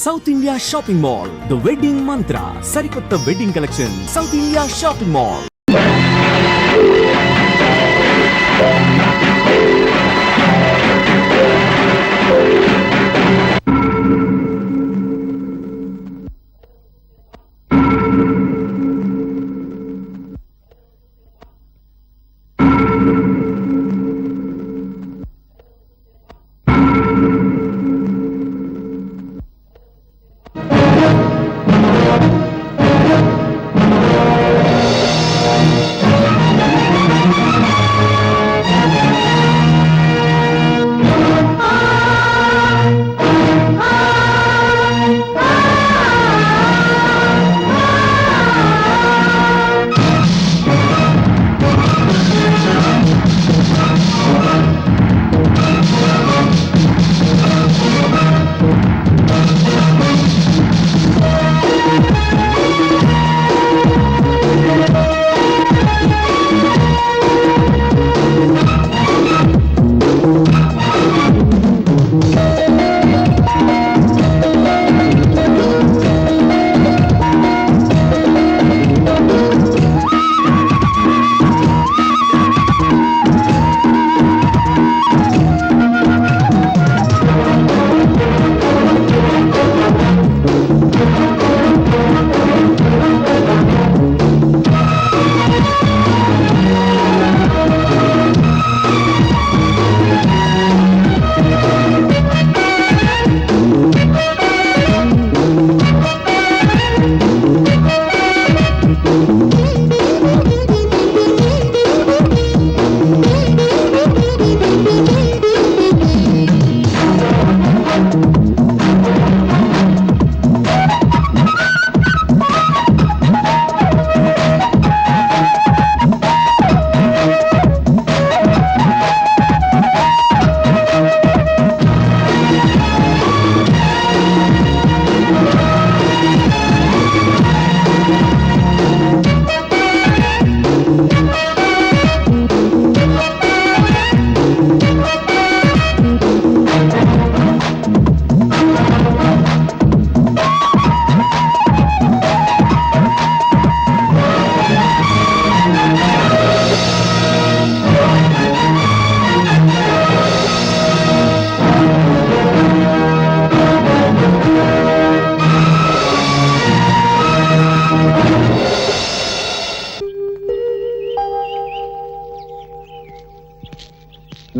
South India shopping mall, the wedding మంత్ర, సరికొత్త wedding collection, south India shopping mall.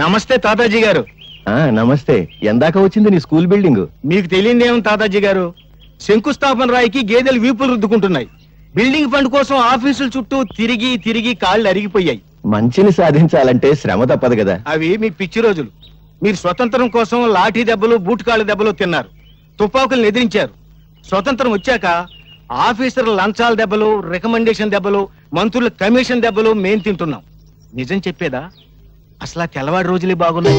నమస్తే తాతాజీ గారు. నమస్తే. ఎందాక వచ్చింది నీ స్కూల్ బిల్డింగ్? మీకు తెలియదేమో తాతాజీ గారు, శంకుస్థాపన రాయికి గేదెలు వీపులు రుద్దుకుంటున్నాయి. బిల్డింగ్ ఫండ్ కోసం ఆఫీసుల చుట్టూ తిరిగి తిరిగి కాళ్ళు అరిగిపోయాయి. మంచిని సాధించాలంటే శ్రమ తప్పదు కదా. అవి మీ పిచ్చి రోజులు. మీరు స్వతంత్రం కోసం లాఠీ దెబ్బలు బూట్కాళ్ళ దెబ్బలు తిన్నారు, తుపాకులను ఎదిరించారు. స్వతంత్రం వచ్చాక ఆఫీసర్ల లంచాల దెబ్బలు, రికమెండేషన్ దెబ్బలు, మంత్రుల కమిషన్ దెబ్బలు మేం తింటున్నాం. నిజం చెప్పేదా, అసలు తెల్లవాడి రోజులే బాగున్నాయి.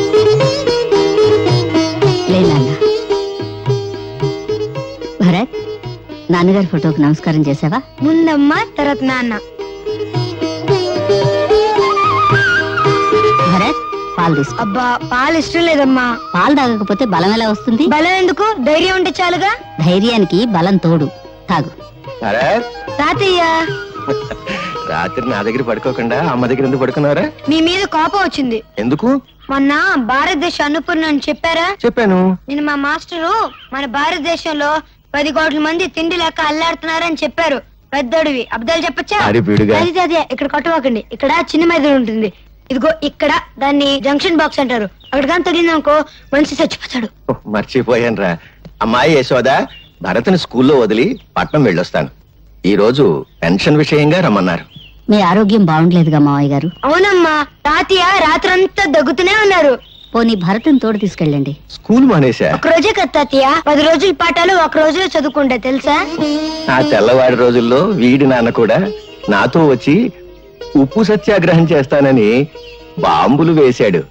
భరత్, నాన్నగారి ఫోటోకి నమస్కారం చేసావా? ముందమ్మా, తర్వాత నాన్న. భరత్, పాలు తీసుకో. అబ్బా, పాలు ఇష్టం లేదమ్మా. పాలు తాగకపోతే బలం ఎలా వస్తుంది? బలం ఎందుకు, ధైర్యం ఉంటే చాలుగా. ధైర్యానికి బలం తోడు. తాగు. తాతయ్య, రాత్రి నా దగ్గర పడుకోకుండా అమ్మ దగ్గర ఎందుకు పడుకున్నారా? మీ మీద కోపం వచ్చింది. ఎందుకు? మొన్న భారతదేశ అన్నపూర్ణ అని చెప్పారా? చెప్పాను. నేను మా మాస్టరు మన భారతదేశంలో 10 కోట్ల మంది తిండి లేక అల్లాడుతున్నారని చెప్పారు. పెద్దడివి అబద్ధాలు చెప్పచ్చా? అదే ఇక్కడ కొట్టవాకండి. ఇక్కడ చిన్న మెదడు ఉంటుంది, ఇదిగో ఇక్కడ. దాన్ని జంక్షన్ బాక్స్ అంటారు. అక్కడ కానీ తగిలిందనుకో మనిషి చచ్చిపోతాడు. మర్చిపోయాను రా. అమ్మాయి యశోద, భరత్ని స్కూల్లో వదిలి పట్నం వెళ్ళొస్తాను. ఈ రోజు పెన్షన్ విషయంగా రమ్మన్నారు. మీ ఆరోగ్యం బాగుండలేదుగా మావయ్య గారు? అవునమ్మా, తాతయ్య రాత్రంతా దగ్గుతూనే ఉన్నారు. పోనీ భరత్ని తోడు తీసుకెళ్ళండి. స్కూల్ మానేశా? ఒక రోజే కదా తాతయ్య, 10 రోజుల పాఠాలు ఒక రోజులో చదువుకుంటా తెలుసా? ఆ తెల్లవారి రోజుల్లో వీడి నాన్న కూడా నాతో వచ్చి ఉప్పు సత్యాగ్రహం చేస్తానని బాంబులు వేశాడు.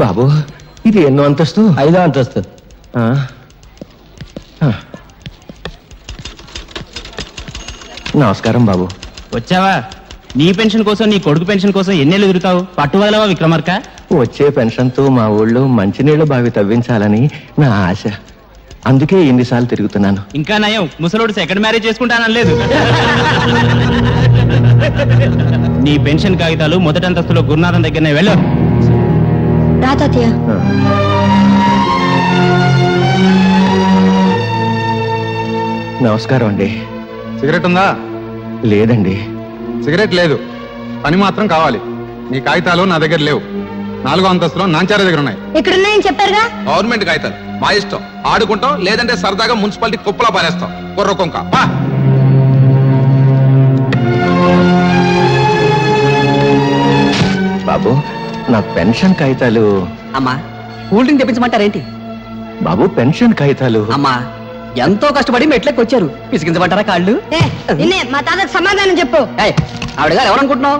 బాబు, ఇది ఎన్నో అంతస్తు? 5వ అంతస్తు. నమస్కారం బాబు. వచ్చావా? నీ పెన్షన్ కోసం నీ కొడుకు పెన్షన్ కోసం ఎన్నెళ్ళు ఎదురుతావు పట్టువదలవా విక్రమార్క? వచ్చే పెన్షన్తో మా ఊళ్ళో మంచినీళ్ళ బావి తవ్వించాలని నా ఆశ. అందుకే ఎన్నిసార్లు తిరుగుతున్నాను. ఇంకా నయం ముసలోడు సెకండ్ మ్యారేజ్ చేసుకుంటానలేదు. నీ పెన్షన్ కాగితాలు మొదటి అంతస్తులో గురునాథం దగ్గరనే వెళ్ళు. రా తాతయ్య. నమస్కారం అండి. సిగరెట్ ఉందా? లేదండి. సిగరెట్ లేదు, పని మాత్రం కావాలి. నీ కాగితాలు నా దగ్గర లేవు. 4వ అంతస్తులో నాంచార దగ్గర ఉన్నాయి. ఇక్కడ ఉన్నాయని చెప్పారుగా. గవర్నమెంట్ కాగితాలు మా ఇష్టం. ఆడుకుంటాం, లేదంటే సరదాగా మున్సిపాలిటీ కుప్పలా పారేస్తాం. కుర్ర కొంక పా. బాబు, నా పెన్షన్ కాగితాలు. అమ్మా కూల్ డ్రింక్ తెప్పించమంటారేంటి? బాబు, పెన్షన్ కాగితాలు. అమ్మా ఎంతో కష్టపడి మెట్లకి వచ్చారు, పిసికించమంటారా కాళ్ళు? నిన్నే మా తాతకు సమాధానం చెప్పు. ఏయ్, ఆవిడ గారు ఎవరనుకుంటున్నావు?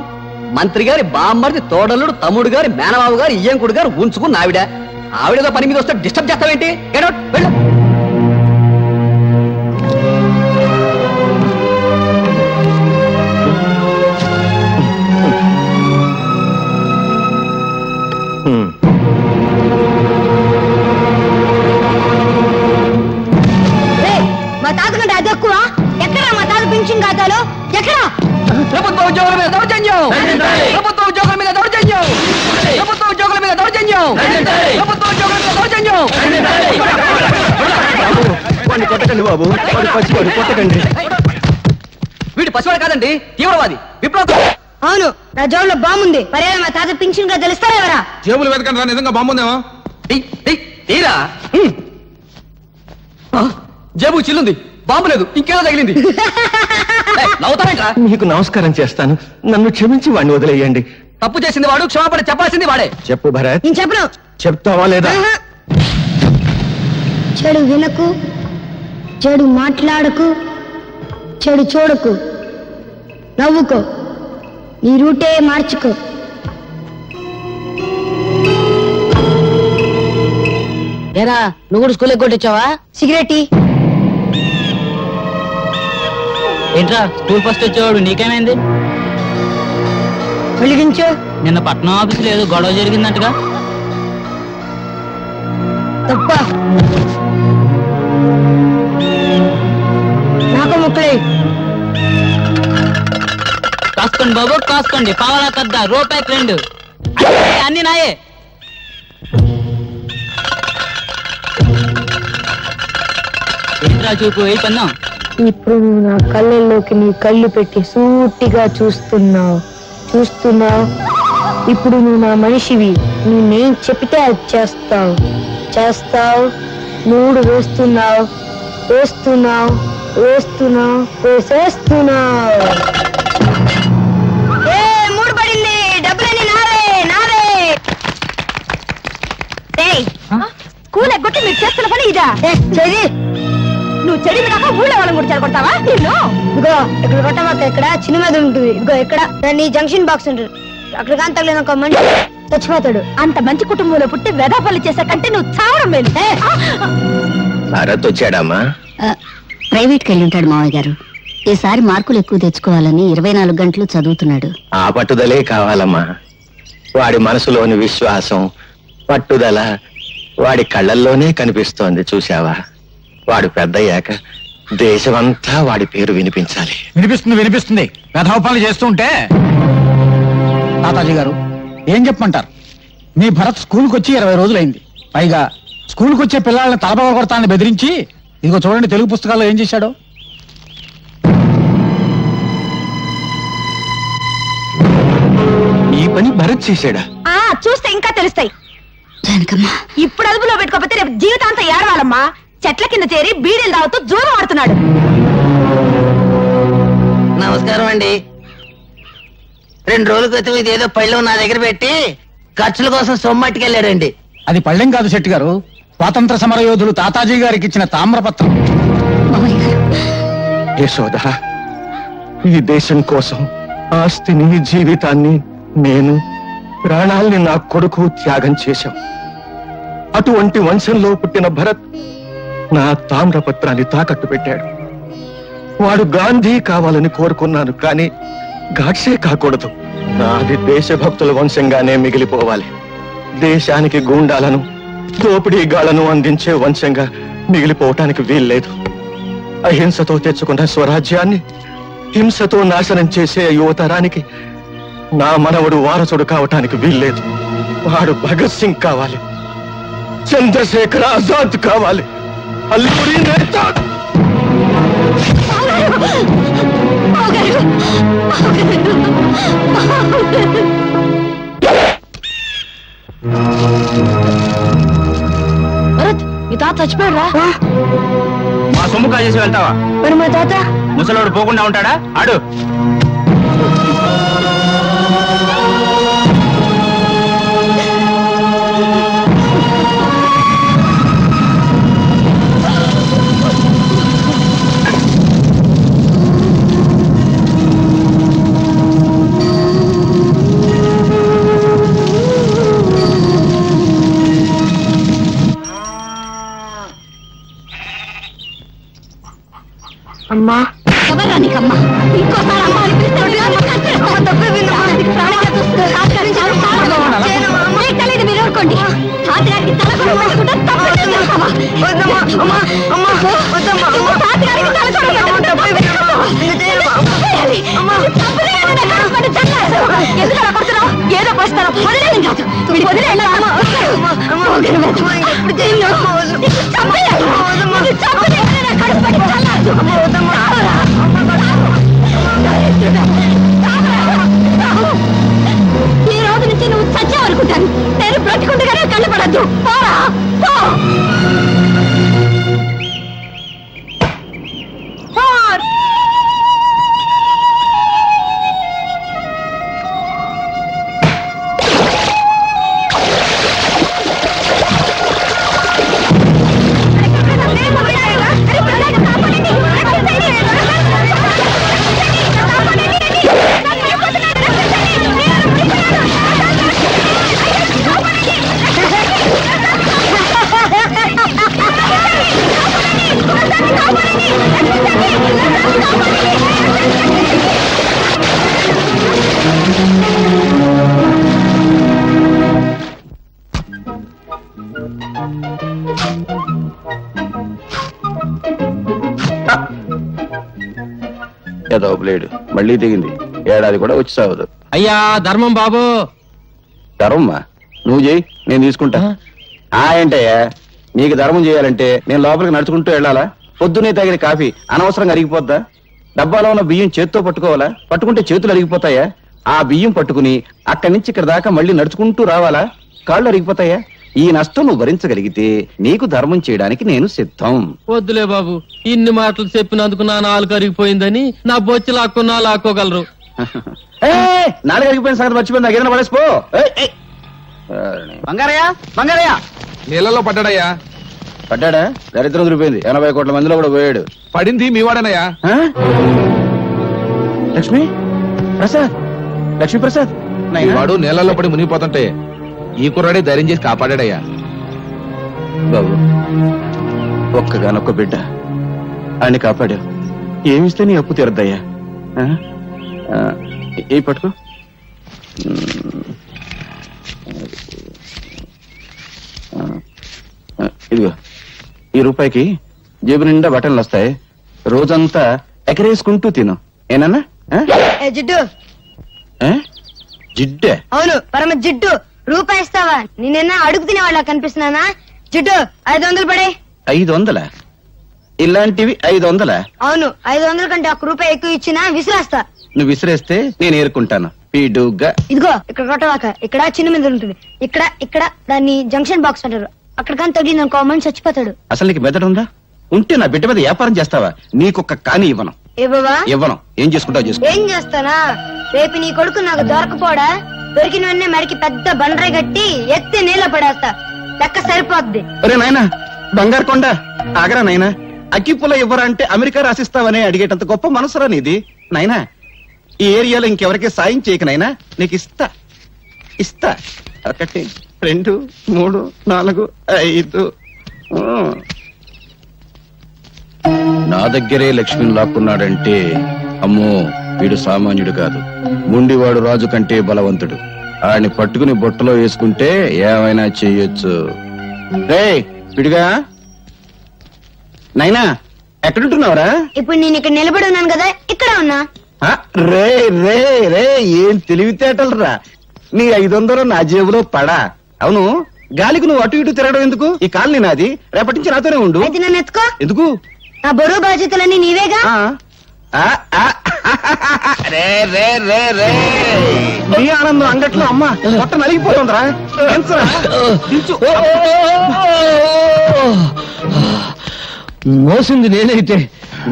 మంత్రి గారి బామ్మర్ది తోడలుడు తమ్ముడు గారి మేనబాబు గారు ఇయ్యంకుడు గారు ఉంచుకున్న ఆవిడ. ఆవిడతో పని మీద వస్తే డిస్టర్బ్ చేస్తావేంటి? Get out, వెళ్ళు. హ్మ్. ఏయ్, మా తాత కంటే అది ఎక్కువ. ఎక్కడా మా తాత పెన్షన్ ఖాతాలో? ఎక్కడా? ప్రభుత్వ ఉద్యోగుల మీద దౌర్జన్యం! ప్రభుత్వ ఉద్యోగుల మీద దౌర్జన్యం! ప్రభుత్వ ఉద్యోగుల మీద దౌర్జన్యం! ప్రభుత్వ ఉద్యోగుల మీద దౌర్జన్యం! వాడిని కొట్టకండి బాబు, వాడు పసివాడు, కొట్టకండి. వీడు పసివాడు కాదండి, తీవ్రవాది, విప్లవ. అవును, నా జోబులో బాగుంది. పర్యాలు మా తాత పెన్షన్ గా తెలుస్తారా ఎవరా? జేబులు వెతకండి రా, నిజంగా బాగుందేమో. తీరా జేబు చిల్లుంది, బాంబు లేదు, ఇంకేదో తగిలింది. నవ్వుతారేంట్రా? మీకు నమస్కారం చేస్తాను. నన్ను క్షమించి వాడిని వదిలేయండి. తప్పు చేసింది వాడు, క్షమాపణ చెప్పాల్సింది వాడే. చెప్పు భరత్, నేను చెప్పను. చెప్తావా లేదా? ఆహా. చెడు వినకు, చెడు మాట్లాడకు, చెడు చూడకు, నవ్వుకో, నీ రూటే మార్చుకో. ఏరా నువ్వు కూడా స్కూల్ కొట్టించావా? సిగరెట్ ఏంట్రా స్కూల్ ఫస్ట్ వచ్చేవాడు నీకేమైంది? వెలిగించు. నిన్న పట్నం ఆఫీసులో ఏదో గొడవ జరిగిందంటగా? తప్ప నాకు ముక్కలే. కాసుకోండి బాబు కాసుకోండి, పావలా కద్దా రూపాయికి 2 అన్ని నాయే. ఏంట్రా చూపు ఏ పన్నాం? ఇప్పుడు నువ్వు నా కళ్ళల్లోకి నీ కళ్ళు పెట్టి సూటిగా చూస్తున్నావు. ఇప్పుడు నువ్వు నా మనిషివి. నేను చెప్తే అది చేస్తావు. 3 వేస్తున్నావు. వేసేస్తున్నావు. 3 పడింది. డబ్బులన్నీ నావే. స్కూల్ ఎగ్గొట్టి మీరు చేస్తున్న పని ఇదా? చెయ్యి. నువ్వు చెడి వినాక ఊళ్ళో వాళ్ళని కూడా చెడగొడతావా? ఇదిగో ఇక్కడ కొట్టమాక, ఇక్కడ చిన్న మీద ఉంటుంది. ఇదిగో ఇక్కడ దాన్ని జంక్షన్ బాక్స్ ఉంటుంది. అక్కడ కానీ తగ్గలేదు ఒక మనిషి చచ్చిపోతాడు. అంత మంచి కుటుంబంలో పుట్టి వెదాపల్లి చేసే కంటే నువ్వు చావడం మేలు. భరత్ వచ్చాడమ్మా? ప్రైవేట్కి వెళ్ళి ఉంటాడు మావయ్య గారు. ఈసారి మార్కులు ఎక్కువ తెచ్చుకోవాలని 24 గంటలు చదువుతున్నాడు. ఆ పట్టుదలే కావాలమ్మా. వాడి మనసులోని విశ్వాసం, పట్టుదల వాడి కళ్ళల్లోనే కనిపిస్తోంది. చూశావా? వాడు పెద్దయ్యాక దేశమంతా వాడి పేరు వినిపించాలి. వినిపిస్తుంది. వెధవపాలు చేస్తూ ఉంటే. తాతాజీ గారు ఏం చెప్పమంటారు? మీ భరత్ స్కూల్కి వచ్చి 20 రోజులైంది. పైగా స్కూల్కి వచ్చే పిల్లల్ని తలపగ కొడతానని బెదిరించి, ఇదిగో చూడండి తెలుగు పుస్తకాల్లో ఏం చేశాడో. ఈ పని భరత్ చేశాడా? చూస్తే ఇంకా తెలుస్తాయి. జానకమ్మ, ఇప్పుడు అదుపులో పెట్టుకోకపోతే రేపు జీవితాంతం ఏడవాలమ్మా. చెట్ల కింద చేరి బీడీలు తాగుతూ జూరం ఆడుతున్నాడు. నమస్కారం అండి. 2 రోజుల క్రితం ఇదేదో పళ్ళెం నా దగ్గర పెట్టి ఖర్చుల కోసం సొమ్మట్టుకెళ్ళాడండి. అది పళ్ళెం కాదు శెట్టి గారు, స్వాతంత్ర సమర యోధులు తాతాజీ గారికి ఇచ్చిన తామ్రపత్రం. మావయ్య గారు, యశోద, ఈ దేశం కోసం ఆస్తిని, జీవితాన్ని, నేను ప్రాణాల్ని నా కొడుకు త్యాగం చేశాం. అటువంటి వంశంలో పుట్టిన భరత్ నా తామ్రపత్రాన్ని తాకట్టు పెట్టాడు. వాడు గాంధీ కావాలని కోరుకున్నాను, కానీ గాడ్సే కాకూడదు. నాది దేశభక్తుల వంశంగానే మిగిలిపోవాలి. దేశానికి గూండాలను దోపిడీగాళ్లను అందించే వంశంగా మిగిలిపోవటానికి వీల్లేదు. అహింసతో తెచ్చుకున్న స్వరాజ్యాన్ని హింసతో నాశనం చేసే యువతరానికి నా మనవడు వారసుడు కావటానికి వీల్లేదు. వాడు భగత్ సింగ్ కావాలి, చంద్రశేఖర్ ఆజాద్ కావాలి, అల్లూరి నేత. భరత్, మీ తాత చచ్చిపోయాడు రా. మా సొమ్ము కాజేసి వెళ్తావా? మరి మా తాత ముసలోడు పోకుండా ఉంటాడా? ఆడు. అమ్మా, ఎవరా నీకమ్మా? ఇంకోసారి అమ్మ అని పిలిస్తే మీరు ఊరుకోండి. తాతగారికి తల కూడా పడకుండా తప్పకుండా ఏదో పోస్తారో వదిలేం కాదు. ఈ రోజు నుంచి నువ్వు చచ్చావనుకుంటాను. నేను బ్రతికుండగానే కళ్ళపడద్దు. పోరా పో. ఏదో బ్లేడ్ మళ్ళీ దిగింది. ఏడాది కూడా వచ్చి సావదు. అయ్యా ధర్మం బాబు. ధర్మమ్మా నువ్వు చేయి, నేను తీసుకుంటా. ఏంటయ్యా, నీకు ధర్మం చేయాలంటే నేను లోపలికి నడుచుకుంటూ వెళ్ళాలా? పొద్దునే తాగిన కాఫీ అనవసరంగా అరిగిపోద్దా? డబ్బాలో ఉన్న బియ్యం చేత్తో పట్టుకోవాలా? పట్టుకుంటే చేతులు అరిగిపోతాయా? ఆ బియ్యం పట్టుకుని అక్కడి నుంచి ఇక్కడ దాకా మళ్ళీ నడుచుకుంటూ రావాలా? కాళ్ళు అరిగిపోతాయా? ఈ నష్టం నువ్వు భరించగలిగితే నీకు ధర్మం చేయడానికి నేను సిద్ధం. వద్దులే బాబు, ఇన్ని మాటలు చెప్పినందుకు నా నాలుగు అరిగిపోయిందని నా బొచ్చి లాక్కున్నా లాక్కోగలరు. నాలుగు అరిగిపోయిన సంగతి మర్చిపోయింది. నాకు ఏదైనా పడేసిపో. బంగారయ్య, బంగారయ్య, నీళ్ళలో పడ్డాడయ్యా. పడ్డాడా? దరిద్రం దొరికిపోయింది. 80 కోట్ల మందిలో కూడా పోయాడు. పడింది మీవాడనయ్యా. లక్ష్మి ప్రసాద్, లక్ష్మీ ప్రసాద్ వాడు నీళ్ళలో పడి మునిగిపోతుంటే ఈ కుర్రాడే ధైర్యం చేసి కాపాడాడయ్యా. బాబు, ఒక్కగానొక్క బిడ్డ ఆయన కాపాడావు. ఏమిస్తే నీ అప్పు తీరద్దయ్యా. ఏ పట్టుకో. ఇదిగో, ఈ రూపాయికి జేబు నిండా బట్టలు వస్తాయి. రోజంతా ఎకరేసుకుంటూ తిను. ఏనన్నా? జిడ్డు. జిడ్డే? అవును, పరమ జిడ్డు. రూపాయి ఇస్తావా? నేనైనా అడుగు తినే వాళ్ళ కనిపిస్తున్నానా? జిడ్డు, 500 పడే. 500? ఇలాంటివి 500? అవును, 500 కంటే 1 రూపాయి ఎక్కువ ఇచ్చినా విసిరేస్తా. నువ్వు విసిరేస్తే నేను ఏరుకుంటాను. పీడుగా. ఇదిగో, ఇక్కడ కొట్టవాక. ఇక్కడ చిన్న మీద ఉంటుంది. ఇక్కడ దాన్ని జంక్షన్ బాక్స్ అంటారు. అక్కడ కానీ తగిలింది అనుకో, మనిషి చచ్చిపోతాడు. అసలు నీకు మెదడు ఉందా? ఉంటే నా బిడ్డ మీద వ్యాపారం చేస్తావా? నీకొక్క కాని ఇవ్వను. ఇవ్వను. ఏం చేసుకుంటావు చేసుకో. ఏం చేస్తానా? రేపు నీ కొడుకు నాకు దొరకపోడా? దొరికిన వెంటనే మరికి పెద్ద బండరాయి కట్టి ఎత్తి నీళ్ళ పడేస్తా. లెక్క సరిపోద్ది. అరే నాయనా, బంగారు కొండ ఆగరా నాయనా. అగ్గిపుల్ల ఇవ్వరా అంటే అమెరికా రాసిస్తావని అడిగేటంత గొప్ప మనసురా నీది నాయనా. ఈ ఏరియాలో ఇంకెవరికి సాయం చేయక నాయనా. నీకు ఇస్తా. 1 2 3 4 5. నా దగ్గరే లక్ష్మిని లాక్కున్నాడంటే అమ్మో వీడు సామాన్యుడు కాదు, ముండివాడు రాజు కంటే బలవంతుడు. ఆడిని పట్టుకుని బొట్టలో వేసుకుంటే ఏమైనా చెయ్యొచ్చు. రే విడిగా నైనా ఎక్కడుంటున్నావురా? ఇప్పుడు నేను ఇక్కడ నిలబడి ఉన్నాను కదా, ఇక్కడ ఉన్నా. ఆ, రే రే రే ఏం తెలివితేటలు రా. నీ 500 నా జేబులో పడా. అవును, గాలికి నువ్వు అటు ఇటు తిరగడం ఎందుకు? ఈ కాలనీ నాది, రేపటి నుంచి నాతోనే ఉండు. అయితే నన్ను ఎత్తుకో. ఎందుకు? నా బరువు బాధ్యతలన్నీ నీవేగా. ఆ, ఆ, ఆ, రే రే రే రే నీ ఆనందం అంగట్లో అమ్మ మొట్ట నలిగిపోతుందిరా. ఎంచరా? దించు. మోసింది నేనైతే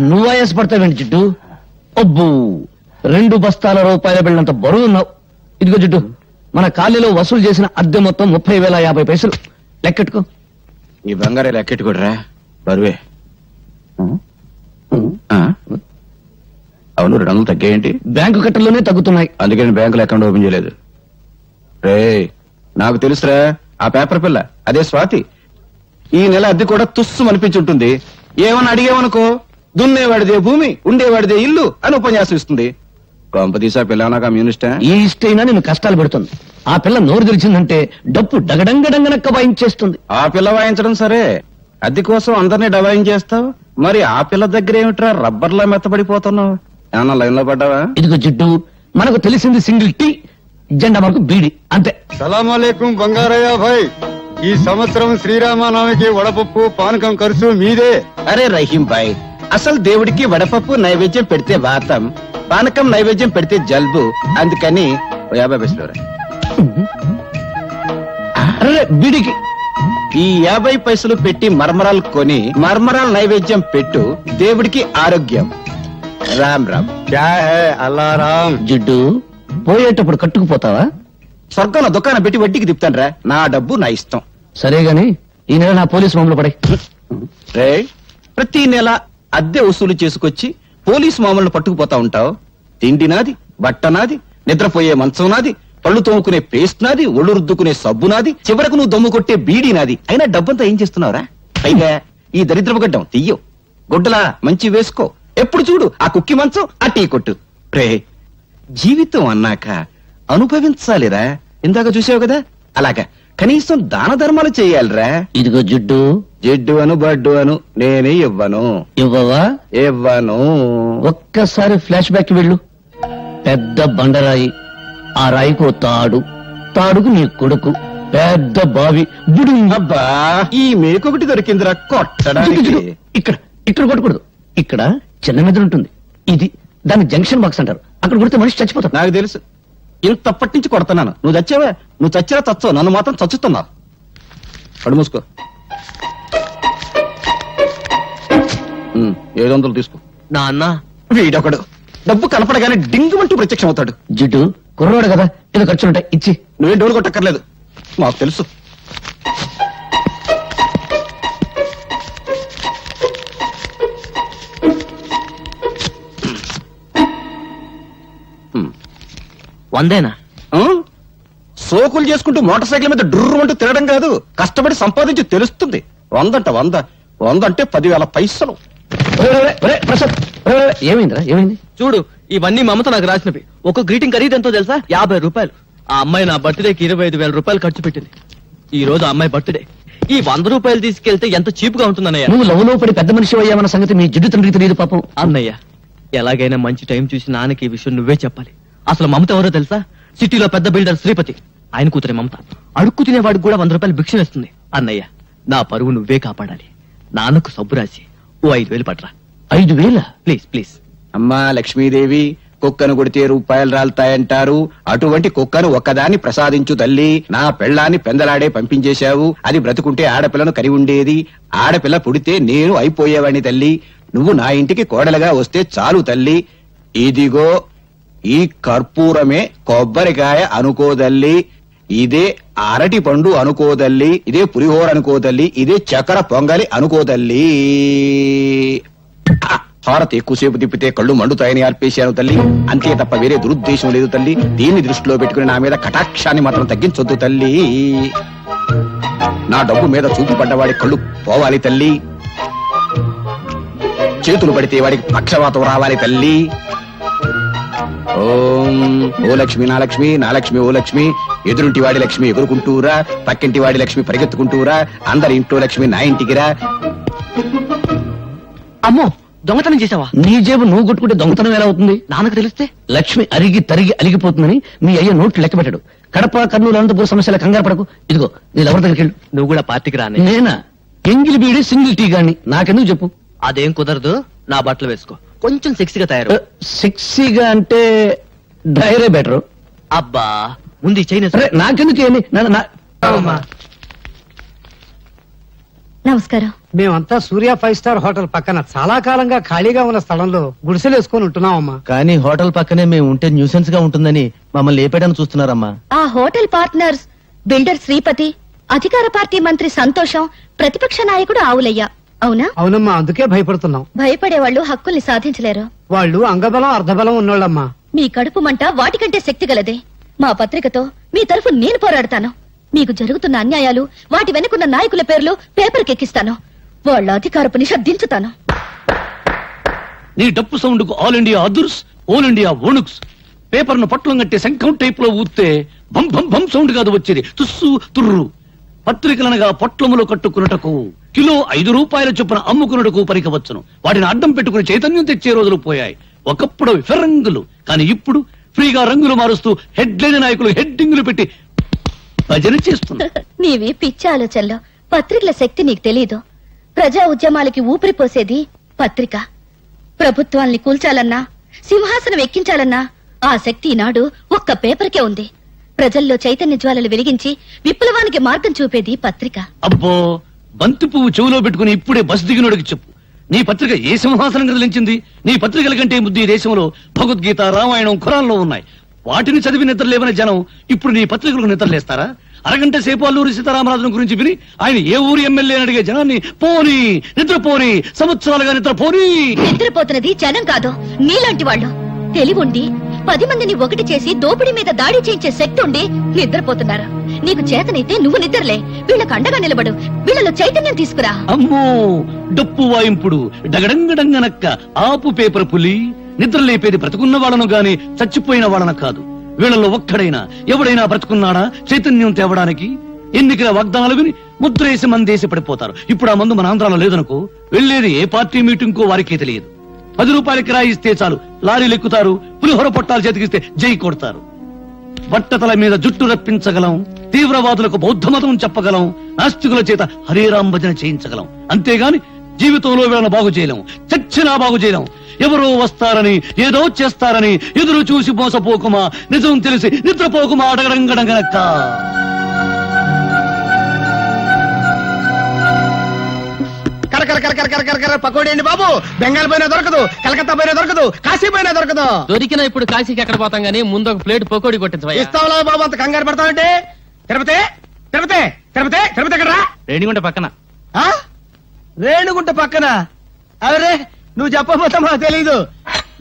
నువ్వు ఆయాసపడతావేంటి జిడ్డు? అబ్బో 2 బస్తాల రూపాయల బిళ్ళంత బరువు ఉన్నావు. ఇదిగో జిడ్డు, మన కాలనీలో వసూలు చేసిన అద్దె మొత్తం 30,050 లెక్కెట్టుకో. ఈ బంగారే లెక్కెట్టుకోడరా, బరువే. ఆ? అవును, 200 తగ్గాయేంటి? బ్యాంకు కట్టల్లోనే తగ్గుతున్నాయి. అందుకని బ్యాంకులో అకౌంట్ ఓపెన్ చేయలేదు. రే నాకు తెలుసురా, ఆ పేపర్ పిల్ల అదే స్వాతి. ఈ నెల అద్దె కూడా తుస్సు అనిపించుంటుంది. ఏమని అడిగేవనుకో, దున్నేవాడిదే భూమి, ఉండేవాడిదే ఇల్లు అని ఉపన్యాసం ఇస్తుంది. కొంపదీసా పిల్ల నా కమ్యూనిస్టా? ఈ ఇష్టైనా నేను కష్టాలు పెడుతుంది. ఆ పిల్ల నోరు తెరిచిందంటే డప్పు డగడంగడంగనక్క వాయించేస్తుంది. ఆ పిల్ల వాయించడం సరే, అద్దె కోసం అందరినీ డబాయించేస్తావు. మరి ఆ పిల్ల దగ్గర ఏమిట్రా రబ్బర్లా మెత్తబడిపోతున్నావు? ఏమన్నా లైన్ లో పడ్డావా? ఇదిగో జిడ్డు, మనకు తెలిసింది సింగిల్ టీ, జెండా మనకు బీడి, అంతే. సలాంలేకం బంగారయ్య భాయ్, ఈ సంవత్సరం శ్రీరామనవమికి వడపప్పు పానకం ఖర్చు మీదే. అరే రహీం భాయ్, అసలు దేవుడికి వడపప్పు నైవేద్యం పెడితే వాతం, పానకం నైవేద్యం పెడితే జల్బు. అందుకని 50 పైసలు రా. అరే బీడికి ఈ 50 పైసలు పెట్టి మర్మరాలు కొని మర్మరాలు నైవేద్యం పెట్టు, దేవుడికి ఆరోగ్యం. రామ్ రామ్. క్యా హై అల్లారాం. జిడ్డు, పోయేటప్పుడు కట్టుకుపోతావా? స్వర్గంలో దుకాణం పెట్టి వడ్డీకి తిప్పుతాను. నా డబ్బు నా ఇష్టం. సరే గాని ఈ నెల నా పోలీసు మామూలు పడే. రే, ప్రతి నెల అద్దె వసూలు చేసుకొచ్చి పోలీసు మామూలు పట్టుకుపోతా ఉంటావు. తిండి నాది, బట్ట నాది, నిద్రపోయే మంచం నాది, పళ్ళు తోముకునే పేస్ట్ నాది, ఒళ్ళు రుద్దుకునే సబ్బు నాది, చివరకు నువ్వు దమ్ము కొట్టే బీడీ నాది. అయినా డబ్బంతా ఏం చేస్తున్నావురా? పైగా ఈ దరిద్రపు గడ్డం తీయో, గుడ్డలా మంచి వేసుకో. ఎప్పుడు చూడు ఆ కుక్కి మంచం, ఆ టీ కొట్టు. రే, జీవితం అన్నాక అనుభవించాలిరా. ఇందాక చూసావు కదా, అలాగా కనీసం దాన ధర్మాలు చేయాలిరా. ఇదిగో జిడ్డు, జిడ్డు అను బడ్డు అను నేనే ఇవ్వను. ఇవ్వవా? ఇవ్వను. ఒక్కసారి ఫ్లాష్ బ్యాక్ వెళ్ళు. పెద్ద బండరాయి, ఆ రాయికి ఓ తాడు, తాడుకు నీ కొడుకు, పెద్ద బావి, బుడు. అబ్బా, ఈ మేకొకటి దొరికిందిరా జిడ్డు, కొట్టడానికి. జిడ్డు, ఇక్కడ ఇక్కడ కొట్టకూడదు. ఇక్కడ చిన్న మెదడు ఉంటుంది, ఇది దాన్ని జంక్షన్ బాక్స్ అంటారు. అక్కడ కొడితే మనిషి చచ్చిపోతాడు. నాకు తెలుసు, ఇంతప్పటి నుంచి కొడుతున్నాను. నువ్వు చచ్చావా? నువ్వు చచ్చినా చచ్చావు, నన్ను మాత్రం చచ్చుతున్నావు. కడు మూసుకో. 700 తీసుకో. నాన్న వీడొకడు డబ్బు కనపడగానే డింగుమంటూ ప్రత్యక్షం అవుతాడు. జిడ్డు, కుర్రవాడు కదా, ఏదో ఖర్చులుంటాయి, ఇచ్చి. నువ్వేం డోలు కొట్టక్కర్లేదు, మాకు తెలుసు. వందేనా? ఆ? సోకులు చేసుకుంటూ మోటార్ సైకిల్ మీద డుర్రుమంటూ తిరగడం కాదు, కష్టపడి సంపాదించి తెలుస్తుంది. 100 అంటే 10,000 పైసలు. ప్రసాద్, ఏమైందిరా? ఏమైంది? చూడు, ఇవన్నీ మమత నాకు రాసినవి. ఒక గ్రీటింగ్ ఖరీదు ఎంతో తెలుసా? 50 రూపాయలు. ఆ అమ్మాయి నా బర్త్డేకి 25,000 రూపాయలు ఖర్చు పెట్టింది. ఈ రోజు ఆ అమ్మాయి బర్త్డే. ఈ 100 రూపాయలు తీసుకెళ్తే ఎంత చీప్ గా ఉంటుందన్నయ్య. నువ్వు లవ్లో పడి పెద్ద మనిషి అయ్యామన్న సంగతి మీ జిడ్డు తండ్రికి తెలియదు పాపం. అన్నయ్య, ఎలాగైనా మంచి టైం చూసి నాన్నకి ఈ విషయం నువ్వే చెప్పాలి. అసలు మమత ఎవరో తెలుసా? సిటీలో పెద్ద బిల్డర్ శ్రీపతి, ఆయన కూతురే మమత. అడుక్కు తినేవాడికి కూడా 100 రూపాయలు భిక్ష వేస్తుంది. అన్నయ్య, నా పరువు నువ్వే కాపాడాలి. నాన్నకు సబ్బు రాసి ఓ 5,000 పట్రా. 5,000? Please please. అమ్మా లక్ష్మీదేవి, కుక్కను కొడితే రూపాయలు రాలుతాయంటారు. అటువంటి కుక్కను ఒక్కదాన్ని ప్రసాదించు తల్లి. నా పెళ్ళాన్ని పెందలాడే పంపించేశావు. అది బ్రతుకుంటే ఆడపిల్లను కరి ఉండేది. ఆడపిల్ల పుడితే నేను అయిపోయేవాడిని తల్లి. నువ్వు నా ఇంటికి కోడలుగా వస్తే చాలు తల్లి. ఇదిగో ఈ కర్పూరమే కొబ్బరికాయ అనుకోదల్లి, ఇదే అరటి పండు అనుకోదల్లి, ఇదే పులిహోర అనుకోదల్లి, ఇదే చక్కెర పొంగలి అనుకోదల్లి. హారతి ఎక్కువసేపు తిప్పితే కళ్ళు మండుతాయని ఆర్పేశాను తల్లి. అంతే తప్ప వేరే దురుద్దేశం లేదు తల్లి. దీన్ని దృష్టిలో పెట్టుకుని నా మీద కటాక్షాన్ని మాత్రం తగ్గించొద్దు తల్లి. నా డబ్బు మీద చూపు పడ్డవాడి కళ్ళు పోవాలి తల్లి. చేతులు పడితే వాడికి పక్షవాతం రావాలి తల్లి. ఓం ఓ లక్ష్మి నా లక్ష్మి నా లక్ష్మి ఓ లక్ష్మి, ఎదురుంటి వాడి లక్ష్మి ఎగురుకుంటూరా, పక్కింటి వాడి లక్ష్మి పరిగెత్తుకుంటూరా, అందరి ఇంట్లో లక్ష్మి నా ఇంటికిరా. అమ్మో దొంగతనం చేసావా? నీ జేబు నువ్వు కొట్టుకుంటే దొంగతనం ఎలా అవుతుంది? నాన్నకు తెలిస్తే లక్ష్మి అరిగి తరిగి అలిగిపోతుందని మీ అయ్య నోట్లు లెక్క పెట్టాడు. కడప కర్నూలు అనంతపురం సమస్యల కంగారు పడకు. ఇదిగో నీ ఎవరి దగ్గరికి వెళ్ళు. నువ్వు కూడా పార్టీకి రానే. నేనా? ఎంగిలి బీడి సింగిల్ టీ గాని నాకెందుకు చెప్పు. అదేం కుదరదు, నా బట్టలు వేసుకో, కొంచెం సెక్సీగా తయారు. సెక్సీగా అంటే డైరే బెటర్. అబ్బా ముందు ఈ చైన్ సరే నాకెందుకు ఏమి నమస్కారం. మేమంతా సూర్య 5 స్టార్ హోటల్ పక్కన చాలా కాలంగా ఖాళీగా ఉన్న స్థలంలో గుడిసెలు వేసుకొని ఉంటున్నామమ్మా. కానీ హోటల్ పక్కనే మేము ఉంటే న్యూసెన్స్ గా ఉంటుందని మమ్మల్ని లేపేయడానికి చూస్తున్నారమ్మా. ఆ హోటల్ పార్ట్నర్స్ బిల్డర్ శ్రీపతి, అధికార పార్టీ మంత్రి సంతోషం, ప్రతిపక్ష నాయకుడు ఆవులయ్య. అవునా? అవునమ్మా, అందుకే భయపడుతున్నాం. భయపడే వాళ్ళు హక్కుల్ని సాధించలేరు. వాళ్ళు అంగబలం అర్ధబలం ఉన్నోళ్ళమ్మా. మీ కడుపు మంట వాటికంటే శక్తి గలదే. మా పత్రికతో మీ తరఫు నేను పోరాడతాను. మీకు జరుగుతున్న అన్యాయాలు, వాటి వెనుకున్న నాయకుల పేర్లు పేపర్కెక్కిస్తాను. వాళ్ళ అధికారపు నిషద్దించుతాను. నీ డప్పు సౌండ్ కు ఆల్ ఇండియా అదుర్స్, ఆల్ ఇండియా ఓణుక్స్. పేపర్ ను పట్లం కట్టి శంఖం టైప్ లో ఊస్తే భం భం భం సౌండ్ కాదు వచ్చేది, తుస్సు తుర్రు. పత్రికలనగా పొట్లములు కట్టుకున్నటకు కిలో 5 రూపాయల చొప్పున అమ్ముకున్నటకు పరికవచ్చును. వాటిని అడ్డం పెట్టుకుని చైతన్యం తెచ్చే రోజులు పోయాయి. ఒకప్పుడు ఫిరంగులు, కానీ ఇప్పుడు ఫ్రీగా రంగులు మారుస్తూ హెడ్లైన్ నాయకులు హెడ్డింగులు పెట్టి భజన చేస్తున్నారు. నీవి పిచ్చి ఆలోచనలో. పత్రికల శక్తి నీకు తెలీదు. ప్రజా ఉద్యమాలకి ఊపిరిపోసేది పత్రిక. ప్రభుత్వాల్ని కూల్చాలన్నా, సింహాసనం ఎక్కించాలన్నా ఆ శక్తి ఈనాడు ఒక్క పేపర్కే ఉంది. ప్రజల్లో చైతన్య జ్వాలలు వెలిగించి విప్లవానికి మార్గం చూపేది పత్రిక. అబ్బో, బంతి పువ్వు చెవులో పెట్టుకుని ఇప్పుడే బస్ దిగినోడికి చెప్పు. నీ పత్రిక ఏ సింహాసనం కదిలించింది? నీ పత్రికల కంటే ముద్దు ఈ దేశంలో భగవద్గీత, రామాయణం, ఖురాన్లో ఉన్నాయి. వాటిని చదివి నిద్రలేవని జనం ఇప్పుడు నీ పత్రికలకు నిద్రలేస్తారా? అరగంట సేపు అల్లూరి సీతారామరాజును గురించి విని ఆయన ఏ ఊరు ఎమ్మెల్యే అని అడిగే జనాన్ని పోని నిద్రపోని, సంవత్సరాలుగా నిద్రపోని. నిద్రపోతున్నది జనం కాదు, నీలాంటి వాళ్ళు. తెలివుండి 10 మందిని ఒకటి చేసి దోపిడీ మీద దాడి చేయించే శక్తి ఉండి నిద్రపోతున్నారు. నీకు చేతనైతే నువ్వు నిద్రలే, వీళ్ళకు అండగా నిలబడు, వీళ్ళలో చైతన్యం తీసుకురా. అమ్మో, డప్పు వాయింపుడు డగడంగడంగనక్క ఆపు పేపర్ పులి. నిద్ర లేపేది బ్రతుకున్న వాళ్ళను గాని చచ్చిపోయిన వాళ్ళను కాదు. వీళ్ళలో ఒక్కడైనా ఎవడైనా బ్రతుకున్నాడా చైతన్యం తేవడానికి? ఎన్నికల వాగ్దానాలు విని ముద్రేసి మందేసి పడిపోతారు. ఇప్పుడు ఆ మందు మన ఆంధ్రాలో లేదనుకో, వెళ్లేది ఏ పార్టీ మీటింగ్ కో వారికే తెలియదు. 10 రూపాయల కిరాయి ఇస్తే చాలు లారీలు ఎక్కుతారు, పులిహోర పొట్టాలు చేతికిస్తే జై కొడతారు. బట్టతల మీద జుట్టు రప్పించగలం, తీవ్రవాదులకు బౌద్ధ మతం చెప్పగలం, నాస్తికుల చేత హరేరాం భజన చేయించగలం. అంతేగాని జీవితంలో వీళ్ళను బాగు చేయలేం, చచ్చినా బాగు చేయలేం. ఎవరో వస్తారని, ఏదో చేస్తారని ఎదురు చూసి మోసపోకుమా, నిజం తెలిసి నిద్రపోకుమా అడగడంగడంగనక్క. పకోడీ అండి బాబు. బెంగాల్ పోయినా దొరకదు, కలకత్తా పోయినా దొరకదు, కాశీ పోయినా దొరకదు. దొరికినా ఇప్పుడు కాశీకి ఎక్కడ పోతాం గానీ ముందు ఒక ప్లేట్ పకోడీ కొట్టించవయ్యా. ఇస్తావులా బాబు, అంత కంగారు పడతావంటే. తిరుపతి తిరుపతి తిరుపతి తిరుపతి ఎక్కడరా? రేణిగుంట పక్కన. ఆ? రేణుగుంట పక్కన? అవరే, నువ్వు చెప్పబోతా మాకు తెలీదు.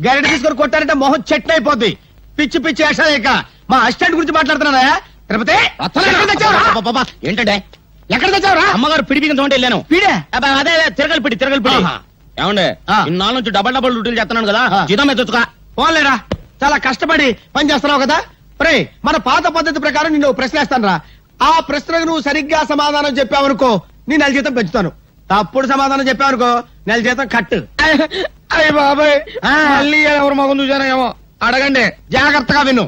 గరిట తీసుకొని కొట్టారంటే మొహం చెట్టు అయిపోద్ది. పిచ్చి పిచ్చి వేషాలేక మా అసిస్టెంట్ గురించి మాట్లాడుతున్నారా? తిరుపతి ఎక్కడ తెచ్చావురా? ఏంటంటే ఎక్కడ తెచ్చావురా? అమ్మగారు పిడిపికి తోంటే వెళ్ళాను. పీడే అదే తిరగలిపిడి ఏమండే, ఇన్నాళ్ళ నుంచి డబల్ డ్యూటీలు చేస్తున్నాను కదా, జీతం మీద తెచ్చుకో. పోలేరా, చాలా కష్టపడి పని చేస్తున్నావు కదా. రే, మన పాత పద్ధతి ప్రకారం నిన్ను ప్రశ్న వేస్తాను రా. ఆ ప్రశ్నకు నువ్వు సరిగ్గా సమాధానం చెప్పావనుకో, నీ నెల జీతం పెంచుతాను. తప్పుడు సమాధానం చెప్పావనుకో, నెల జీతం కట్టు. అయ్య బాబాయ్, మళ్ళీ ఎవరు మగం చూసానో ఏమో. అడగండి, జాగ్రత్తగా విను.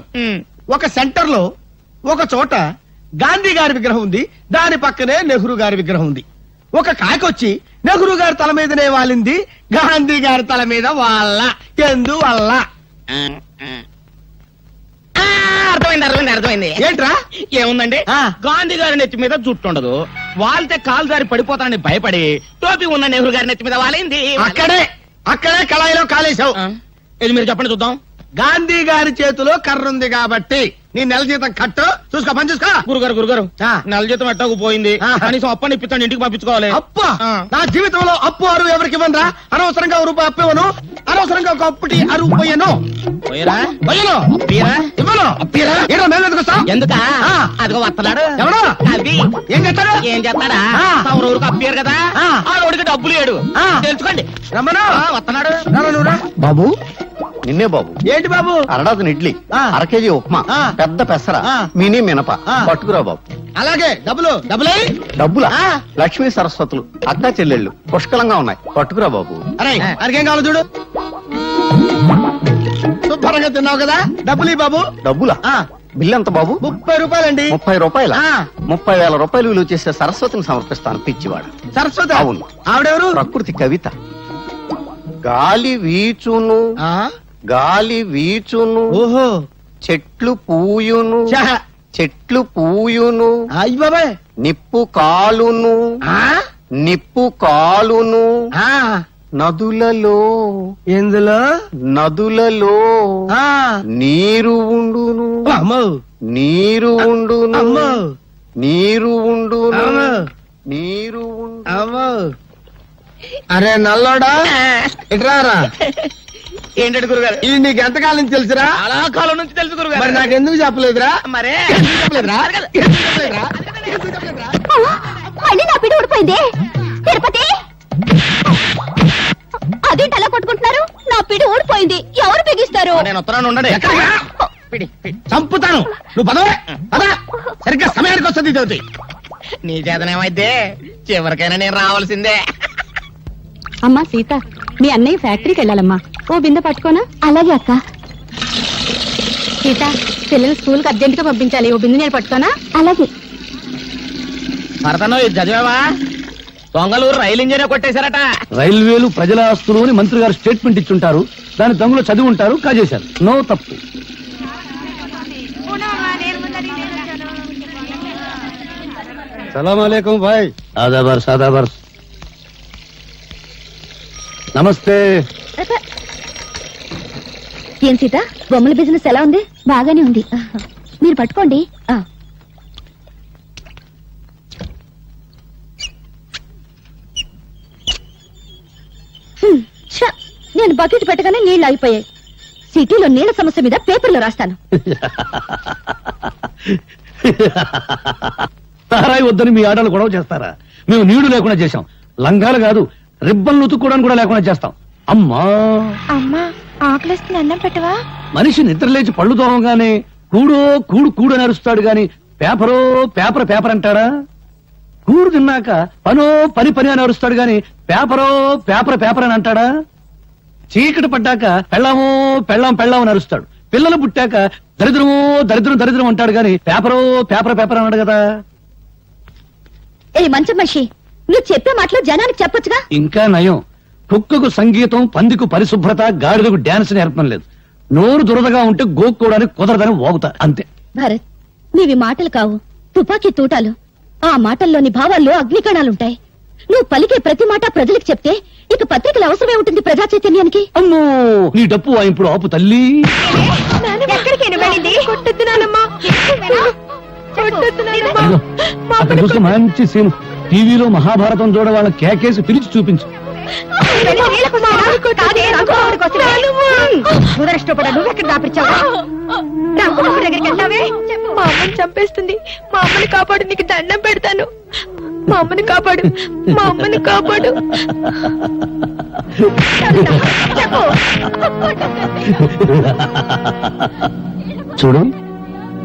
ఒక సెంటర్ లో ఒక చోట గాంధీ గారి విగ్రహం ఉంది, దాని పక్కనే నెహ్రూ గారి విగ్రహం ఉంది. ఒక కాకొచ్చి నెహ్రూ గారి తల మీదనే వాలింది, గాంధీ గారి తల మీద వాళ్ళ. ఎందువల్ల? అర్థమైంది. ఏంట్రా? ఏముందండి, గాంధీ గారి నెత్తి మీద జుట్టు ఉండదు, వాళ్తే కాలు దారి పడిపోతానని భయపడి టోపీ ఉన్న నెహ్రూ గారి నెత్తి మీద వాలింది. అక్కడే కళాయిలో కాలేశావు. ఇది మీరు చెప్పండి చూద్దాం. గాంధీ గారి చేతిలో కర్ర ఉంది కాబట్టి నీ నెల జీతం కట్టు. చూసుకో, పని చూసుకో. గురుగారు నెల జీతం ఎట్టకు పోయింది, కనీసం అప్పని ఇప్పించండి, ఇంటికి పంపించుకోవాలి. అప్ప? నా జీవితంలో అప్పు అరువు ఎవరికి ఇవ్వనరా. అనవసరంగా ఒక రూపాయి అప్పు ఇవ్వను, అనవసరంగా ఒక అప్పుటి అరువు పోయాను. ఎందుకా అదిగో వస్తున్నాడు. ఎవరు? అది ఏం చేస్తాడు? ఏం చేస్తాడా? తమ ఊరికి అప్పారు కదా, ఆ రోడ్డుకి డబ్బులు లేడు, తెలుసుకోండి. రమ్మను. వస్తున్నాడు. బాబు, నిన్నే బాబు. ఏంటి బాబు? అరడాదిన ఇడ్లీ, ఆ. అర కేజీ ఉప్మా, ఆ. పెద్ద పెసర, ఆ. మినీ మినప ఆ. పట్టుకురా బాబు. అలాగే డబ్బులే. డబ్బులా? ఆ. లక్ష్మీ సరస్వతులు అక్కా చెల్లెళ్ళు పుష్కలంగా ఉన్నాయి, పట్టుకురా బాబు. అరే అరికేం కావాలి చూడు. శుభ్రంగా తిన్నావు కదా, డబ్బులు ఈ బాబు. డబ్బులా? ఆ, బిల్లు ఎంత బాబు? 30 రూపాయలండి. 30 రూపాయల? ఆ. 30,000 రూపాయలు విలువ చేసే సరస్వతిని సమర్పిస్తాను పిచ్చివాడు. సరస్వతి. అవును. ఆవిడెవరు? ప్రకృతి కవిత. గాలి వీచును, ఆ, గాలి వీచును, ఓహో, చెట్లు పూయును, ఛ, చెట్లు పూయును, అయ్య బాబాయ్. నిప్పు కాలును, ఆ, నిప్పు కాలును, ఆ, నదులలో, ఎందులో? నదులలో ఆ, నీరు ఉండును, అమ్మో, నీరు ఉండును, అమ్మో, నీరు ఉండును, అమ్మో, నీరు ఉండు. అమ్మో. అరే నల్లోడా, ఇట్రారా. ఏంటంటే గురుగారు? ఇది నీకు ఎంతకాలం నుంచి తెలుసురా? చాలా కాలం నుంచి తెలుసు గురుగారు. మరి నాకెందుకు చెప్పలేదురా? మరే ఎందుకు చెప్పలేదురా? ఎందుకు చెప్పలేదురా? మళ్ళీ నా పిడి ఊడిపోయింది. తిరుపతి, అదేంటి అలా కొట్టుకుంటున్నారు? నా పిడి ఊడిపోయింది, ఎవరు బిగిస్తారు? నేను ఉత్తరాన్ని ఉండండి. ఎక్కడికా? చంపుతాను. నువ్వు పదవే, పద. సరిగ్గా సమయానికి వస్తుంది దేవతి. నీ చేతనేమైతే చివరికైనా నేను రావాల్సిందే. అమ్మా సీత, మీ అన్నయ్య ఫ్యాక్టరీకి వెళ్ళాలమ్మా, ఓ బిందె పట్టుకోనా? అలాగే అక్క. సీత, పిల్లలు స్కూల్ కి అర్జెంట్ గా పంపించాలి, ఓ బిందె నేను పట్టుకోనా? అలాగే. భరతను ఇది చదివావా? దొంగలూరు రైలు ఇంజనే కొట్టేశారట. రైల్వేలు ప్రజల ఆస్తులు అని మంత్రి గారు స్టేట్మెంట్ ఇచ్చుంటారు, దాని దొంగలు చదివి ఉంటారు, కాజేశారు. నో తప్పు. సలాం అలైకుం భాయ్. ఆదాబర్స్ ఆదాబర్స్. నమస్తే. ఏం సీత, బొమ్మల బిజినెస్ ఎలా ఉంది? బాగానే ఉంది, మీరు పట్టుకోండి. నేను బకెట్ పెట్టగానే నీళ్లు ఆగిపోయాయి. సిటీలో నీళ్ల సమస్య మీద పేపర్లో రాస్తాను. సారాయి వద్దని మీ ఆటలు గొడవ చేస్తారా? మేము నీళ్లు లేకుండా చేశాం. లంగాలు కాదు, రిబ్బన్లు ఉతుక్కోవడానికి కూడా లేకుండా చేస్తాం. అమ్మా, అమ్మా ఆకలిస్తుంది, అన్నం పెట్టవా? మనిషి నిద్రలేచి పళ్ళు తోమగానే కూడో కూడు కూడు అని అరుస్తాడు గాని పేపరో పేపర్ పేపర్ అంటాడా? కూడు తిన్నాక పనో పని పని అని అరుస్తాడు గాని పేపరో పేపర్ పేపర్ అని అంటాడా? చీకటి పడ్డాక పెళ్ళామో పెళ్ళాం పెళ్ళాం అని అరుస్తాడు. పిల్లలు పుట్టాక దరిద్రమో దరిద్రం దరిద్రం అంటాడు గాని పేపరో పేపర్ పేపర్ అన్నాడు కదా. ఏ మంచి మనిషి, నువ్వు చెప్పే మాటలు జనానికి చెప్పొచ్చుగా. ఇంకా నయం, కుక్కకు సంగీతం, పందికు పరిశుభ్రత, గాడిదకు డాన్స్ నేర్పడం లేదు. నోరు దురదగా ఉంటే గోక్కోవడానికి కుదరదని వాగుతా అంతే. భరత్, నీవి మాటలు కావు, తుపాకీ తూటాలు. ఆ మాటల్లోని భావాల్లో అగ్నికణాలుంటాయి. నువ్వు పలికే ప్రతి మాట ప్రజలకు చెప్తే ఇక పత్రికలు అవసరమే ఉంటుంది ప్రజా చైతన్యానికి. అమ్మో, నీ డప్పు ఇప్పుడు ఆపు తల్లి. అదిగో, అక్కడ చూస్తే మంచి సీన్. టీవీలో మహాభారతం చూడ వాళ్ళ కేకేసి పిలిచి చూపించు. నువ్వెక్కడ దాపిచ్చావా? మా అమ్మని చంపేస్తుంది, మా అమ్మని కాపాడు, నీకు దండం పెడతాను. మా అమ్మని కాపాడు, మా అమ్మని కాపాడు. చూడు,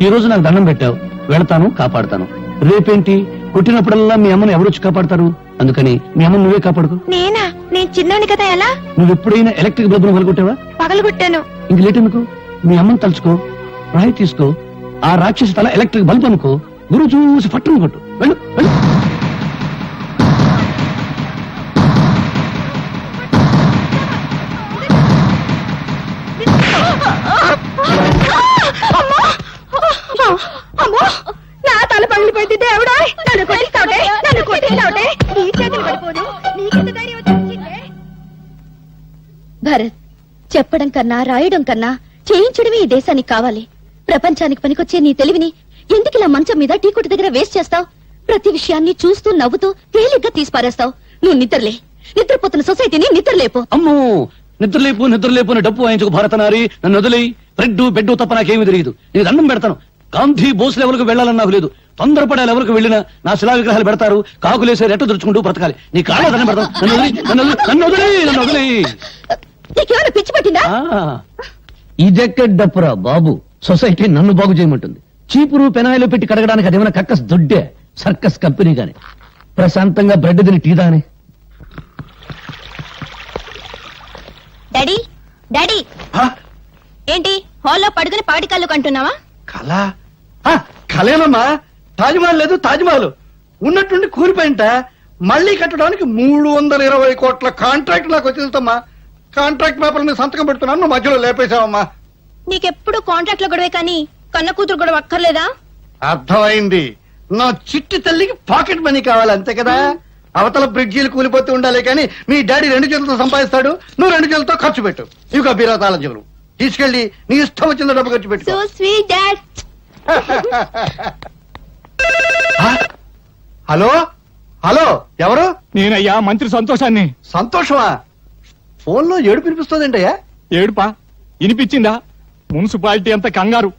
ఈ రోజు నాకు దండం పెట్టావు, వెళతాను, కాపాడుతాను. రేపేంటి, పుట్టినప్పుడల్లా మీ అమ్మని ఎవరొచ్చి కాపాడతారు? అందుకని మీ అమ్మని నువ్వే కాపాడుకో. నేనా? నేను చిన్నోని కదా, ఎలా? నువ్వు ఎప్పుడైనా ఎలక్ట్రిక్ బల్బును పలుకొట్టావా? పగలగొట్టాను. ఇంక లేట్ ఎందుకు, మీ అమ్మని తలుచుకో, రాయి తీసుకో, ఆ రాక్షసి తల ఎలక్ట్రిక్ బల్బ్ అనుకో, గురువు చూసి పట్టును కొట్టు. వెళ్ళు వెళ్ళు. అమ్మో, నా తల పగిలిపోయింది. దేవుడా, నన్ను కొట్టిస్తావుటే, నన్ను కొట్టిస్తావుటే. నీ చేతులు పడిపోదు, నీకెంత ధైర్యం వచ్చిందే? భరత్, చెప్పడం కన్నా రాయడం కన్నా చేయించడమే ఈ దేశానికి కావాలి. ప్రపంచానికి పనికొచ్చే నీ తెలివిని ఎందుకు ఇలా మంచం మీద టీ కొట్టు దగ్గర వేస్ట్ చేస్తావు? ప్రతి విషయాన్ని చూస్తూ నవ్వుతూ తేలిగ్గా తీసి పారేస్తావు. నువ్వు నిద్రలే, నిద్రపోతున్న సొసైటీని నిద్రలేపు. అమ్మో, నిద్రలేపు అని డప్పు వాయించుకు భారతనారి, నన్ను వదిలేయి. బ్రెడ్ బెడ్ తప్ప నాకేమీ తెలియదు. నేను దండం పెడతాను. గాంధీ బోస్ లెవెల్కు వెళ్ళాలని నాకు లేదు. తొందరపడే లెవెల్కు వెళ్ళినా నా శిలా విగ్రహాలు పెడతారు, కాకులేసే రెట్టు దురుచుకుంటూ బ్రతకాలి. నీ కాళ్ళ దండం పెడతాను. నన్ను వదిలేయి. నీకేమైనా పిచ్చి పట్టిందా ఇదెక్కడప్పురా బాబు, సొసైటీ నన్ను బాగు చేయమంటుంది. చీపురు పెనాయిలు పెట్టి కడగడానికి అదేమైనా కక్కస్ దొడ్డే సర్కస్ కంపెనీ గాని. ప్రశాంతంగా బ్రెడ్ తిని టీ దాని. డాడీ డాడీ ఏంటి హాల్లో పడుకుని పాటి కళ్ళు కంటున్నావా? కళ కళేనమ్మా. తాజ్మహల్ లేదు, తాజ్మహల్ ఉన్నట్టుండి కూలిపోయింట. మళ్ళీ కట్టడానికి 320 కోట్ల కాంట్రాక్ట్ నాకు వచ్చేదమ్మా. కాంట్రాక్ట్ పేపర్ మీద సంతకం పెడుతున్నాను, నువ్వు మధ్యలో లేపేశావమ్మా. నీకెప్పుడు కాంట్రాక్ట్ లో గొడవే కానీ కన్న కూతురు గొడవ అక్కర్లేదా? అర్థమైంది. నా చిట్టి తల్లికి పాకెట్ మనీ కావాలి అంతే కదా. అవతల బ్రిడ్జీలు కూలిపోతూ ఉండాలి కానీ మీ డాడీ 2 చేతులతో సంపాదిస్తాడు, నువ్వు 2 చేతులతో ఖర్చు పెట్టు. ఇక బీరాతాళం చెవులు తీసుకెళ్లి నీ ఇష్టం వచ్చిన డబ్బు ఖర్చు పెట్టు. So sweet dad. Hello hello, ఎవరు? నేనయ్యా మంత్రి సంతోషాన్ని. సంతోషమా? ఫోన్ లో ఏడు పిలిపిస్తుందంటయ్యా. ఏడుపా వినిపించిందా? మున్సిపాలిటీ అంతా కంగారు,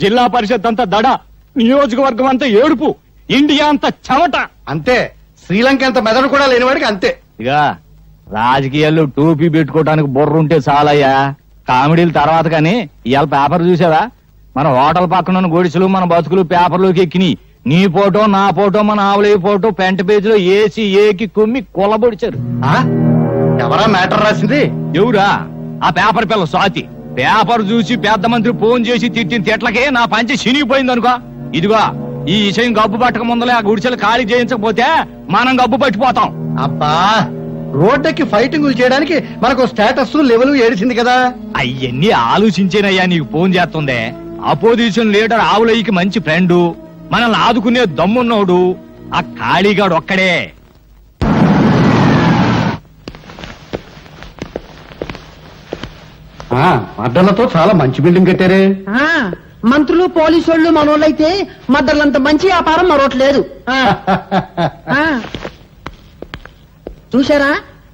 జిల్లా పరిషత్ అంతా దడ, నియోజకవర్గం అంతా ఏడుపు, ఇండియా అంతా చెమట. అంతే, శ్రీలంక అంత మెదడు కూడా లేనివాడికి అంతే. ఇక రాజకీయాల్లో టోపీ పెట్టుకోవడానికి బుర్ర ఉంటే చాలయ్యా. కామెడీల తర్వాత కానీ ఇవాళ పేపర్ చూసావా? మన హోటల్ పక్కన ఉన్న గొడిసెలు మన బతుకులు పేపర్లోకి ఎక్కినాయి. నీ ఫోటో నా ఫోటో మన ఆవులయ్య ఫోటో ఫ్రంట్ పేజ్ లో ఏసి ఏకి కొమ్మి కొల్లబొడిచారు. ఎవరా మ్యాటర్ రాసింది? ఎవరా? ఆ పేపర్ పిల్ల స్వాతి. పేపర్ చూసి పెద్ద మంత్రి ఫోన్ చేసి తిట్టిన తిట్లకే నా పంచి చినిగిపోయింది అనుకో. ఇదిగో ఈ విషయం గబ్బు పట్టక ముందలే ఆ గుడిసెలు ఖాళీ చేయించకపోతే మనం గబ్బు పట్టిపోతాం. అబ్బా, రోడ్డుకి ఫైటింగులు చేయడానికి మనకు స్టేటస్ లెవెల్ ఏడిచింది కదా. అయ్యన్ని ఆలోచించేనయ్యా నీకు ఫోన్ చేస్తుందే. అపోజిషన్ లీడర్ ఆవులయ్యకి మంచి ఫ్రెండు, మనల్ని ఆదుకునే దమ్మున్నోడు ఆ ఖాళీగాడు ఒక్కడే. అడ్డలతో చాలా మంచి బిల్డింగ్ కట్టారే. మంత్రులు పోలీసు వాళ్ళు మనోళ్ళైతే మద్దర్లంత మంచి వ్యాపారం మరొకట్లేదు. చూశారా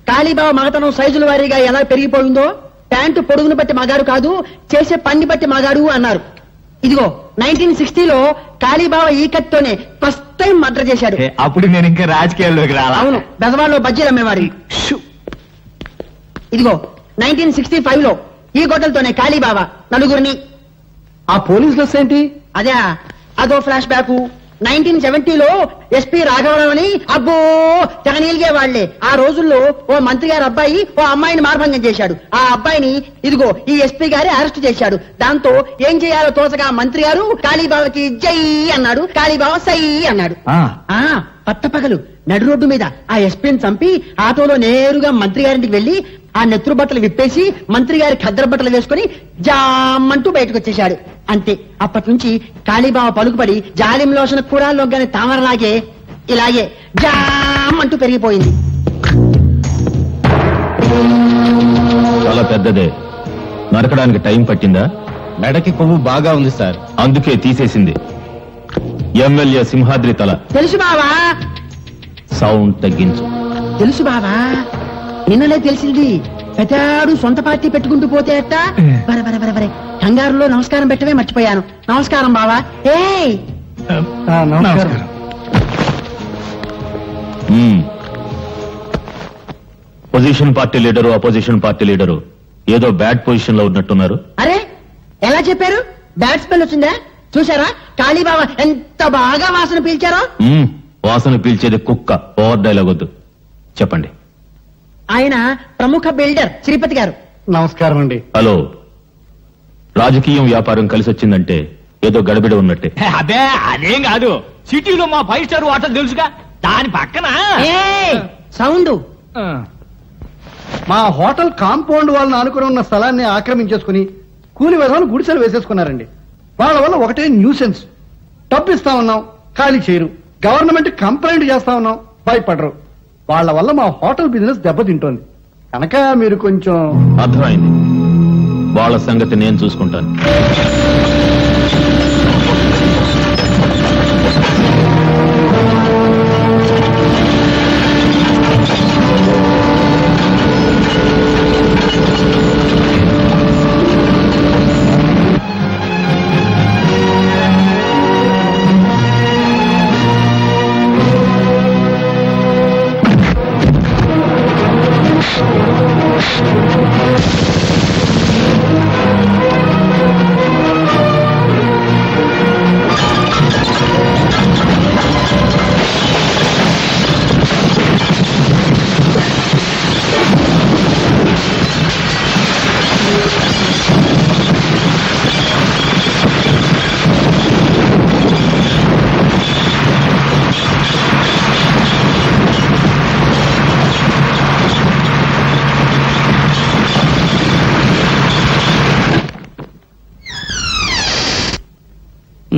కాళీబాబా మగతనం సైజుల వారీగా ఎలా పెరిగిపోయిందో? ప్యాంటు పొడుగును బట్టి మగాడు కాదు, చేసే పని బట్టి మగాడు అన్నారు. ఇదిగో 1960లో కాళీబాబా ఈ కత్తోనే ఫస్ట్ టైం మర్డర్ చేశాడు. అప్పుడు నేను ఇంకా రాజకీయాల్లోకి రాలా. అవును, బెజవాడలో బజ్జీలు అమ్మేవారు. ఇదిగో 1965లో ఈ గొడ్డలతోనే కాళీబాబా నలుగురిని. ఆ పోలీస్ బస్ ఏంటి? అదే, అదో ఫ్లాష్ బ్యాక్. 1970లో ఎస్పీ రాఘవరావు అని అబ్బో తెగనీలిగే వాళ్లే. ఆ రోజుల్లో ఓ మంత్రి గారి అబ్బాయి ఓ అమ్మాయిని మార్భంగం చేశాడు. ఆ అబ్బాయిని ఇదిగో ఈ ఎస్పీ గారి అరెస్ట్ చేశాడు. దాంతో ఏం చేయాలో తోచగా మంత్రి గారు కాళీబాబాకి జై అన్నాడు, కాళీబాబా సై అన్నాడు. పట్టపగలు నడు రోడ్డు మీద ఆ ఎస్పీని చంపి ఆటోలో నేరుగా మంత్రి గారింటికి వెళ్లి ఆ నెత్తురు బట్టలు విప్పేసి మంత్రి గారి ఖద్దరు బట్టలు వేసుకుని జామంటూ బయటకు వచ్చేశాడు. అంతే, అప్పటి నుంచి కాళీబాబా పలుకుపడి జాలిం లోషన కూడా లొగ్గని తామరలాగే ఇలాగే జామంటూ పెరిగిపోయింది. చాలా పెద్దదే. నరకడానికి టైం పట్టిందా? మెడకి కొవ్వు బాగా ఉంది సార్, అందుకే తీసేసింది. ఎమ్మెల్యే సింహాద్రి తల. తెలుసు బావా. సౌండ్ తగ్గించు. తెలుసు బావా, నిన్నలే తెలిసింది. పెద్దాడు సొంత పార్టీ పెట్టుకుంటూ పోతే అట్ట. బరే కంగారులో నమస్కారం పెట్టవే మర్చిపోయాను. నమస్కారం బావా. నమస్కారం. Position party leader opposition party leader ఏదో బ్యాడ్ పొజిషన్ లో ఉన్నట్టున్నారు. అరే ఎలా చెప్పారు? బ్యాట్ స్మెల్ వచ్చిందా? చూసారా కాళీబాబా ఎంత బాగా వాసన పీల్చారో? వాసన పీల్చేది కుక్క. ఓవర్ డైలాగ్ వద్దు, చెప్పండి. ఆయన ప్రముఖ బిల్డర్ శ్రీపతి గారు. నమస్కారం అండి. హలో, రాజకీయం వ్యాపారం కలిసి వచ్చిందంటే ఏదో గడబిడ ఉన్నట్టే. అదే అదేం కాదు, సిటీలో మా 5 స్టార్ హోటల్ తెలుసుగా, దాని పక్కన సౌండ్. మా హోటల్ కాంపౌండ్ వాళ్ళని ఆనుకుని ఉన్న స్థలాన్ని ఆక్రమించేసుకుని కూలి విధాలు గుడిసెలు వేసేసుకున్నారండి. వాళ్ళ వల్ల ఒకటే న్యూసెన్స్. డబ్బు ఇస్తా ఉన్నాం, ఖాళీ చేయరు. గవర్నమెంట్ కంప్లైంట్ చేస్తా ఉన్నాం, భయపడరు. వాళ్ళ వల్ల మా హోటల్ బిజినెస్ దెబ్బతింటోంది. కనుక మీరు కొంచెం. అర్థమైంది, వాళ్ళ సంగతి నేను చూసుకుంటాను.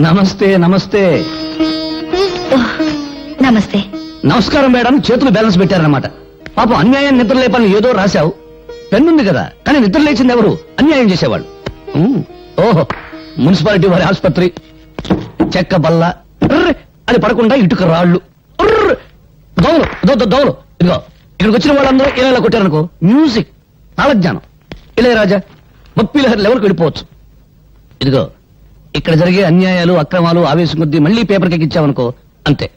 నమస్తే నమస్తే ఓహ్, నమస్తే. నమస్కారం మేడం. చేతులు బ్యాలెన్స్ పెట్టారన్నమాట. పాపం అన్యాయం నిద్ర లేపని ఏదో రాశావు. పెన్నుంది కదా, కానీ నిద్ర లేచింది ఎవరు? అన్యాయం చేసేవాళ్ళు. ఓహో, మున్సిపాలిటీ వారి ఆసుపత్రి, చెక్క బల్ల, ఉర్ర్, అది పడకుండా ఇటుక రాళ్ళు, ఉర్ర్, దోవలు దోవలు. ఇదిగో ఇక్కడికి వచ్చిన వాళ్ళందరూ ఇలా కొట్టారనుకో, మ్యూజిక్, తాళజ్ఞానం, ఇళయరాజా, బొప్పిలహరి లెవెల్కి వెళ్ళిపోవచ్చు. ఇదిగో ఇక్కడ జరిగే అన్యాయాలు, అక్రమాలు ఆవేశం కొద్దీ మళ్ళీ పేపర్కి ఎక్కించావనుకో, అంతే.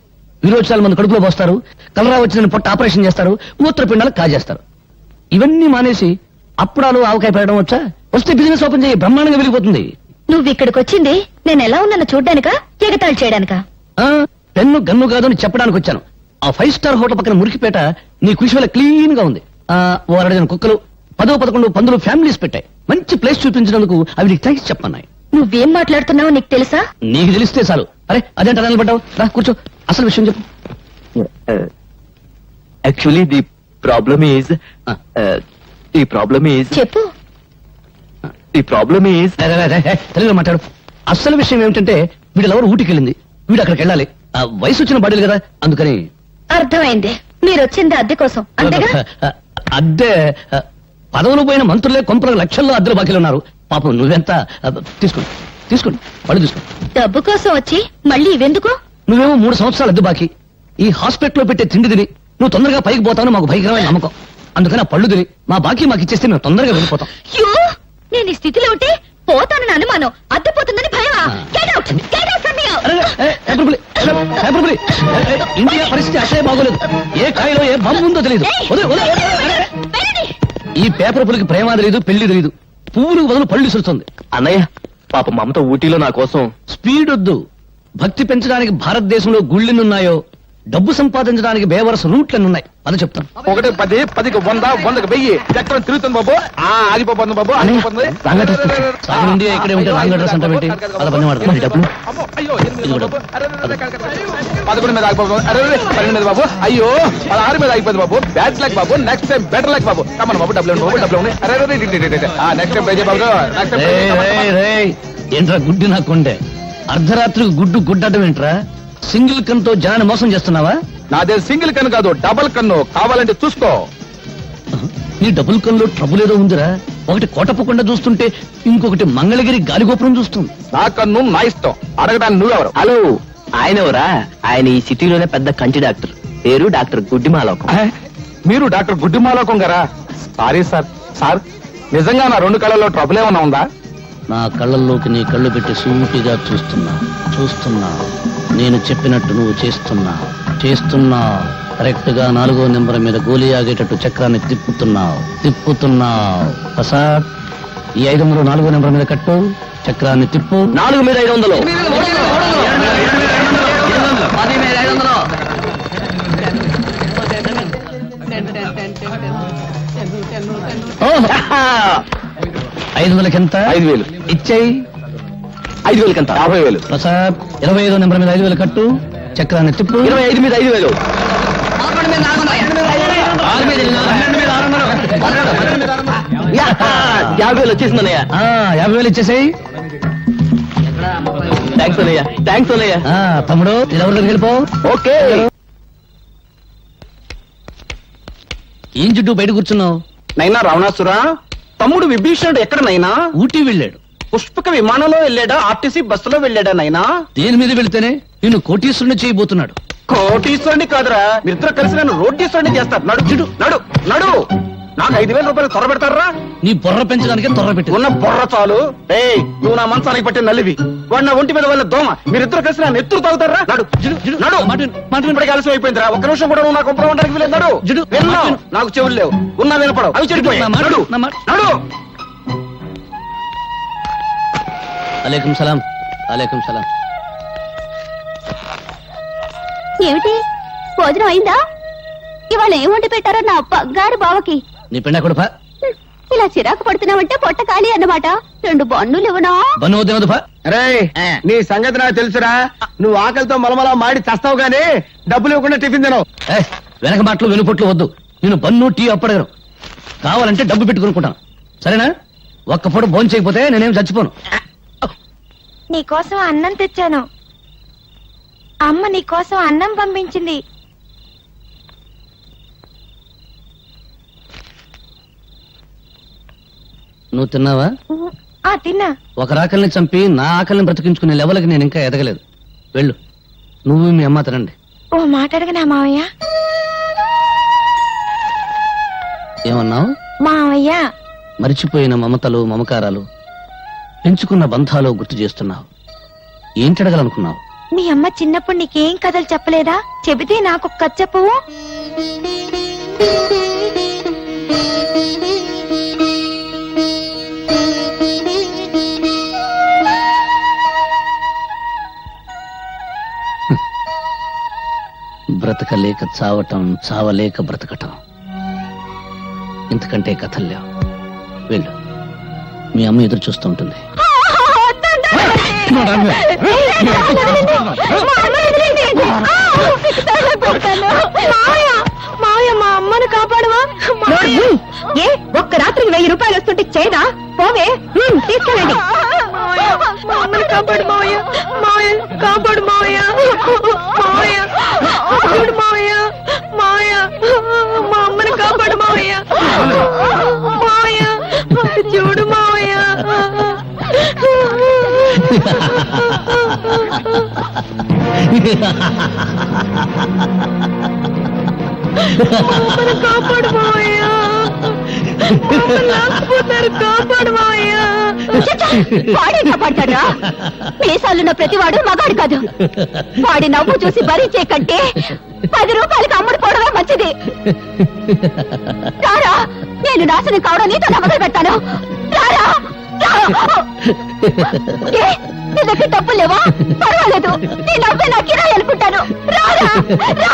విరోచనాలు మంది కడుపులో పోస్తారు, కలరా వచ్చిన పొట్ట ఆపరేషన్ చేస్తారు, మూత్రపిండాలు కాజేస్తారు. ఇవన్నీ మానేసి అప్పుడాలు ఆవకాయ పెట్టడం వచ్చా? వస్తే బిజినెస్ ఓపెన్ చేయి, బ్రహ్మాండంగా వెళ్ళిపోతుంది. నువ్వు ఇక్కడికి వచ్చింది నేను ఎలా ఉన్నానో చూడ్డానికా, ఎగతాళి చేయడానికా? పెన్ను గన్ను కాదు అని చెప్పడానికి వచ్చాను. ఆ 5 స్టార్ హోటల్ పక్కన మురికిపేట నీ కృషి వల్ల క్లీన్ గా ఉంది. ఓ 2 కుక్కలు, 10-11 పందులు ఫ్యామిలీస్ పెట్టాయి. మంచి ప్లేస్ చూపించినందుకు అవి నీకు థ్యాంక్స్ చెప్పన్నాయి. నువ్వేం మాట్లాడుతున్నావో నీకు తెలుసా? నీకు తెలిస్తే చాలు. అరే అదేంట నిలబడ్డావు, రా కూర్చో, అసలు విషయం చెప్పు. యాక్చువల్లీ ది ప్రాబ్లమ్ ఈజ్ చెప్పు. తెలుగులో మాట్లాడు. అసలు విషయం ఏమిటంటే వీడు ఎవరు ఊటికి వెళ్ళింది, వీడు అక్కడికి వెళ్ళాలి. వయసు వచ్చిన బాడీలు కదా, అందుకని. అర్థమైంది. మీరు వచ్చింది అద్దె కోసం అంతేగా? అద్దె పదవులు పోయిన మంత్రులే కొంపలకు లక్షల్లో అద్దెలు బాకీలు ఉన్నారు. పాపం నువ్వెంత తీసుకోండి వాళ్ళు తీసుకోండి. డబ్బు కోసం వచ్చి మళ్ళీ ఇవెందుకు? నువ్వేమో 3 సంవత్సరాలు అద్దె బాకీ. ఈ హాస్పిటల్లో పెట్టే తిండి తిని నువ్వు తొందరగా పైకి పోతావని మాకు భయంకరమైన నమ్మకం. అందుకని ఆ పళ్ళు తిని మా బాకీ మాకు ఇచ్చేస్తే మేము తొందరగా వెళ్ళిపోతాం. అయ్యో, నేను ఈ స్థితిలో ఉంటే పోతానని అనుమానం, అద్దె పోతుందని భయమా? Get out! Get out from here! India పరిస్థితి అసలే బాగోలేదు. ఏ కాయలో ఏ బాంబు ఉందో తెలియదు. వెళ్ళండి. ఈ పేపర్ పులికి ప్రేమ తెలియదు, పెళ్లి తెలియదు. పువ్వులు బదులు పళ్ళు ఇసురుతుంది. అన్నయ్య, పాప మమత ఊటీలో నా కోసం. స్పీడ్ వద్దు. భక్తి పెంచడానికి భారతదేశంలో గుళ్ళెన్నున్నాయో, డబ్బు సంపాదించడానికి బేవరస రూట్లెన్నున్నాయి. అది చెప్తాను. 1 10 10కి 100 100కి 1000 చక్రం తిరుగుతుంది బాబు. ఆగిపోతుంది బాబు, ఆగిపోతుంది. ఇండియా ఇక్కడే ఉంటే రాంగ్ అడ్రస్ అంటే అలా పని వాడుతుంది. డబ్బులు అయ్యో 8 బాబు, 11 మీద ఆగిపోతుంది. 12 మీద బాబు, అయ్యో 16 మీద ఆగిపోతుంది బాబు. బ్యాడ్ లక్ బాబు, నెక్స్ట్ టైం బెటర్ లక్ బాబు. కమన్ బాబు, డబ్బులు బాబు, డబ్బులు నెక్స్ట్ టైం ప్రైజ్ బాబు. ఏంట్రా గుడ్డి నా కొండే, అర్ధరాత్రికి గుడ్డు గుడ్డటం ఏంట్రా? సింగిల్ కన్తో జనాన్ని మోసం చేస్తున్నావా? నాదే సింగిల్ కన్ను కాదు, డబుల్ కన్ను. కావాలంటే చూసుకో. నీ డబుల్ కన్నులో ట్రబుల్ ఏదో ఉందిరా. ఒకటి కోటప్పకుండా చూస్తుంటే ఇంకొకటి మంగళగిరి గాలిగోపురం చూస్తుంది. నా కన్ను నా ఇష్టం. అడగడానికి నువ్వెవరు? హలో, ఆయన ఎవరా? ఆయన ఈ సిటీలోనే పెద్ద కంటి డాక్టర్, పేరు డాక్టర్ గుడ్డిమాలోకం. మీరు డాక్టర్ గుడ్డిమాలోకం గారా? సారీ సార్ నిజంగా నా 2 కళ్ళల్లో ట్రబుల్ ఏమన్నా ఉందా? నా కళ్ళల్లోకి నీ కళ్ళు పెట్టి సూటిగా చూస్తున్నా. నేను చెప్పినట్టు నువ్వు చేస్తున్నా. కరెక్ట్ గా 4వ నెంబర్ మీద గోలీ ఆగేటట్టు చక్రాన్ని తిప్పుతున్నావు. ప్రసాద్, ఈ 500 4వ నెంబర్ మీద కట్టు, చక్రాన్ని తిప్పు. 4 మీద 500. ఓహ్, 500కి ఎంత? 5000 ఇచ్చేయి. 5000కి ఎంత? 50000. ప్రసాద్, 25వ నెంబర్ మీద 5000 కట్టు, చక్రాన్ని తిప్పు. 25 మీద 5000. 50,000 వచ్చేసిందన్నయ్య. 50,000 ఇచ్చేసాయి. థ్యాంక్స్ అన్నయ్య. తమ్ముడు, ఎవరి దగ్గరికి వెళ్ళిపో. ఓకే. ఏం చుట్టూ బయట కూర్చున్నావు? నైనా రావణాసురా, తమ్ముడు విభీషణుడు ఎక్కడ నైనా? ఊటీ వెళ్ళాడు. పుష్పక విమానంలో వెళ్ళాడా, ఆర్టీసీ బస్సులో వెళ్ళాడా నైనా? దేని మీద వెళ్తేనే నిన్ను కోటీశ్వరుని చేయబోతున్నాడు. కోటీశ్వరుని కాదురా, మీరిద్దరు కలిసి నన్ను రోడ్డీశ్వరుని చేస్తారు. నడు. నాకు 5,000 రూపాయలు త్వర పెడతారా? నీ బొర్ర పెంచడానికి త్వర పెట్టి ఉన్న బొర్ర చాలు. నువ్వు నా మంచానికి పట్టిన నల్లివి, వాడు నా ఒంటి మీద వాళ్ళ దోమ. మీరిద్దరు కలిసి నన్ను ఎత్తురు తాగుతారా? నడు. ఇప్పటికి ఆలస్యం అయిపోయిందిరా. 1 నిమిషం కూడా నువ్వు నాకు ఒప్పడానికి వీలేదు. నడు. విన్నావు, నాకు చెవులు లేవు, ఉన్నా వినపడవు, అవి చెడిపోయాయి. నడు. అలైకుం సలాం. ఏమిటి, భోజనం అయిందా? ఇవాళ ఏం వండి పెట్టారో నా బంగారు బావకి. నీ పెండ కొడుపా. ఇలా చిరాకు పడుతున్నావంటే పొట్ట ఖాళీ అన్నమాట. 2 బన్నులు ఇవ్వనా? బన్ను వద్దు. అరే, నీ సంగతి నాకు తెలుసురా. నువ్వు ఆకలితో మలమలా మాడి చస్తావు గానీ డబ్బులు ఇవ్వకుండా టిఫిన్ తినవు. వెనక మాటలు వెనుపొట్లు వద్దు. నేను బన్ను టీ అప్పడగను. కావాలంటే డబ్బు పెట్టుకునుకుంటాను, సరేనా? ఒక్క పూట భోజనం చేయకపోతే నేనేం చచ్చిపోను. నీకోసం అన్నం తెచ్చాను. అమ్మ నీకోసం అన్నం పంపించింది. నువ్వు తిన్నావా? తిన్నా. ఒక రాకల్ని చంపి నా ఆకలిని బ్రతికించుకునే లెవెల్కి నేను ఇంకా ఎదగలేదు. వెళ్ళు, నువ్వు మీ అమ్మ తినండి. ఓ మాట అడగనా మావయ్య? ఏమన్నావు? మావయ్య, మరిచిపోయిన మమతలు మమకారాలు పెంచుకున్న బంధాలు గుర్తు చేస్తున్నావు. ఏంటడగలనుకున్నావు? మీ అమ్మ చిన్నప్పుడు నీకేం కథలు చెప్పలేదా? చెబితే నాకు కథ చెప్పవు. బ్రతకలేక చావటం, చావలేక బ్రతకటం, ఇంతకంటే కథలు లేవు. వెళ్ళు, మీ అమ్మ ఎదురు చూస్తూ ఉంటుంది. మావయ్య, మా అమ్మను కాపాడవా? ఏ ఒక్క రాత్రికి 1000 రూపాయలు వస్తుంటే చేయదా? పోవే, తీసుకెళ్ళండి. మా అమ్మని కాపాడు మావయ్య, మావయ్య కాపాడు మావయ్య, మావయ్య కాపాడు మావయ్య, మావయ్య మా అమ్మని కాపాడు మావయ్య, మావయ్య చూడు మావయ్య. కాపాడు మావయ్య, కాపాడు మావయ్య. వాడే కాపాడతాడా? మీసాలున్న ప్రతివాడు మగాడు కాదు. వాడి నవ్వు చూసి భరించే కంటే 10 రూపాయలకి అమ్ముడు పోవడమే మంచిది. రారా, నేను నాశనం కావడం నీతో మొదలు పెడతాను. రారా. ఏ, నీ దగ్గర డబ్బులు లేవా? పర్వాలేదు, నీ నవ్వే నా కిరాయి అనుకుంటాను. రారా, రా.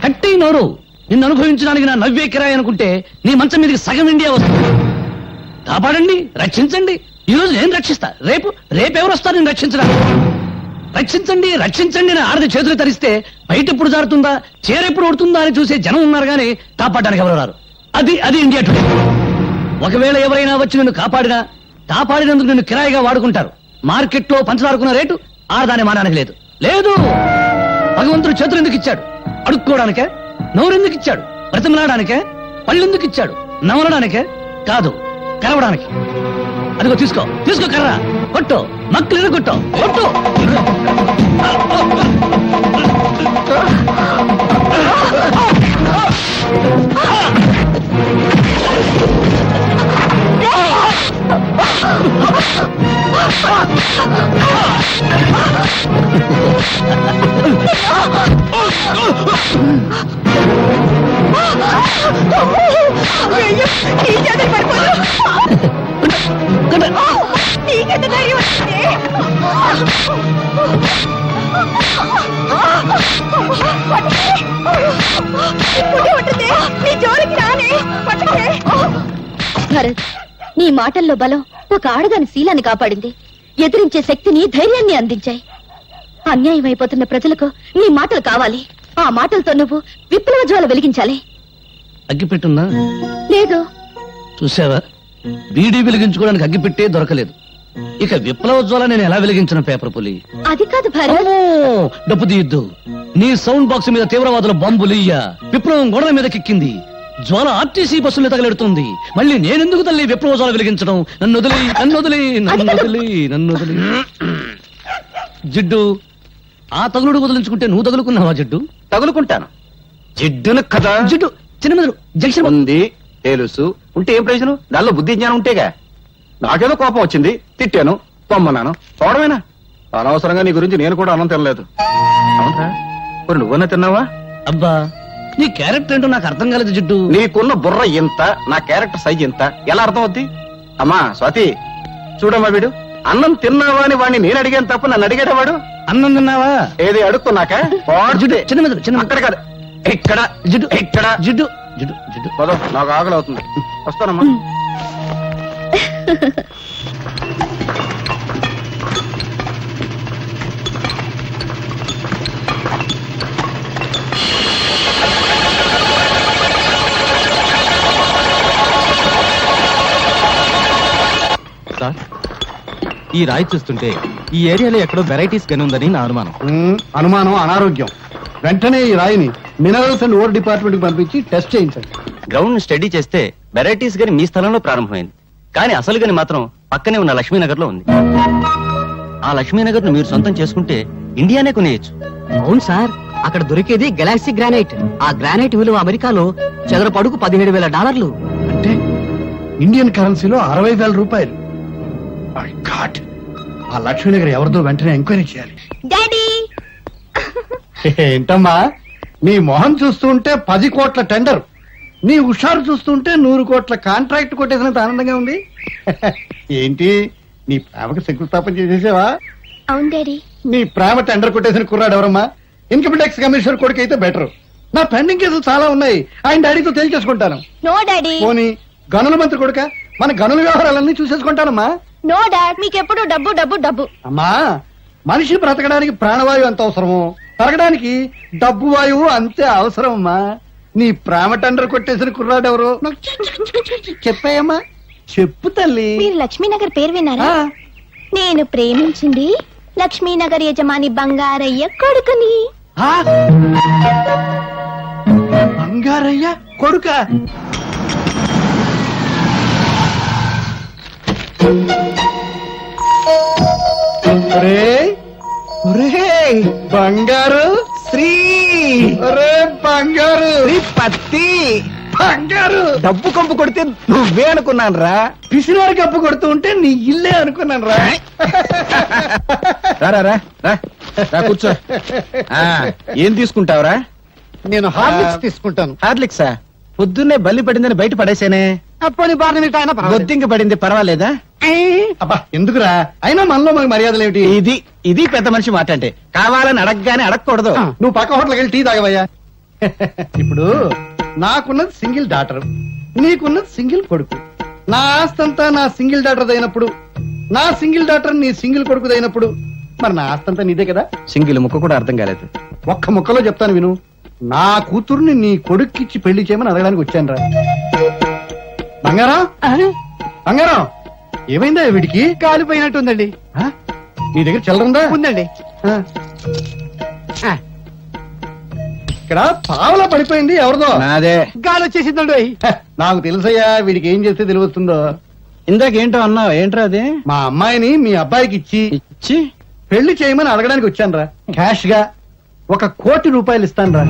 కంటే నోరు. నిన్ను అనుభవించడానికి నా నవ్వే కిరాయి అనుకుంటే నీ మంచం మీదకి సగం ఇండియా వస్తుంది. కాపాడండి, రక్షించండి. ఈ రోజు నేను రక్షిస్తా, రేపెవరు వస్తారు నేను రక్షించడానికి? రక్షించండి, రక్షించండి నా ఆడది చేతులు తరిస్తే బయట ఎప్పుడు జారుతుందా, చీరెప్పుడు ఉడుతుందా అని చూసే జనం ఉన్నారు కానీ కాపాడడానికి ఎవరు రారు. అది ఇండియా టుడే. ఒకవేళ ఎవరైనా వచ్చి నిన్ను కాపాడినందుకు నిన్ను కిరాయిగా వాడుకుంటారు. మార్కెట్లో పంచదారుకున్న రేటు ఆడదాని మానానికి లేదు. లేదు, భగవంతుడు చేతులు ఎందుకు ఇచ్చాడు? అడుక్కోవడానికే? నోరెందుకు ఇచ్చాడు? బ్రతిమలాడానికే? పళ్ళెందుకు ఇచ్చాడు? నమలడానికే కాదు, కరవడానికి. అదిగో తీసుకో కర్ర, కొట్టు, మక్కలు కొట్టు, కొట్టు. భరత్, నీ మాటల్లో బలం ఒక ఆడదాని శీలాన్ని కాపాడింది. ఎదిరించే శక్తిని, ధైర్యాన్ని అందించాయి. అన్యాయం అయిపోతున్న ప్రజలకు నీ మాటలు కావాలి. ఆ మాటలతో నువ్వు విప్లవ జ్వాల వెలిగించాలి. అగ్గిపెట్టుందా? లేదు. చూసావా, బీడీ వెలిగించుకోవడానికి అగ్గిపెట్టే దొరకలేదు. ఇక విప్లవ జ్వాల నేను ఎలా వెలిగించిన? పేపర్ పులి. అది కాదు భరత్. డబ్బు తీయద్దు. నీ సౌండ్ బాక్స్ మీద తీవ్రవాదుల బాంబులియ్య విప్లవం గోడల మీద కిక్కింది. జ్వాల ఆర్టీసీ బస్సులు తగలెడుతుంది. మళ్ళీ నేనెందుకు తల్లి విప్లవ జ్వాల వెలిగించడం? నన్ను వదిలి. జిడ్డు, ఆ తగులుడు వదిలించుకుంటే నువ్వు తగులుకున్నావా జిడ్డు? తగులుకుంటాను. జిడ్డును కదా. జిడ్డు చిన్న మెదడు జంక్షన్ ఉంది, తెలుసు. ఉంటే ఏం ప్రయోజనం? దానిలో బుద్ధి జ్ఞానం ఉంటేగా. నాకేదో కోపం వచ్చింది, తిట్టాను, పొమ్మన్నాను, పోవడమేనా? అనవసరంగా నీ గురించి నేను కూడా అన్నం తినలేదు. అవునరా, మరి నువ్వన్నా తిన్నావా? అబ్బా, నీ క్యారెక్టర్ ఏంటో నాకు అర్థం కాలేదు జిడ్డు. నీకున్న బుర్ర ఎంత, నా క్యారెక్టర్ సైజ్ ఎంత, ఎలా అర్థం అవుద్ది? అమ్మా స్వాతి, చూడమ్మా, వీడు అన్నం తిన్నావా అని వాడిని నేను అడిగాను తప్ప నన్ను అడిగాడు వాడు. అన్నం తిన్నావా ఏది అడుక్కున్నాక? చిన్న మెదడు, చిన్న అక్కడ కాదు, ఇక్కడ జిడ్డు, ఇక్కడ జిడ్డు జిడ్డు జిడ్డు. పదో, నాకు ఆకలి అవుతుంది, వస్తానమ్మా. సార్, ఈ రాయి చూస్తుంటే ఈ ఏరియాలో ఎక్కడో వెరైటీస్ గని ఉందని నా అనుమానం. అనుమానం అనారోగ్యం. వెంటనే ఈ రాయిని మినరల్స్ అండ్ ఓర్ డిపార్ట్మెంట్ కి పంపించి టెస్ట్ చేయించండి. గ్రౌండ్ స్టడీ చేస్తే వెరైటీస్ గని మీ స్థలంలో ప్రారంభమైంది, కానీ అసలు గని మాత్రం పక్కనే ఉన్న లక్ష్మీనగర్ లో ఉంది. ఆ లక్ష్మీనగర్ ను మీరు సొంతం చేసుకుంటే ఇండియానే కొనేయచ్చు. అవును సార్, అక్కడ దొరికేది గెలాక్సీ గ్రానైట్. ఆ గ్రానైట్ విలువ అమెరికాలో చదరపు అడుగు $17,000. అంటే ఇండియన్ కరెన్సీలో 60,000 రూపాయలు. My God! ఆ లక్ష్మీనగర్ ఎవరిదో వెంటనే ఎంక్వైరీ చేయాలి. డాడీ ఏంటమ్మా నీ మొహం చూస్తుంటే 10 కోట్ల టెండర్, నీ హుషారు చూస్తుంటే 100 కోట్ల కాంట్రాక్ట్ కొట్టేసినంత ఆనందంగా ఉంది. ఏంటి నీ ప్రేమకు శంకుస్థాపన చేసేసావా? అవును డాడీ. నీ ప్రేమ టెండర్ కొట్టేసిన కుర్రాడు ఎవరమ్మా? ఇన్కమ్ ట్యాక్స్ కమిషనర్ కొడుకు అయితే బెటర్. నా పెండింగ్ కేసులు చాలా ఉన్నాయి, ఆయన డాడీతో తేల్చేసుకుంటాను. No daddy. పోనీ గనుల మంత్రి కొడుక, మన గనుల వ్యవహారాలన్నీ చూసేసుకుంటానమ్మా. నో డాడ్, మీకెప్పుడు డబ్బు డబ్బు డబ్బు. అమ్మా మనిషి బ్రతకడానికి ప్రాణవాయువు ఎంత అవసరమో పెరగడానికి డబ్బు వాయువు అంతే అవసరం అమ్మా. నీ ప్రేమ టెండర్ కొట్టేసిన కుర్రాడు ఎవరు చెప్పాయమ్మా? చెప్పు తల్లి. మీరు లక్ష్మీనగర్ పేరు విన్నారా? ఆ, నేను ప్రేమించింది లక్ష్మీనగర్ యజమాని బంగారయ్య కొడుకుని. ఆ? బంగారయ్య కొడుక? ఒరేయ్, ఒరేయ్, బంగారు శ్రీ, ఒరే బంగారు పత్తి, బంగారు డబ్బు కంపు కొడితే నువ్వే అనుకున్నాను రా. పిసినారు కప్పు కొడుతూ ఉంటే నీ ఇల్లే అనుకున్నాను రా. కూర్చో. ఏం తీసుకుంటావురా? నేను హార్లిక్స్ తీసుకుంటాను. హార్లిక్సా? పొద్దున్నే బల్లి పడిందని బయట పడేసేనే. పోనీ బాగా మీకు ఆయన పర్వాలేదు. బొద్దింక పడింది, పర్వాలేదా? అబ్బా ఎందుకురా, అయినా మనలో మనకి మర్యాదలు ఏమిటి? ఇది పెద్ద మనిషి మాట అంటే. కావాలని అడగగానే అడగకూడదు. నువ్వు పక్క హోటల్కి వెళ్ళి టీ తాగవయ్యా. ఇప్పుడు నాకున్నది సింగిల్ డాటర్, నీకున్నది సింగిల్ కొడుకు. నా ఆస్తంతా నా సింగిల్ డాటర్ అయినప్పుడు, నా సింగిల్ డాటర్ నీ సింగిల్ కొడుకు అయినప్పుడు, మరి నా ఆస్తంతా నీదే కదా. సింగిల్ ముక్క కూడా అర్థం కాలేదు. ఒక్క ముక్కలో చెప్తాను విను. నా కూతుర్ని నీ కొడుక్కిచ్చి పెళ్లి చేయమని అడగడానికి వచ్చాను రా. బంగారం, బంగారం, ఏమైందా వీడికి? కాలిపోయినట్టుందండి. నీ దగ్గర చిల్లరుందా? ఉందండి. ఇక్కడ పావలా పడిపోయింది, ఎవరిదో? నాదే. గాలి వచ్చేసిందండి. నాకు తెలుసయ్యా, వీడికి ఏం చేస్తే తెలివస్తుందో. ఇందాకేంటో అన్నావు, ఏంట్రా అది? మా అమ్మాయిని మీ అబ్బాయికి ఇచ్చి పెళ్లి చేయమని అడగడానికి వచ్చాను రా. క్యాష్ గా 1 కోటి రూపాయలు ఇస్తాను రా.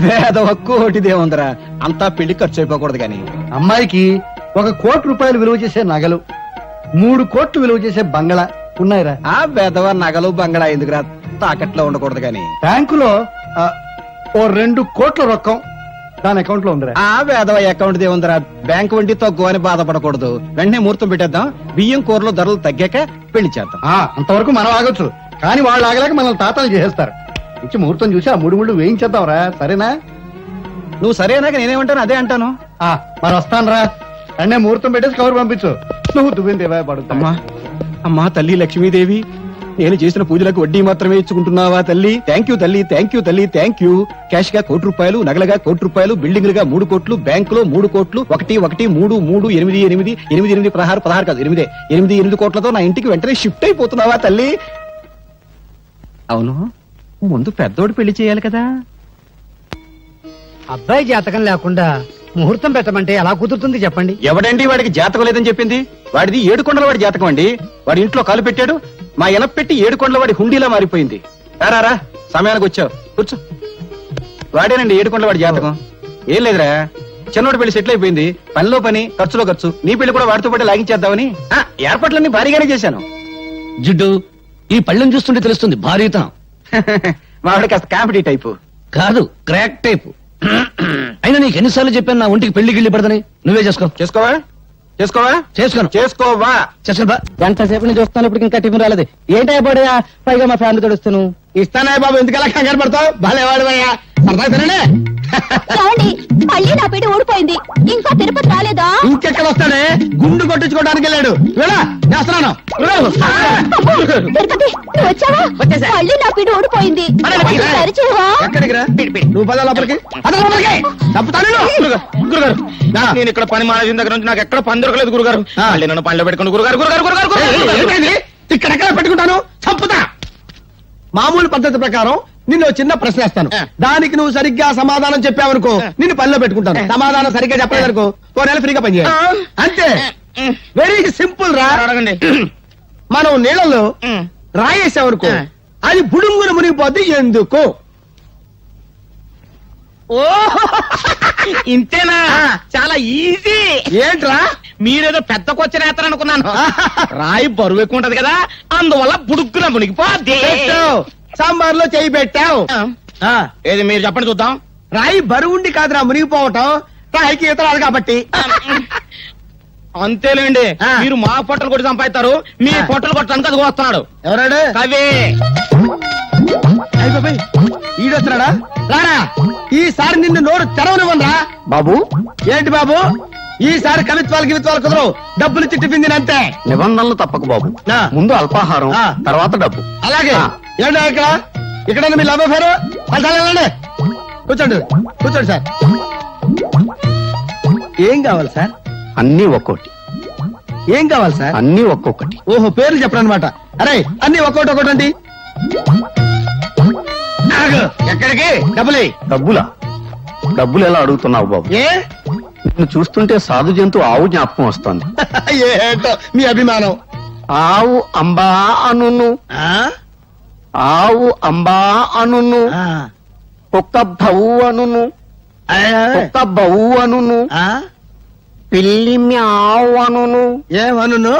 వేదవ కోటిదేముందరా, అంతా పెళ్లి ఖర్చు అయిపోకూడదు కానీ. అమ్మాయికి 1 కోటి రూపాయలు విలువ చేసే నగలు, 3 కోట్లు విలువ చేసే బంగళా ఉన్నాయిరా. ఆ వేదవ నగలు బంగళా ఎందుకురా, తాకట్లో ఉండకూడదు కానీ. బ్యాంకులో ఓ 2 కోట్ల రొక్కం దాని అకౌంట్ లో ఉందిరా. ఆ వేదవ అకౌంట్ దేవుందరా, బ్యాంకు వడ్డీ తక్కువ అని బాధపడకూడదు. వెంటనే ముహూర్తం పెట్టేద్దాం, బియ్యం కూరలో ధరలు తగ్గాక పెళ్లి చేద్దాం. అంతవరకు మనం ఆగొచ్చు, కానీ వాళ్ళు ఆగలేక మనల్ని తాతాలు చేసేస్తారు. ఇచ్చి ముహూర్తం చూసి ఆ 3 ముళ్ళు వేయించేద్దాంరా, సరేనా? నువ్వు సరేనాక నేనేమంటాను అదే అంటాను. మరి వస్తాను రా. అన్నే ముహూర్తం పెట్టేసి కవర్ పంపించు. నువ్వు దువ్విందేవా పడుతా. అమ్మా తల్లి లక్ష్మీదేవి, నేను చేసిన పూజలకు వడ్డీ మాత్రమే ఇచ్చుకుంటున్నావా తల్లి? థ్యాంక్ యూ తల్లి, థ్యాంక్ యూ తల్లి, థ్యాంక్ యూ. క్యాష్ గా 1 కోటి రూపాయలు, నగలగా 1 కోటి రూపాయలు, బిల్డింగ్లుగా 3 కోట్లు, బ్యాంకులో 3 కోట్లు, 1 1 3 3 8 8 8 8 16 కాదు 8 కోట్లతో నా ఇంటికి వెంటనే షిఫ్ట్ అయిపోతున్నావా తల్లి? అవును, ముందు పెద్దోడు పెళ్లి చేయాలి కదా. అబ్బాయి జాతకం లేకుండా ముహూర్తం పెట్టమంటే ఎలా కుదురుతుంది చెప్పండి? ఎవడండి వాడికి జాతకం లేదని చెప్పింది? వాడిది 7 కొండల వాడి జాతకం అండి. వాడి ఇంట్లో కాలు పెట్టాడు, మా ఎలప్ పెట్టి 7 కొండల వాడి హుండీలా మారిపోయింది. రారా, సమయానికి వచ్చావు, కూర్చో. వాడేనండి 7 కొండల వాడి జాతకం. ఏం లేదురా, చిన్నోడి పెళ్లి సెటిల్ అయిపోయింది. పనిలో పని, ఖర్చులో ఖర్చు. నీ పెళ్లి కూడా వాడితో పాటు లాగించేద్దామని ఏర్పాట్లన్నీ భారీగానే చేశాను. జిడ్డు, ఈ పళ్ళెం చూస్తుంటే తెలుస్తుంది భారీతనం. వాడి కాస్త కామెడీ టైపు కాదు, క్రాక్ టైపు. అయినా నీకు ఎన్నిసార్లు చెప్పాను నా ఒంటికి పెళ్లి గిళ్ళి పడదని. నువ్వే చేసుకోవా? చేసుకోను. చేసుకోవా? గంట సేపు నుంచి చూస్తాను, ఇప్పుడు ఇంకా టిఫిన్ రాలేదు. ఏంటయ్యా పడయా? పైగా మా ఫ్యామిలీ తోడుస్తాను. ఇస్తానా బాబు, ఎందుకలా కంగారు పడతావు? భలేవాడు అయ్యా. సరదా తినండి. ఏమండి మళ్ళీ నా పీట ఊడిపోయింది ఇంకా తిరుపతి రాలేదా ఇంకెక్కడ వస్తాడే గుండు కొట్టించుకోవడానికి వెళ్ళాడు వెళ్ళా చేస్తున్నాను తిరుపతి నువ్వు వచ్చావా మళ్ళీ నా పీట ఊడిపోయింది సరిచేవా ఎక్కడికి రా నువ్వు పద లోపలికి తప్పుతాను గురుగారు నేను ఇక్కడ పని మానేసిన దగ్గర నుంచి నాకు ఎక్కడ పని దొరకలేదు గురుగారు మళ్ళీ నన్ను పనిలో పెట్టుకుని గురుగారు గురుగారు గురుగారు ఇక్కడెక్కడ పెట్టుకుంటాను చంపుతా మామూలు పద్ధతి ప్రకారం నిన్ను చిన్న ప్రశ్న వేస్తాను దానికి నువ్వు సరిగ్గా సమాధానం చెప్పావనుకో నిన్ను పనిలో పెట్టుకుంటాను సమాధానం సరిగ్గా చెప్పలేదనుకో 4 నెలలు ఫ్రీగా పనిచేయాలి అంతే వెరీ సింపుల్ రా అడగండి మనం నీళ్ళలో రాయేసామనుకో అది బుడుంగున మునిగిపోద్ది ఎందుకు ఓ ఇంతేనా చాలా ఈజీ ఏంట్రా మీరేదో పెద్ద కొచ్చిన ఎత్తారు అనుకున్నాను రాయి బరువు ఎక్కువ ఉంటది కదా అందువల్ల బుడుక్కున మునిగిపోద్ది పెట్టావు సాంబార్లో చేయి పెట్టావు ఆ, ఏది మీరు చెప్పండి చూద్దాం రాయి బరువుండి కాదురా మునిగిపోవటం రాయికి ఈత రాదు కాబట్టి అంతేలేండి ఆ. మీరు మా పొట్టలు కొట్టి సంపాదిస్తారు మీ పొట్టలు కొట్టడానికి అది వస్తున్నాడు ఎవరాడు కవి ఈడొస్తున్నాడా రారా ఈసారి నిన్ను నోరు తెరవనివ్వనరా బాబు ఏంటి బాబు ఈసారి కవిత్వాలు కుదరవు డబ్బులు చిట్టి పిందిని అంతే నిబంధనలు తప్పక బాబు ఆ. ముందు అల్పాహారం ఆ. తర్వాత డబ్బు అలాగే ఆ. ఏంటో ఇక్కడ మీ లవ్ అఫేరు కూర్చోండి కూర్చోండి సార్ ఏం కావాలి సార్ అన్ని ఒక్కోటి ఏం కావాలి సార్ అన్ని ఒక్కొక్కటి ఓహో పేర్లు చెప్పడం అనమాట అరే అన్ని ఒక్కోటి అండి ఎక్కడికి డబ్బులే డబ్బులా డబ్బులు ఎలా అడుగుతున్నావు బాబు ఏ నిన్ను చూస్తుంటే సాధు జంతు ఆవు జ్ఞాపకం వస్తుంది ఏంటో మీ అభిమానం ఆవు అంబా అనును ఆ? ఆవు అంబా అనును ఆ. కుక్క భవు అనును ఆ. కుక్క బవు అనును ఆ? పిల్లి మ్యావు అనును ఏమను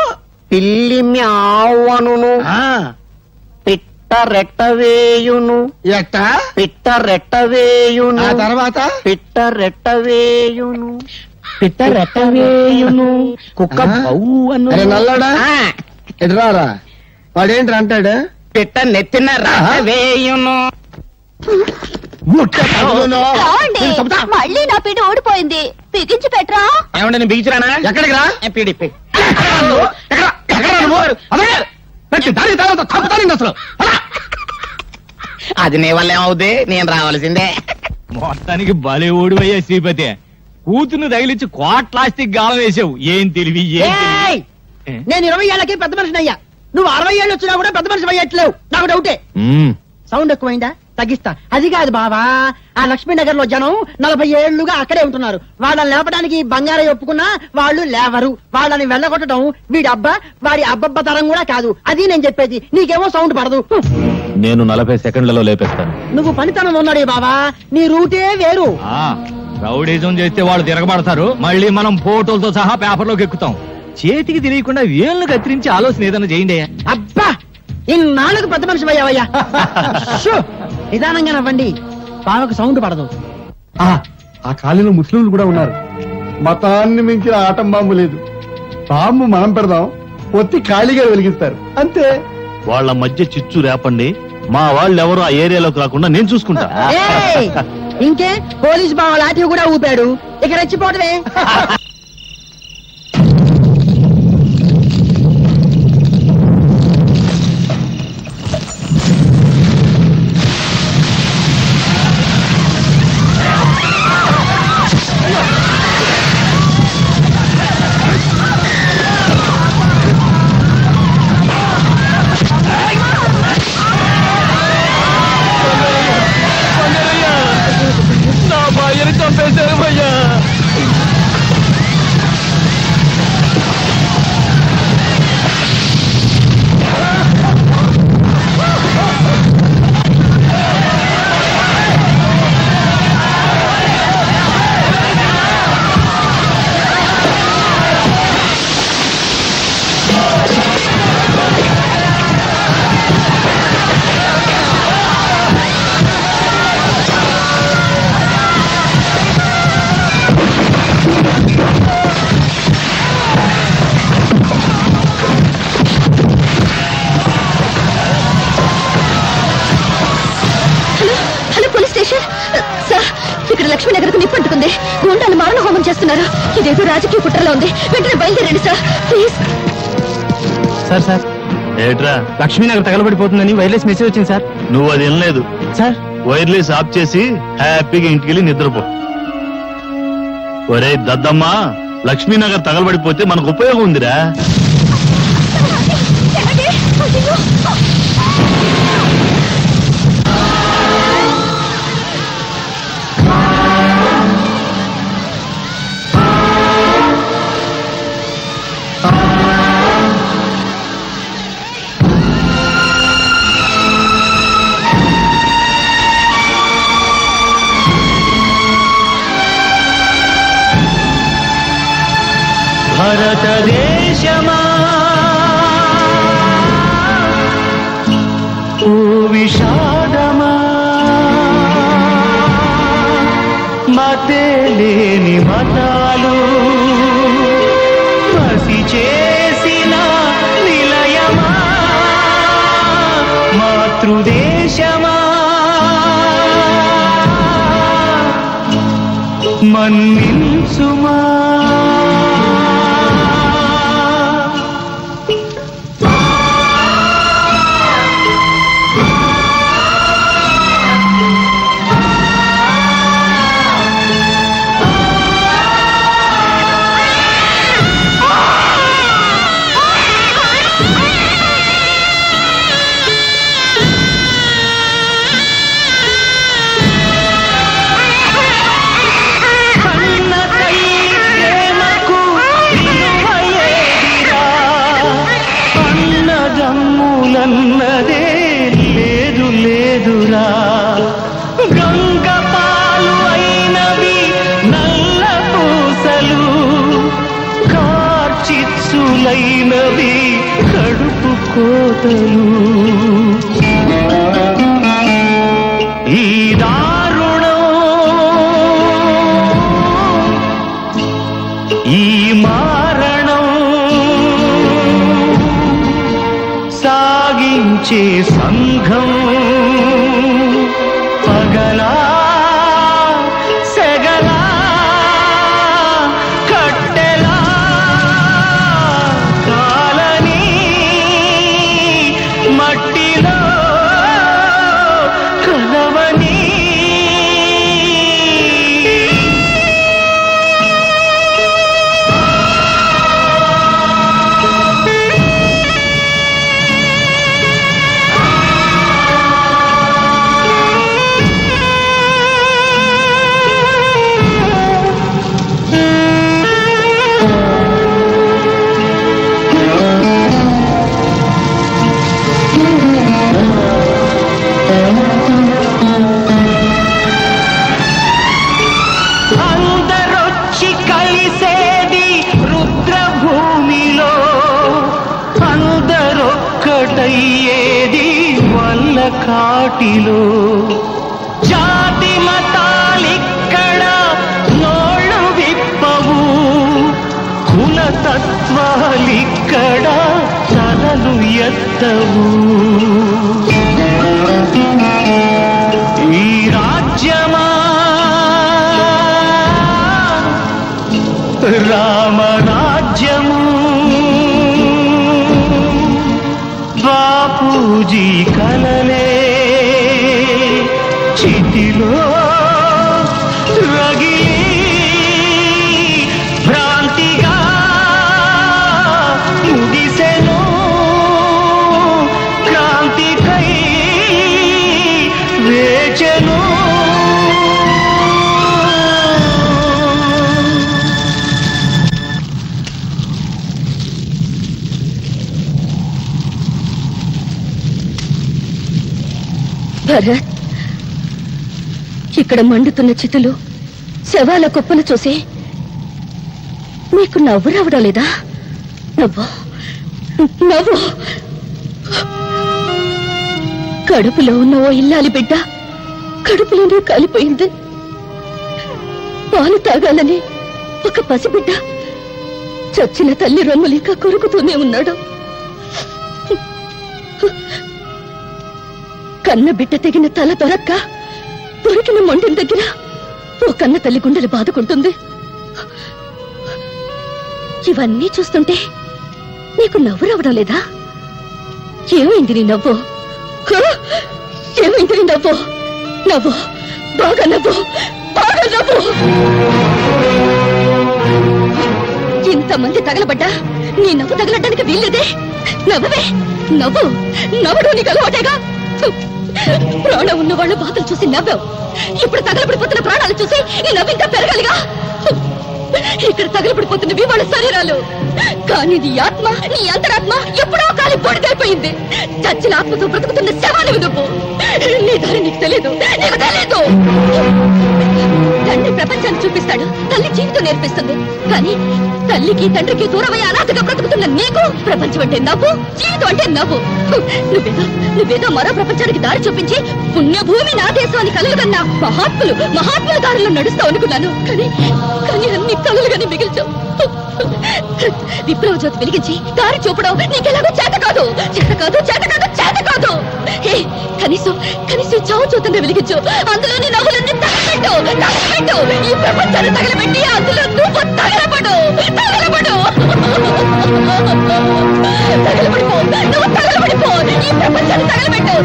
పిల్లి మ్యావు అనును ఆ. పిట్ట రెట్టవేయును ఎట్టా పిట్ట రెట్టవేయును ఆ తర్వాత పిట్ట రెట్టవేయును పిట్ట రెట్టవేయును కుక్క బవు అను అరే నల్లడా ఎటు రారా వాడేంటి అంటాడు పిట్ట నెత్తిన రెట్టవేయును రావండి మళ్ళీ నా పీట ఊడిపోయింది బిగించి పెట్టరా ఏమంటే నేను బిగించరానా ఎక్కడికి రా పీడిపి అసలు అది నీ వల్ల ఏమవుద్ది నేను రావాల్సిందే మొత్తానికి భలే ఓడివయ్యా శ్రీపతి కూతురు తగిలించి కోట్లాస్టిక్ గాలం వేసావు ఏం తెలివి ఏయ్! నేను 20 ఏళ్ళకి పెద్ద మనిషిని అయ్యా నువ్వు 60 ఏళ్ళు వచ్చినా కూడా పెద్ద మనిషి అయ్యట్లేవు నాకు డౌటే సౌండ్ ఎక్కువైందా తగ్గిస్తా అది కాదు బావా ఆ లక్ష్మీనగర్ లో జనం 40 ఏళ్లుగా అక్కడే ఉంటున్నారు వాళ్ళని లేపడానికి బంగారం ఒప్పుకున్నా వాళ్ళు లేవరు వాళ్ళని వెళ్ళగొట్టడం వీడి అబ్బా వాడి అబ్బబ్బ తరం కూడా కాదు అది నేను చెప్పేది నీకేమో సౌండ్ పడదు నేను 40 సెకండ్లలో లేపేస్తాను నువ్వు పనితనం ఉన్నాడే బావా నీ రూటే వేరు రౌడీజం చేస్తే వాళ్ళు తిరగబడతారు మళ్ళీ మనం ఫోటోలతో సహా పేపర్లోకి ఎక్కుతాం చేతికి తెలియకుండా వేళ్ళు కత్తిరించి ఆలోచన ఏదైనా చేయండి అబ్బా ఇన్నాళ్ళకు పెద్ద మనిషి అయ్యావయ్యా షూ! నిదానంగా నవ్వండి బావకు సౌండ్ పడదు ఆ కాలనీలో ముస్లింలు కూడా ఉన్నారు మతాన్ని మించిన ఆటం బాంబు లేదు బాంబు మనం పెడదాం ఒత్తి ఖాళీగా వెలిగిస్తారు అంతే వాళ్ళ మధ్య చిచ్చు రేపండి మా వాళ్ళు ఎవరు ఆ ఏరియాలోకి రాకుండా నేను చూసుకుంటా ఏయ్! ఇంకే పోలీస్ బావ లాఠీ కూడా ఊపాడు ఇక రెచ్చిపోవటమే సార్, ఇక్కడ లక్ష్మీనగర్కు నిప్పంటుకుంది. గుండాలు మారణ హోమం చేస్తున్నారు. ఇదేదో రాజకీయ కుట్రలో ఉంది. వెంటనే బయలుదేరండి సార్, ప్లీజ్. సార్ సార్ ఏట్రా లక్ష్మీనగర్ తగలబడిపోతుందని వైర్లెస్ మెసేజ్ వచ్చింది సార్. నువ్వు అది వినలేదు. సార్ వైర్లెస్ ఆఫ్ చేసి హ్యాపీగా ఇంటికి వెళ్ళి నిద్రపో. ఒరే దద్దమ్మా, లక్ష్మీనగర్ తగలబడిపోతే మనకు ఉపయోగం ఉందిరా. భారతదేశమా ఓ విషాదమా, మతే లేని మతాలు పసి చేసిన నిలయమా, మాతృదేశమా మన్నించుమా. అన్నదే లేదు లేదురా, గంగ పాలు అయినవి నల్ల పూసలు, కార్చిచ్చులైనవి కడుపు కోతలు. ఈ దారుణం, ఈ మారణం సాగించే సంఘం పగలా సెగలా కట్టెలా కాలని మట్టిలో కలవని. అందరొచ్చి కలిసేది రుద్రభూమిలో, అందరొక్కటయ్యేది వల్ల కాటిలో. జాతి మతాలిక్కడ నోళ్ళు విప్పవు, కులతత్వాలిక్కడ తలలు ఎత్తవు. ఈ రాజ్యమా రామరాజ్యము, బాపూజీ కలలే చితిలో రగిలి భ్రాంతిగా ముగిసెను. క్రాంతికై వేచెను. భరత్, ఇక్కడ మండుతున్న చితులు, శవాల కుప్పలు చూసి నీకు నవ్వు రావడం లేదా? నవ్వు నవ్వు. కడుపులో ఉన్న ఓ ఇల్లాలి బిడ్డ కడుపులోనే కాలిపోయింది. పాలు తాగాలని ఒక పసిబిడ్డ చచ్చిన తల్లి రొమ్ములు ఇంకా కొరుకుతూనే ఉన్నాడు. కన్న బిడ్డ తెగిన తల దొరక్క దొరికిన మొండిన దగ్గర ఓ కన్న తల్లి గుండెలు బాదుకుంటుంది. ఇవన్నీ చూస్తుంటే నీకు నవ్వు రావడం లేదా? ఏమైంది నీ నవ్వు? హ? ఏమైంది నీ నవ్వు? నవ్వు, బాగా నవ్వు, బాగా నవ్వు. ఇంతమంది తగలబడ్డా నీ నవ్వు తగలడానికి వీల్లేదే. నవ్వవే, నవ్వు. నవ్వడం నీకు అలవాటేగా. ప్రాణం ఉన్న వాళ్ళ బాధలు చూసి నవ్వావు. ఇప్పుడు తగలబడిపోతున్న ప్రాణాలు చూసి ఈ నవ్వు ఇంకా పెరగాలిగా. ఇక్కడ తగలబడిపోతున్నవి వాళ్ళ శరీరాలు, కానీ నీ ఆత్మ, నీ అంతరాత్మ ఎప్పుడో కాలి బొడిదైపోయింది. చచ్చిన ఆత్మతో బ్రతుకుతున్న శవానివి నువ్వు. నీ దారి నీకు తెలీదు, నీకు తెలీదు. తండ్రి ప్రపంచాన్ని చూపిస్తాడు, తల్లి జీవితం నేర్పిస్తుంది. కానీ తల్లికి తండ్రికి దూరమై అనాథగా బ్రతుకుతున్న నీకు ప్రపంచం అంటే నవ్వు, జీవితం అంటే నవ్వు. నువ్వేదో మరో ప్రపంచానికి దారి చూపించి పుణ్యభూమి నా దేశం అని కలుగుదన్నా మహాత్ముల దారిలో నడుస్తావు అనుకున్నాను. కానీ అన్ని కలులుగానే మిగిల్చావు. విప్లవ జ్యోతి వెలిగించి దారి చూపడం నీకెలాగో చేత కాదు. కనీసం చావు చూతంగా వెలిగించు. అందులో నీ నవ్వులన్నీ తగలబెట్టు. ఈ ప్రపంచాన్ని తగలబెట్టి అందులో నువ్వు తగలబడు. నువ్వు తగలబడిపో. ఈ ప్రపంచాన్ని తగలబెట్టు.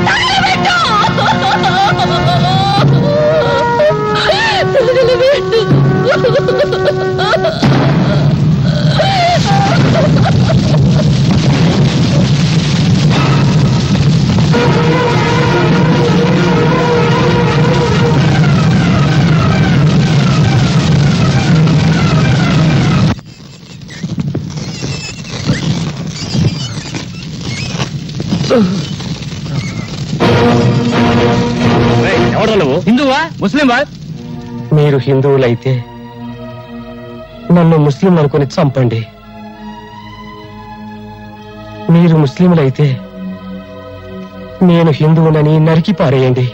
ఎవరు నువ్వు? హిందువా, ముస్లింవా? మీరు హిందువులైతే నన్ను ముస్లిం అనుకుని చంపండి. మీరు ముస్లింలైతే నేను హిందువునని నరికి పారేయండి.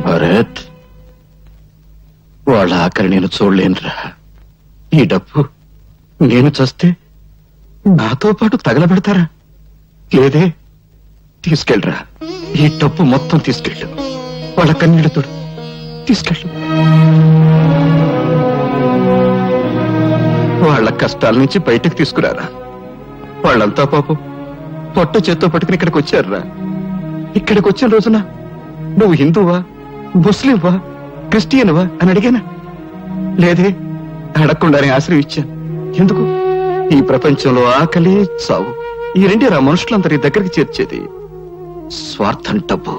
భరత్, వాళ్ళ ఆఖరి నేను చూడలేనురా. ఈ డబ్బు నేను చస్తే నాతో పాటు తగలబెడతారా? లేదే, తీసుకెళ్ళరా. ఈ డబ్బు మొత్తం తీసుకెళ్ళు. వాళ్ళ కన్నీళ్లతో తీసుకెళ్ళు. వాళ్ళ కష్టాల నుంచి బయటకు తీసుకురారా. వాళ్ళంతా పాపం పొట్ట చేత్తో పట్టుకుని ఇక్కడికి వచ్చారురా. ఇక్కడికి వచ్చిన రోజున నువ్వు హిందువా, ముస్లింవా, క్రిస్టియన్వా అని అడిగానా? లేదే, అడగకుండానే ఆశ్రయించాను. ఎందుకు? ఈ ప్రపంచంలో ఆకలి, చావు ఈ రెండేరా మనుషులందరి దగ్గరికి చేర్చేది. స్వార్థం, డబ్బు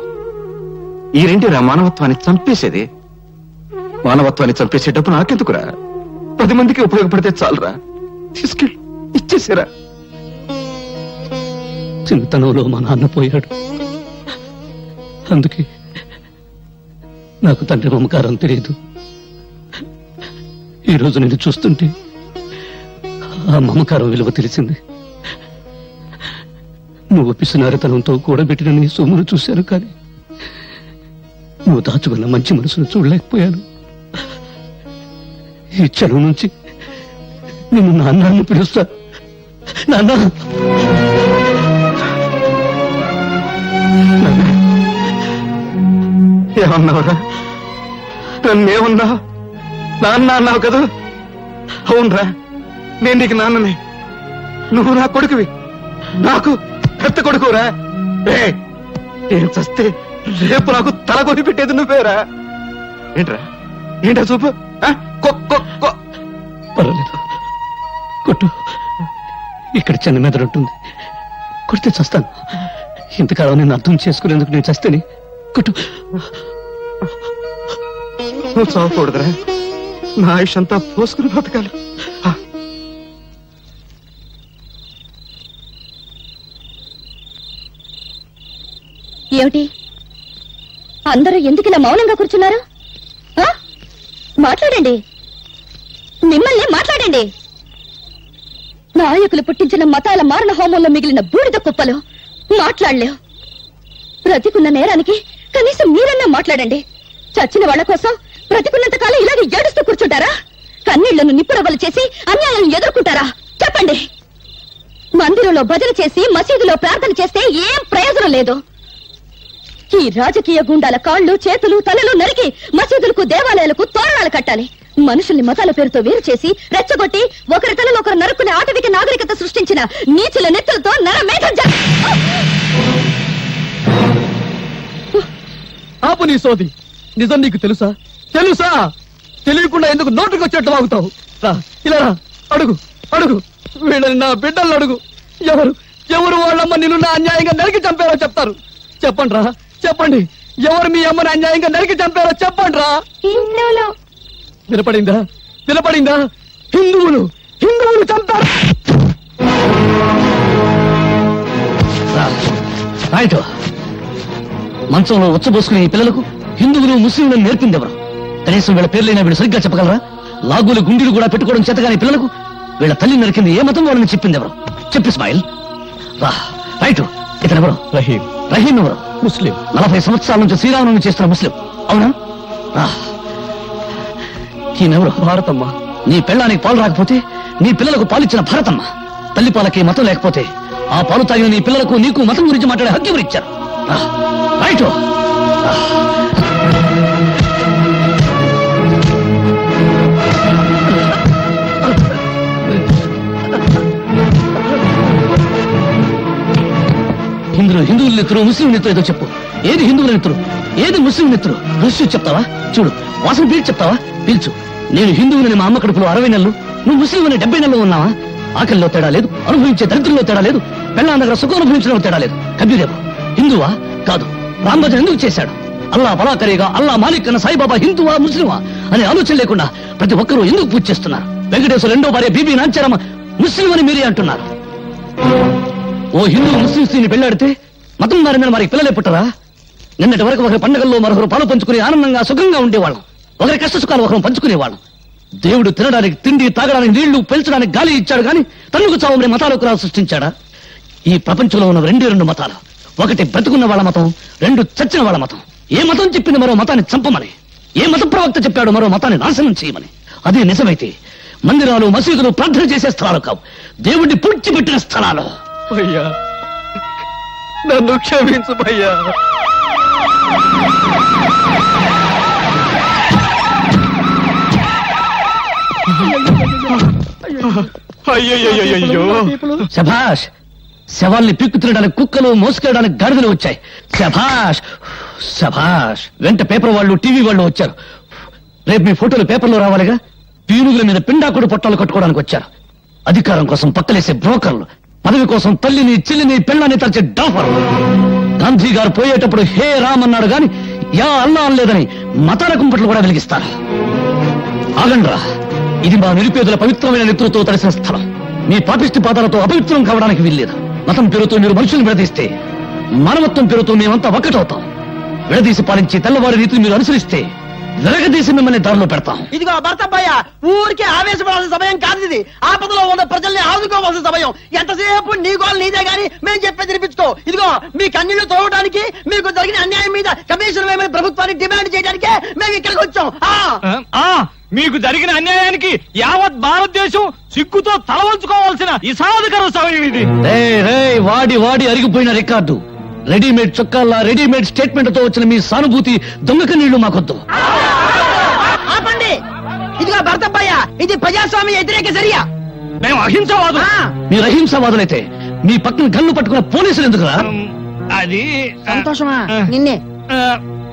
ఈ రెండేరా మానవత్వాన్ని చంపేసేది. మానవత్వాన్ని చంపేసే డబ్బు నాకెందుకురా? 10 మందికి ఉపయోగపడితే చాలరా. తీసుకెళ్ళి ఇచ్చేసారా. చిన్నతనంలో మా నాన్న పోయాడు. అందుకే నాకు తండ్రి మమకారం తెలియదు. ఈరోజు నేను చూస్తుంటే ఆ మమకారం విలువ తెలిసింది. నువ్వు పిసినారితనంతో కూడబెట్టిన నీ సొమ్మును చూశాను, కానీ నువ్వు దాచుకున్న మంచి మనసును చూడలేకపోయాను. ఈ క్షణం నుంచి నిన్ను నాన్న పిలుస్తా. నాన్న, ఏమన్నావురా? నన్నేమన్నా? నాన్న అన్నావు కదా? అవునరా, నేను నీకు నాన్ననే. నువ్వు నా కొడుకువి, నాకు పెద్ద కొడుకురా. నేను చస్తే రేపు నాకు తల కొని పెట్టేది నువ్వేరా. ఏంట్రా, ఏంటా చూపు? పర్వాలేదు, కొట్టు. ఇక్కడ చిన్న మెదడు ఉంటుంది, కొడితే చస్తాను. ఇంతకాలం నేను అర్థం చేసుకునేందుకు నేను చస్తేనే. కొట్టు. నువ్వు చావకూడదురా. నా ఆయుష్ అంతా పోసుకుని బతకాలి. ఏమిటి అందరూ ఎందుకు ఇలా మౌనంగా కూర్చున్నారు? ఆ? మాట్లాడండి, మిమ్మల్ని మాట్లాడండి. నాయకులు పుట్టించిన మతాల మారణ హోమంలో మిగిలిన బూడిద కుప్పలు మాట్లాడలేవు. బ్రతికున్న నేరానికి కనీసం మీరన్నా మాట్లాడండి. చచ్చిన వాళ్ళ కోసం బ్రతికున్నంత కాలం ఇలాగే ఏడుస్తూ కూర్చుంటారా? కన్నీళ్లను నిప్పురవ్వలు చేసి అన్యాయాలను ఎదుర్కొంటారా? చెప్పండి. మందిరంలో భజన చేసి మసీదులో ప్రార్థన చేస్తే ఏం ప్రయోజనం లేదు. ఈ రాజకీయ గుండాల కాళ్ళు చేతులు తలలు నరికి మసీదులకు దేవాలయాలకు తోరణాలు కట్టాలి. మనుషుల్ని మతాల పేరుతో వేరు చేసి రెచ్చగొట్టి ఒకరి తలలో ఒకరు నరుక్కునే ఆటవిక నాగరికత సృష్టించిన నీచుల నెత్తులతో నరమేధం ఆపు నీ సోది. నిజం నీకు తెలుసా? తెలుసా? తెలియకుండా ఎందుకు నోటుకు వచ్చేట్లు వాగుతావు? రా, ఇలా రా, అడుగు అడుగు, వీళ్ళని నా బిడ్డలను అడుగు. ఎవరు ఎవరు వాళ్ళమ్మ నిన్ను నా అన్యాయంగా నరికి చంపారో చెప్తారు. చెప్పండి రా, చెప్పండి. ఎవరు మీ అమ్మని అన్యాయంగా నరికి చంపారో చెప్పండి రా. వినపడిందా? వినపడిందా? హిందువులు హిందువులు చంపారు. రైట్. మంచంలో ఉచ్చబోసుకునే ఈ పిల్లలకు హిందువులు ముస్లింలను నేర్పింది ఎవరు? కనీసం వీళ్ళ పేర్లైనా వీళ్ళు సరిగ్గా చెప్పగలరా? లాగులు గుండీలు కూడా పెట్టుకోవడం చేతగాని పిల్లలకు వీళ్ళ తల్లి నరికింది ఏ మతం వాళ్ళని చెప్పింది ఎవరు? చెప్పి స్మైల్. రైట్. ఇతను ఎవరు? రహీం. రహీం ఎవరు? ముస్లిం. 40 సంవత్సరాల నుంచి శ్రీరామనవమి చేస్తున్న ముస్లిం. అవునా? ఈయనెవరు? భారతమ్మ. నీ పెళ్ళానికి పాలు రాకపోతే నీ పిల్లలకు పాలిచ్చిన భారతమ్మ. తల్లి పాలకి మతం లేకపోతే ఆ పాలు తాగిన నీ పిల్లలకు నీకు మతం గురించి మాట్లాడే హక్కు ఎవరు ఇచ్చారు? రైట్. హిందువుల నెత్తురు ముస్లిం నెత్తురు ఏదో చెప్పు. ఏది హిందువుల నెత్తురు, ఏది ముస్లిం నెత్తురు? రుచి చెప్తావా? చూడు, వాసన పీల్చి చెప్తావా? పీల్చు. నేను హిందువులని మా అమ్మ కడుపులో 60 నెలలు, నువ్వు ముస్లిం అని 70 నెలలు ఉన్నావా? ఆకలిలో తేడా లేదు, అనుభవించే దరిద్రంలో తేడా లేదు, పెళ్ళాం దగ్గర సుఖం అనుభవించడంలో తేడా లేదు. కబీరేవు హిందువా? కాదు. రాంభజన్ ఎందుకు చేశాడు? అల్లా బలాకరిగా అల్లా మాలిక్ అన్న సాయిబాబా హిందువా ముస్లిమా అనే ఆలోచన లేకుండా ప్రతి ఒక్కరూ ఎందుకు పూజ చేస్తున్నారు? వెంకటేశ్వర రెండో భార్య బీబీ నాంచారమ్మ ముస్లిం అని మీరే అంటున్నారు. ఓ హిందూ ముస్లిం స్త్రీని పెళ్లాడితే మతం మారిందని మరి పిల్లలే పుట్టరా? నిన్నటి వరకు ఒకరి పండుగల్లో మరొకరు పాలు పంచుకుని ఆనందంగా సుఖంగా ఉండేవాళ్ళం. ఒకరి కష్ట సుఖాలు ఒకరు పంచుకునేవాళ్ళం. దేవుడు తినడానికి తిండి, తాగడానికి నీళ్లు, పెంచడానికి గాలి ఇచ్చాడు గాని తన్నుకు చావమని మతాలకు సృష్టించాడా? ఈ ప్రపంచంలో ఉన్న 2 మతాలు. ఒకటి బ్రతుకున్న వాళ్ళ మతం, 2 చచ్చిన వాళ్ళ మతం. ఏ మతం చెప్పింది మరో మతాన్ని చంపమని? ఏ మత ప్రవక్త చెప్పాడు మరో మతాన్ని నాశనం చేయమని? అదే నిజమైతే మందిరాలు మసీదులు ప్రార్థన చేసే స్థలాలు కావు, దేవుడిని పూడ్చిపెట్టిన స్థలాలు. భయ్యా, నన్ను క్షమించు భయ్యా. అయ్యో. శభాష్. శవాల్ని పీక్కు తినడానికి కుక్కలు, మోసుకెళ్ళడానికి గాడిదలు వచ్చాయి. శభాష్ శభాష్. వెంట పేపర్ వాళ్ళు, టీవీ వాళ్ళు వచ్చారు. రేపు మీ ఫోటోలు పేపర్లో రావాలిగా. పీనుగుల మీద పిండాకుడు పొట్టాలు కట్టుకోవడానికి వచ్చారు. అధికారం కోసం పక్కలేసే బ్రోకర్లు, పదవి కోసం తల్లిని, చెల్లిని, పెళ్ళాన్ని తరచే డాఫర్లు. గాంధీ గారు పోయేటప్పుడు హే రామ్ అన్నాడు గాని యా అల్లా అనలేదని మతాల కుంపట్లు కూడా వెలిగిస్తారు. ఆగండ్రా, ఇది మా నిరుపేదల పవిత్రమైన నెత్తులతో తడిసిన స్థలం. మీ పాపిష్టి పాదాలతో అపవిత్రం కావడానికి వీల్లేదు. మతం పేరుతో మీరు మనుషులను విడదీస్తే మానవత్వం పేరుతో మేమంతా ఒక్కటవుతాం. విడదీసి పాలించి తెల్లవారి రీతిని మీరు అనుసరిస్తే విరగదీసి మిమ్మల్ని దారిలో పెడతాం. ఇదిగో భర్తబ్బయ్య, ఊరికే ఆవేశపడాల్సిన సమయం కాదు ఇది. ఆపదలో ఉన్న ప్రజల్ని ఆదుకోవాల్సిన సమయం. ఎంతసేపు నీ గోల్ నీదే గాని మేము చెప్పేది వినిపించుకో. ఇదిగో మీ కన్నీళ్లు తోవడానికి, మీకు జరిగిన అన్యాయం మీద కమిషన్ వేయమని ప్రభుత్వాన్ని డిమాండ్ చేయడానికే మేము ఇక్కడికి వచ్చాం. మీకు జరిగిన అన్యాయానికి యావత్ భారతదేశం సిగ్గుతో తల వంచుకోవాల్సిన ఇసాధకర సమయం ఇది. వాడి వాడి అరిగిపోయిన రికార్డు. రెడీమేడ్ చొక్కాల్లా రెడీమేడ్ స్టేట్మెంట్ తో వచ్చిన మీ సానుభూతి దొంగక నీళ్లు మాకొద్దు. ఆపండి. ఇదిగో భర్తబ్బయ్య, ఇది ప్రజాస్వామ్య వ్యతిరేక చర్య. మేము అహింసవాదు. మీరు అహింసవాదులైతే మీ పక్కన గన్ను పట్టుకున్న పోలీసులు ఎందుకురా? అది సంతోషమా? నిన్నే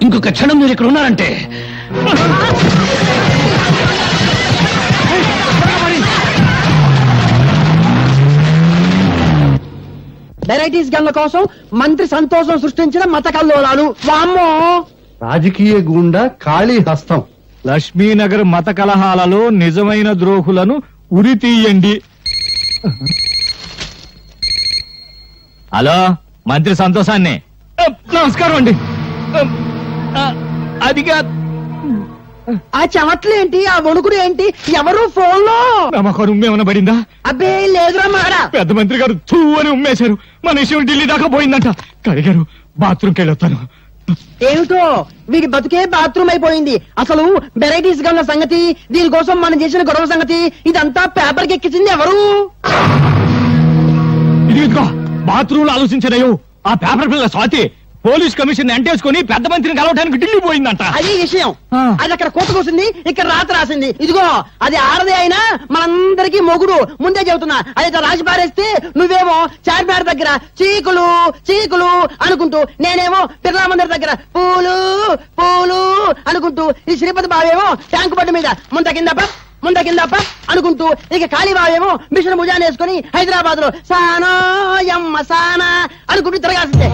ఇంకొక క్షణం మీరు ఇక్కడ ఉన్నారంటే వెరైటీస్ గన్ల కోసం మంత్రి సంతోషం సృష్టించిన మత కల్లోలాలు. వామ్మో. రాజకీయ గుండా ఖాళీ హస్తం లక్ష్మీనగర్ మత కలహాలలో నిజమైన ద్రోహులను ఉరి తీయండి. హలో, మంత్రి సంతోషాన్ని. నమస్కారం అండి. అదిగా ఆ చెమట్లు ఏంటి, ఆ వణుకుడు ఏంటి, ఎవరు ఫోన్ లో? నమ్మకం ఉమ్మేమన్నా పడిందా? అబ్బే లేదురా మాడా. పెద్ద మంత్రి గారు తూ అని ఉమ్మేశారు. మన విషయం ఢిల్లీ దాకా పోయిందంట. కడిగారు, బాత్రూమ్కి వెళ్ళొస్తాను. ఏమిటో వీడి బతుకే బాత్రూమ్ అయిపోయింది. అసలు వెరైటీస్ గా ఉన్న సంగతి, దీనికోసం మనం చేసిన గొడవ సంగతి, ఇదంతా పేపర్ ఎక్కించింది ఎవరు? ఇదిగో బాత్రూమ్ లో ఆలోచించడయో ఆ పేపర్ పిల్ల స్వాతి పోలీస్ కమిషన్ అంటేసుకుని పెద్ద మంత్రిని కలవడానికి ఢిల్లీ పోయిందంట. అది విషయం. అది అక్కడ కోత కూసింది, ఇక్కడ రాత రాసింది. ఇదిగో అది ఆడదే అయినా మనందరికీ మొగుడు. ముందే చెబుతున్నా. అది రాసి పారేస్తే నువ్వేమో చార్మినార్ దగ్గర చీకులు చీకులు అనుకుంటూ, నేనేమో బిర్లా మందిర్ దగ్గర పూలు పూలు అనుకుంటూ, ఈ శ్రీపతి బావేమో ట్యాంకు బండి మీద ముంద కింద అనుకుంటూ, ఇక కాళీబావేమో మిషన్ భుజాన్ని వేసుకుని హైదరాబాద్ లో సానా యమ్మ సానా అనుకుంటూ తిరగాల్సిందే.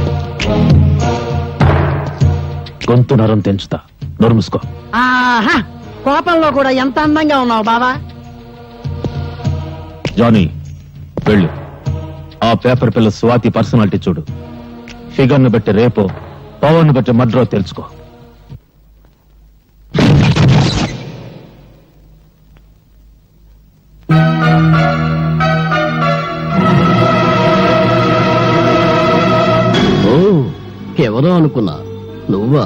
గొంతు నరం తెంచుతా, నోరు మూసుకో. ఆహా, కోపంలో కూడా ఎంత అందంగా ఉన్నావు బావా. జానీ, వెళ్ళు. ఆ పేపర్ పిల్ల స్వాతి పర్సనాలిటీ చూడు. ఫిగర్ ను బట్టి రేపో, పవర్ ను బట్టి మడ్రో తెలుసుకో. ఎవరో అనుకున్నా, నువ్వా?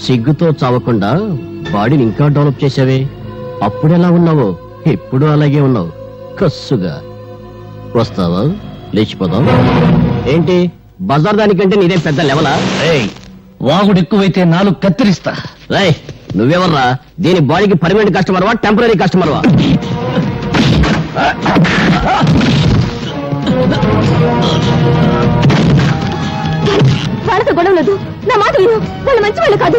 సిగ్గుతో చావకుండా బాడీని ఇంకా డెవలప్ చేసావే. అప్పుడెలా ఉన్నావో ఇప్పుడు అలాగే ఉన్నావు. కస్సుగా వస్తావా? లేచిపోదాం. ఏంటి బజార్ దానికంటే నీదే పెద్ద లెవలా? వాగుడు ఎక్కువైతే నాలుగు కత్తిరిస్తా. రేయ్, నువ్వెవర్రా? దీని బాడీకి పర్మనెంట్ కస్టమర్వా, టెంపరీ కస్టమర్వా? వాళ్ళతో గొడవలేదు. నా మాట విను, వాళ్ళు మంచి వాళ్ళు కాదు.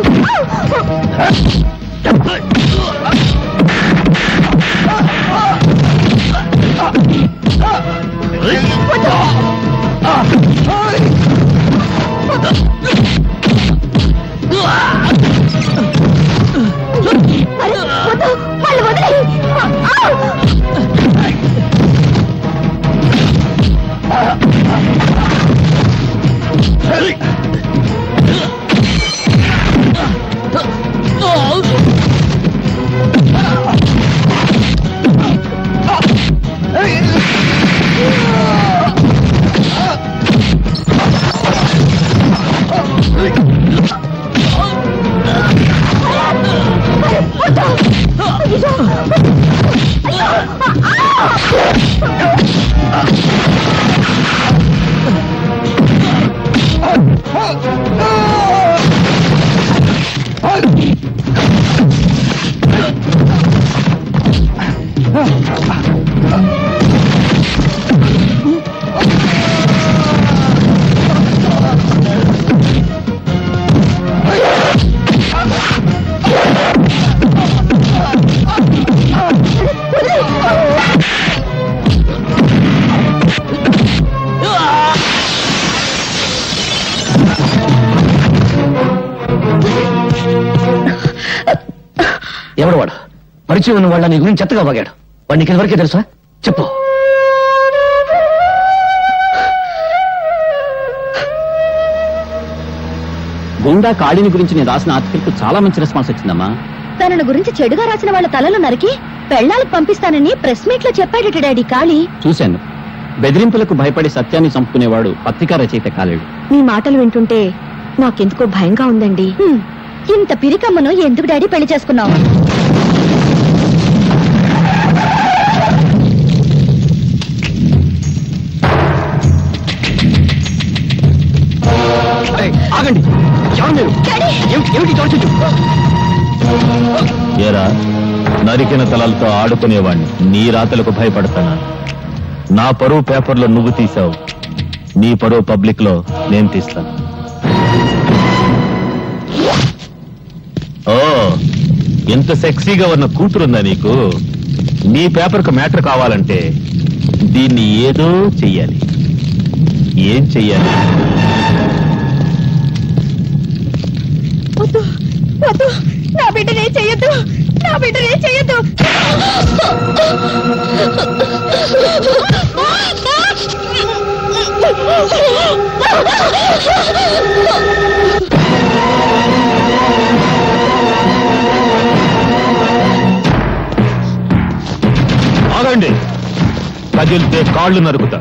వాళ్ళు వదిలేయ్. ఎవడు వాడు? పరిచయం ఉన్న వాళ్ళ నీ గురించి చెత్తగా వాగాడు. వాడికి ఇదివరకే తెలుసా? చెప్పు. గుండా కాళీని గురించి నేను రాసిన ఆర్టికల్ కు చాలా మంచి రెస్పాన్స్ వచ్చిందమ్మా. తనను గురించి చెడుగా రాసిన వాళ్ళ తలలు నరికి పెళ్ళాలకు పంపిస్తానని ప్రెస్ మీట్ లో చెప్పాడట డాడీ కాళీ. చూశాను. బెదిరింపులకు భయపడి సత్యాన్ని చంపుకునేవాడు పత్రికా రచయిత కాలేడు. మీ మాటలు వింటుంటే నాకెందుకో భయంగా ఉందండి. ఇంత పిరికమ్మను ఎందుకు డాడీ పెళ్లి చేసుకున్నావు? ఆగండి. ఎవరు మీరు? ఏమిటి చోటు? ఏరా, నరికిన తలలతో ఆడుకునేవాణ్ణి నీ రాతలకు భయపడతానా? నా పరువు పేపర్లో నువ్వు తీసావు, నీ పరువు పబ్లిక్ లో నేను తీస్తాను. ఓ, ఎంత సెక్సీగా ఉన్న కూతురుందా నీకు? నీ పేపర్కు మ్యాటర్ కావాలంటే దీన్ని ఏదో చెయ్యాలి. ఏం చెయ్యాలి? నా బిడ్డనే చెయ్యొద్దు. నా బిడ్డనే చెయ్యొద్దు. ఆగండి, కదిలితే కాళ్ళు నరుకుతా.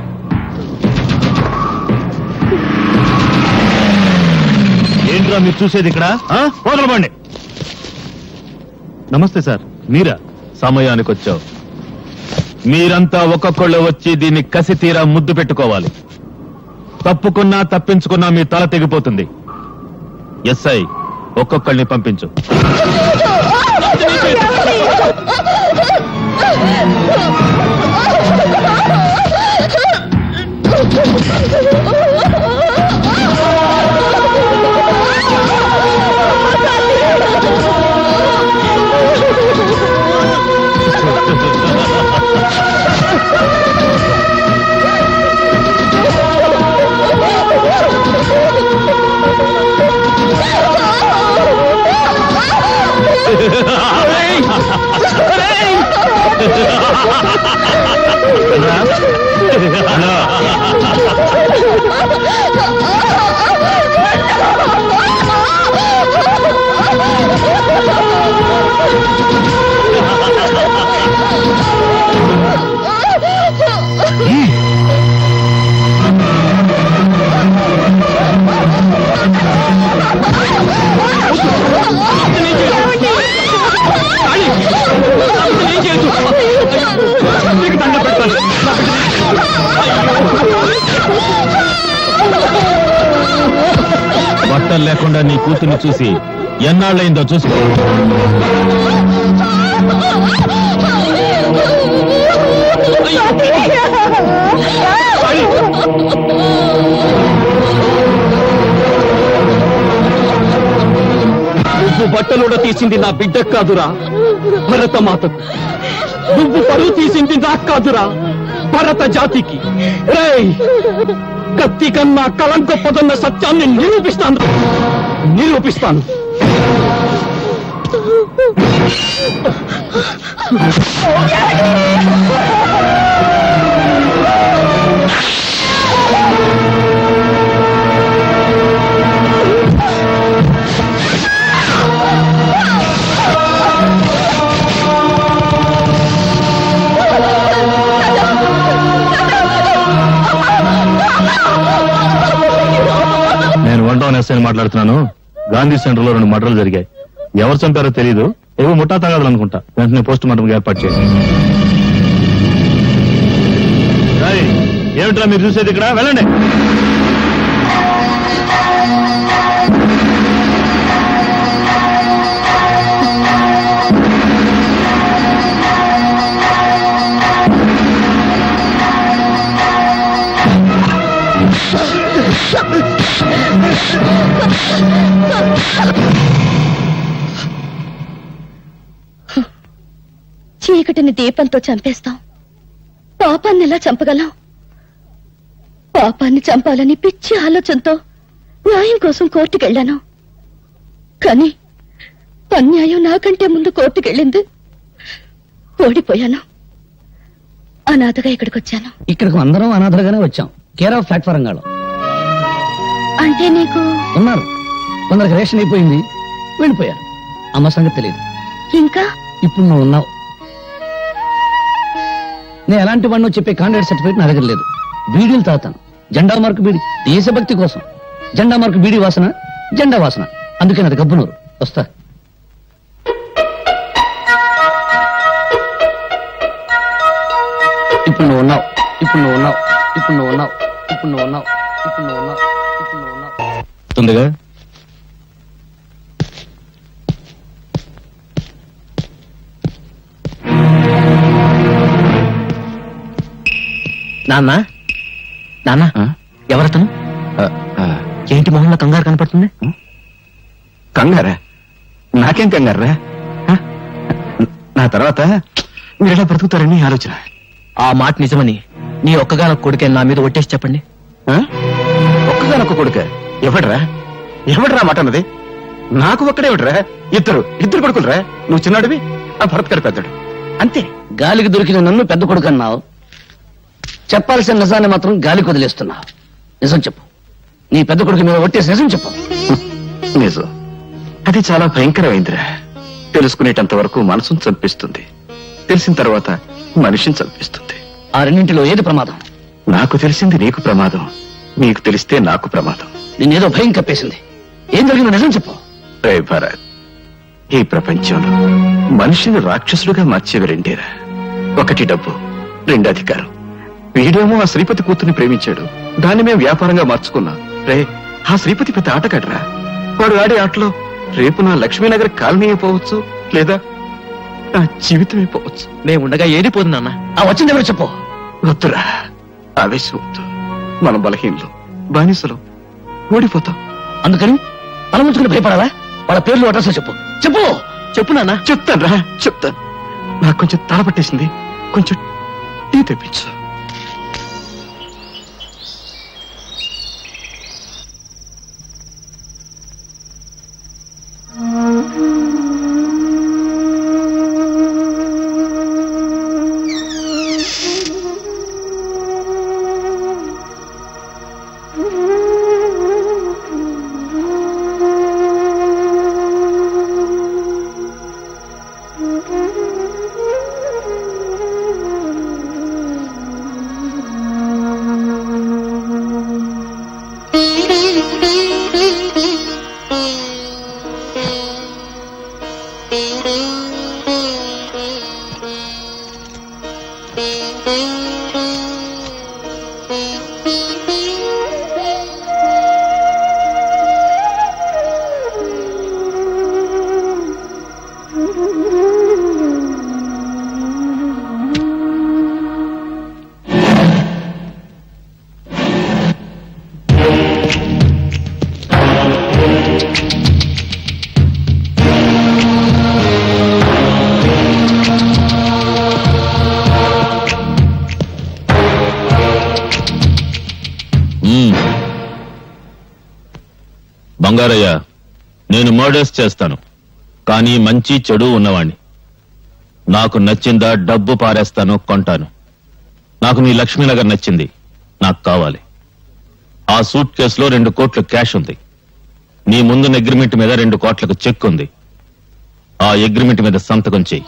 ఏంట్రా మీరు చూసేది ఇక్కడ? వదలబండి. నమస్తే సార్, మీరా? సమయానికి వచ్చావు. మీరంతా ఒక్కొక్కళ్ళు వచ్చి దీన్ని కసి తీరా ముద్దు పెట్టుకోవాలి. తప్పుకున్నా తప్పించుకున్నా మీ తల తెగిపోతుంది. ఎస్ఐ, ఒక్కొక్కళ్ళని పంపించు. బట్టలు లేకుండా నీ కూతుర్ని చూసి ఎన్నాళ్ళైందో చూసుకో. నువ్వు బట్టలుడ తీసింది నా బిడ్డకు కాదురా, భరత మాతకు. నువ్వు పరువు తీసింది నాకు కాదురా, భరత జాతికి. రేయ్, కత్తి కన్నా కలం గొప్పదన్న సత్యాన్ని నిరూపిస్తాను. నేను 1 టౌన్ ఎస్ఐని మాట్లాడుతున్నాను. గాంధీ సెంటర్ లో 2 మర్డర్లు జరిగాయి. ఎవరు చంపారో తెలియదు. ఏవో ముఠా తగాదాలు అనుకుంటా. వెంటనే పోస్ట్ మార్టం ఏర్పాటు చేయండి. ఏమిట్రా మీరు చూసేది ఇక్కడ? వెళ్ళండి. చీకటిని దీపంతో చంపేస్తాం, పాపాన్ని ఎలా చంపగలం? పాపాన్ని చంపాలని పిచ్చి ఆలోచనతో న్యాయం కోసం కోర్టుకెళ్లాను. కానీ అన్యాయం నాకంటే ముందు కోర్టుకెళ్ళింది. ఓడిపోయాను. అనాథగా ఇక్కడికి వచ్చాను. ఇక్కడికి అందరం అనాథలుగానే వచ్చాం. కేర్ ఆఫ్ ప్లాట్ఫారం గాడు అంటే నీకు ఉన్నారు. కొందరికి రేషన్ అయిపోయింది, వెళ్ళిపోయారు. అమ్మ సంగతి తెలియదు. ఇంకా ఇప్పుడు నువ్వు ఉన్నావు. నేను ఎలాంటి వాడినో చెప్పే కాంట్రాక్ట్ సర్టిఫికేట్ నా దగ్గర లేదు. బీడీలు తాగుతాను. జెండా మార్కు బీడి, దేశభక్తి కోసం. జెండా మార్కు బీడీ వాసన, జెండా వాసన. అందుకే నాది గబ్బునూరు. వస్తా. ఇప్పుడు నువ్వు ఉన్నావు. ఇప్పుడు నువ్వు ఉన్నావు. ఇప్పుడు నువ్వు ఉన్నావు. ఇప్పుడు నువ్వు ఉన్నావు. ఇప్పుడు నువ్వు ఉన్నావు. ఇప్పుడు నువ్వు ఉన్నావు. తొందరగా నాన్న, నాన్న, ఎవరతను? ఏంటి మొహంలో కంగారు కనపడుతుంది? కంగారా? నాకేం కంగారా? నా తర్వాత మీరు ఎలా బ్రతుకుతారని ఆలోచన. ఆ మాట నిజమని నీ ఒక్కగానొక్క కొడుకే నా మీద ఒట్టేసి చెప్పండి. ఒక్కగానొక్క కొడుక? ఎవడ్రా మాట అన్నది? నాకు ఒక్కడే ఒకటిరా, ఇద్దరు కొడుకులరా. నువ్వు చిన్నాడివి, ఆ భరత్ గారు పెద్దడు, అంతే. గాలికి దొరికిన నన్ను పెద్ద కొడుకు అన్నావు, చెప్పాల్సిన నిజాన్ని మాత్రం గాలికి వదిలేస్తున్నావు. నిజం చెప్పు, నీ పెద్ద కొడుకు మీద ఒట్టేసి నిజం చెప్పు. నిజం అది చాలా భయంకరమైందిరా. తెలుసుకునేటంత వరకు మనసును చంపిస్తుంది, తెలిసిన తర్వాత మనిషిని చంపిస్తుంది. ఆ రెండింటిలో ఏది ప్రమాదం? నాకు తెలిసింది నీకు ప్రమాదం, నీకు తెలిస్తే నాకు ప్రమాదం. నిన్నేదో భయం కప్పేసింది. ఏం జరిగిందో నిజం చెప్పు. రే భరత్, ఈ ప్రపంచంలో మనిషిని రాక్షసులుగా మార్చేవి రెండేరా. ఒకటి డబ్బు, రెండు అధికారం. వీడేమో ఆ శ్రీపతి కూతుర్ని ప్రేమించాడు, దాన్ని మేము వ్యాపారంగా మార్చుకున్నాం. రే, ఆ శ్రీపతి పెద్ద ఆటగాడరా. వాడు ఆడే ఆటలో రేపు నా లక్ష్మీనగర్ కాలనీ అయిపోవచ్చు, లేదా నా జీవితం అయిపోవచ్చు. నేను ఉండగా ఏడిపోదు నాన్న. ఆ వచ్చింది ఎవరు చెప్పు. వద్దురా, ఆవేశం వద్దు. మనం బలహీనలు, బానిసలు, ఓడిపోతాం. అందుకని తల ముంచుకుని భయపడాలా? వాళ్ళ పేర్లు అడ్రస్ చెప్పు. చెప్పు చెప్పు నాన్న. చెప్తాను, నాకు కొంచెం తల పట్టేసింది, కొంచెం టీ తెప్పించు. బంగారయ్య, నేను మర్డర్స్ చేస్తాను, కానీ మంచి చెడు ఉన్నవాణ్ణి. నాకు నచ్చిందా డబ్బు పారేస్తాను, కొంటాను. నాకు నీ లక్ష్మీనగర్ నచ్చింది, నాకు కావాలి. ఆ సూట్ కేసులో 2 కోట్ల క్యాష్ ఉంది. నీ ముందున్న అగ్రిమెంట్ మీద 2 కోట్లకు చెక్ ఉంది. ఆ అగ్రిమెంట్ మీద సంతకం చెయ్యి.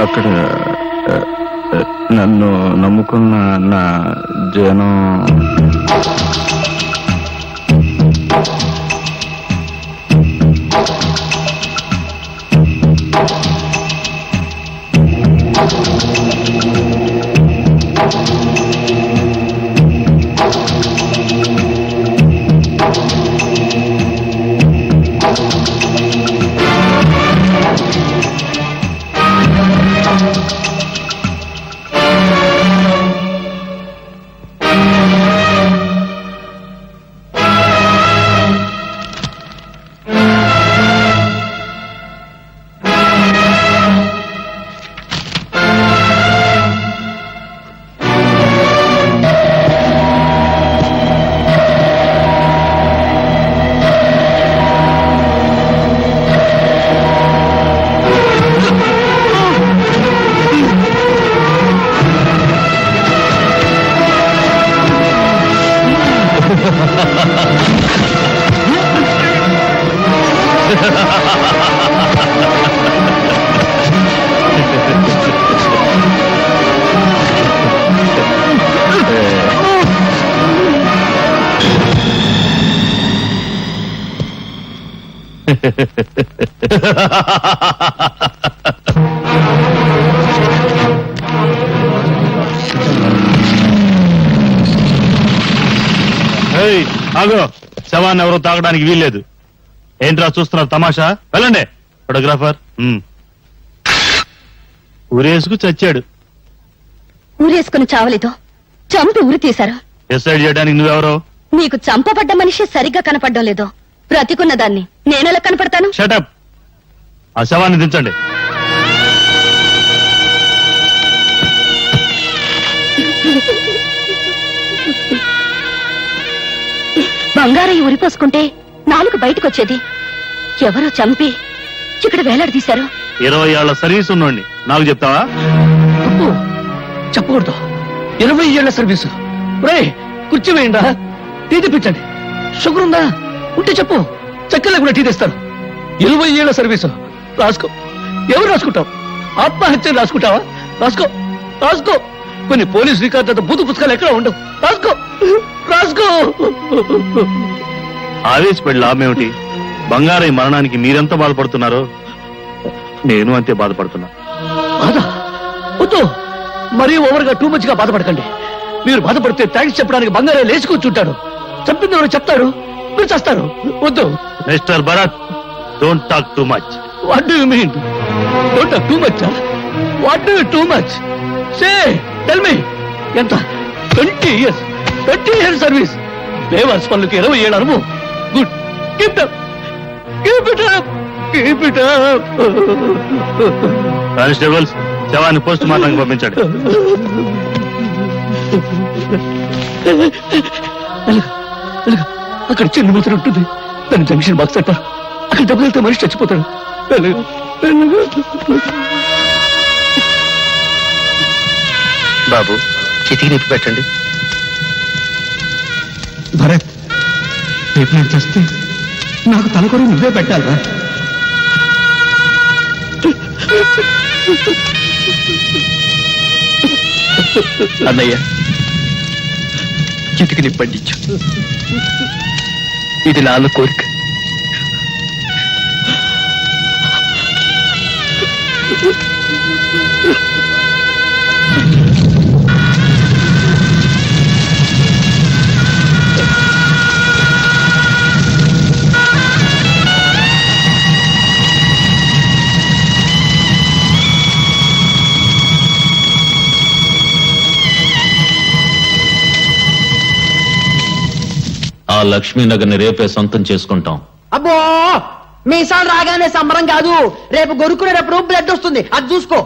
అక్కడ నన్ను నమ్ముకున్న నా జనం ఆగో, శవాన్ని ఎవరో తాగడానికి వీల్లేదు. ఏంట్రా చూస్తున్నారు తమాషా? వెళ్ళండి. ఫోటోగ్రాఫర్ ఊరేసుకు చచ్చాడు. ఊరేసుకుని చావలేదు, చంపి ఊరి తీశారు. డిసైడ్ చేయడానికి నువ్వెవరో? నీకు చంపబడ్డ మనిషి సరిగ్గా కనపడడం లేదు. బ్రతికున్న దాన్ని నేనెలా కనపడతాను? షటప్. ఆ శవాన్ని దించండి. బంగారయ్య ఉరిపోసుకుంటే నాలుగు బయటకొచ్చేది. ఎవరో చంపి ఇక్కడ వేలాడదీశారు. 20 ఏళ్ల సర్వీస్ ఉన్నోడిని నాకు చెప్తావా? అబ్బో, చెప్పకూడదు. 20 ఏళ్ల సర్వీసు. రే కుర్చీ వేయండా, టీ తెప్పించండి. షుగర్ ఉందా? ఉంటే చెప్పు, చక్కెర కూడా టీ తెస్తాను. 20 ఏళ్ల సర్వీసు. రాసుకో. ఎవరు రాసుకుంటావు? ఆత్మహత్య రాసుకుంటావా? రాసుకో రాసుకో. కొన్ని పోలీస్ రికార్డు బూతు పుస్తకాలు ఎక్కడ ఉండవు. రాసుకో రాసుకో. ఆవేశపడి లాభమేమిటి? బంగారయ్య మరణానికి మీరెంత బాధపడుతున్నారో నేను అంతే బాధపడుతున్నా. బాధ వద్దు, మరీ ఓవర్ గా టూ మచ్ గా బాధపడకండి. మీరు బాధపడితే థ్యాంక్స్ చెప్పడానికి బంగారయ్య లేచి కూర్చుంటాడు. చంపింది ఎవరు చెప్తారు, మీరు చేస్తారు. వద్దు. Mister Bharat, don't talk too much. What do you mean? Don't talk too much. What do you too much? Say tell me. ఎంత? 20 years సర్వీస్. లేవర్స్ పనులకి 20 ఏళ్ళ అనుభవం. Good. Keep it up. Keep it up. Keep it up. Constables, శవాన్ని post మార్టంకి పంపించండి. అక్కడ చిన్న మూతలు ఉంటుంది, దాన్ని జంక్షన్ బాక్స్ అంటారు. అక్కడ దెబ్బ వెళ్తే మనిషి చచ్చిపోతాడు. బాబు, చితికి నిప్పి పెట్టండి. భరత్, రేపు నేను చేస్తే నాకు తలకొరి నువ్వే పెట్టాలరా. అన్నయ్య, చితికి నిప్పండించు. ఇది నాన్న కోరిక. ఆ లక్ష్మీనగర్ని రేపే సొంతం చేసుకుంటాం. అబ్బో, మీసాలు రాగానే సంబరం కాదు, రేపు గొరుకునేటప్పుడు బ్లడ్ వస్తుంది, అది చూసుకో.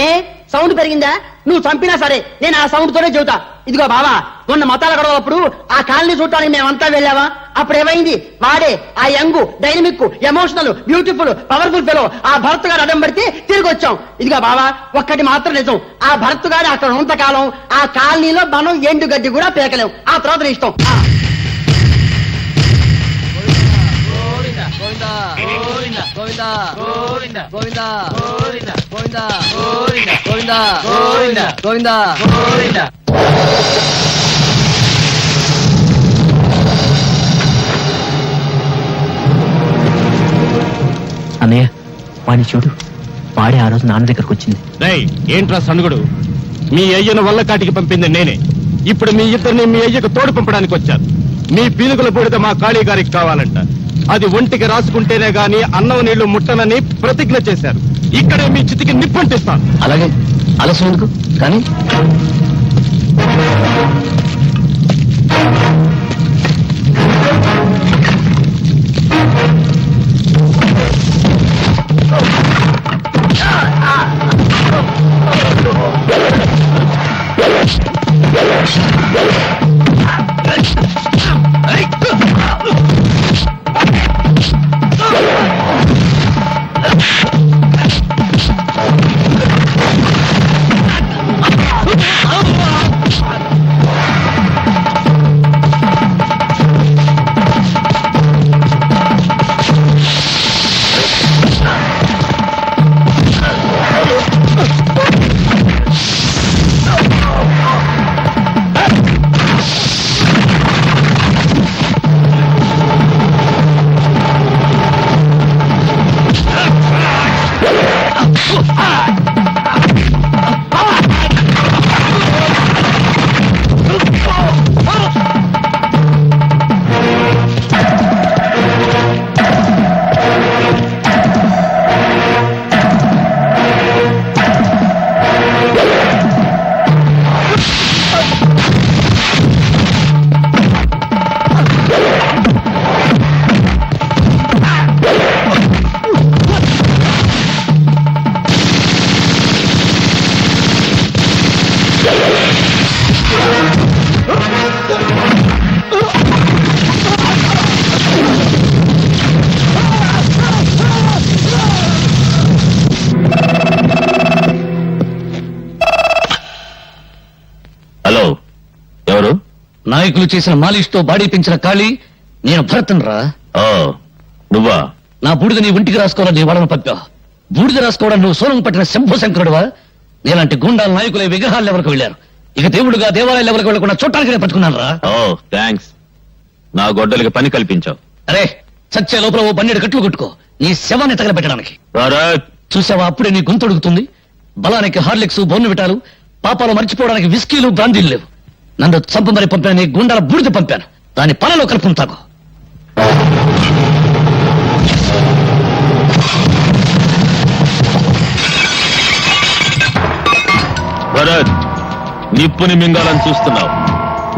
ఏ సౌండ్ పెరిగిందా? నువ్వు చంపినా సరే నేను ఆ సౌండ్ తోనే చెబుతా. ఇదిగో బావా, మొన్న మతాల గొడవప్పుడు ఆ కాలనీ చూడటానికి మేమంతా వెళ్ళావా? అప్పుడు ఏమైంది? వాడే ఆ young, dynamic, emotional, beautiful, powerful fellow ఆ భరత్ గారు అడ్డం పడితే తిరిగి వచ్చాం. ఇదిగో బావా, ఒక్కటి మాత్రం నిజం, ఆ భరత్ గారు అక్కడ ఉన్నంత కాలం ఆ కాలనీలో మనం ఎండు గడ్డి కూడా పేకలేం. ఆ తర్వాత నీ ఇష్టం. అన్నయ్య, వాడిని చూడు. వాడే ఆ రోజు నాన్న దగ్గరకు వచ్చింది. ఏంట్రా సనుగుడు? మీ అయ్యను వల్ల కాటికి పంపింది నేనే. ఇప్పుడు మీ ఇద్దరిని మీ అయ్యకు తోడు పంపడానికి వచ్చారు. మీ పీనుగుల పొడితే మా కాళీ గారికి కావాలంట. అది ఒంటికి రాసుకుంటేనే గాని అన్నం నీళ్లు ముట్టనని ప్రతిజ్ఞ చేశారు. ఇక్కడే మీ చితికి నిప్పంటిస్తాను. అలాగే, ఆలస్యం ఎందుకు? కానీ నాయకులు చేసిన మాలిష్తో బాడీ పెంచిన ఖాళీ నేను భరతన్ రా. ఓ నువ్వా? నా బూడిద నీ ఒంటికి రాసుకోవాలని నీ వాళ్ళని పంపా. బూడిద రాసుకోవడానికి నువ్వు సోనం పట్టిన శంభు శంకరుడువా? నేనంటే గుండాల నాయకుల విగ్రహాలు ఎవరికి వెళ్ళారు. ఇక దేవుడుగా దేవాలయాలు ఎవరికి వెళ్ళకుండా చూడటానికి నేను పట్టుకున్నాను రా. ఓ థ్యాంక్స్. నా గొడ్డలికి పని కల్పించావు. అరే చచ్చే లోపల ఓ 12 కట్లు కొట్టుకో నీ శవాన్ని తగలబెట్టడానికి. భరత్, చూసావా అప్పుడే నీ గొంతు అడుగుతుంది. బలానికి హార్లిక్స్ బోర్నవిటాలు, పాపాలు మర్చిపోవడానికి విస్కీలు బ్రాందీలు లేవు. నన్ను చంపమని పంపాను, నీ గుండాల బూడిద పంపాను. దాని పలలో కలుపును తాగు. భరత్, నిప్పుని మింగాలని చూస్తున్నావు.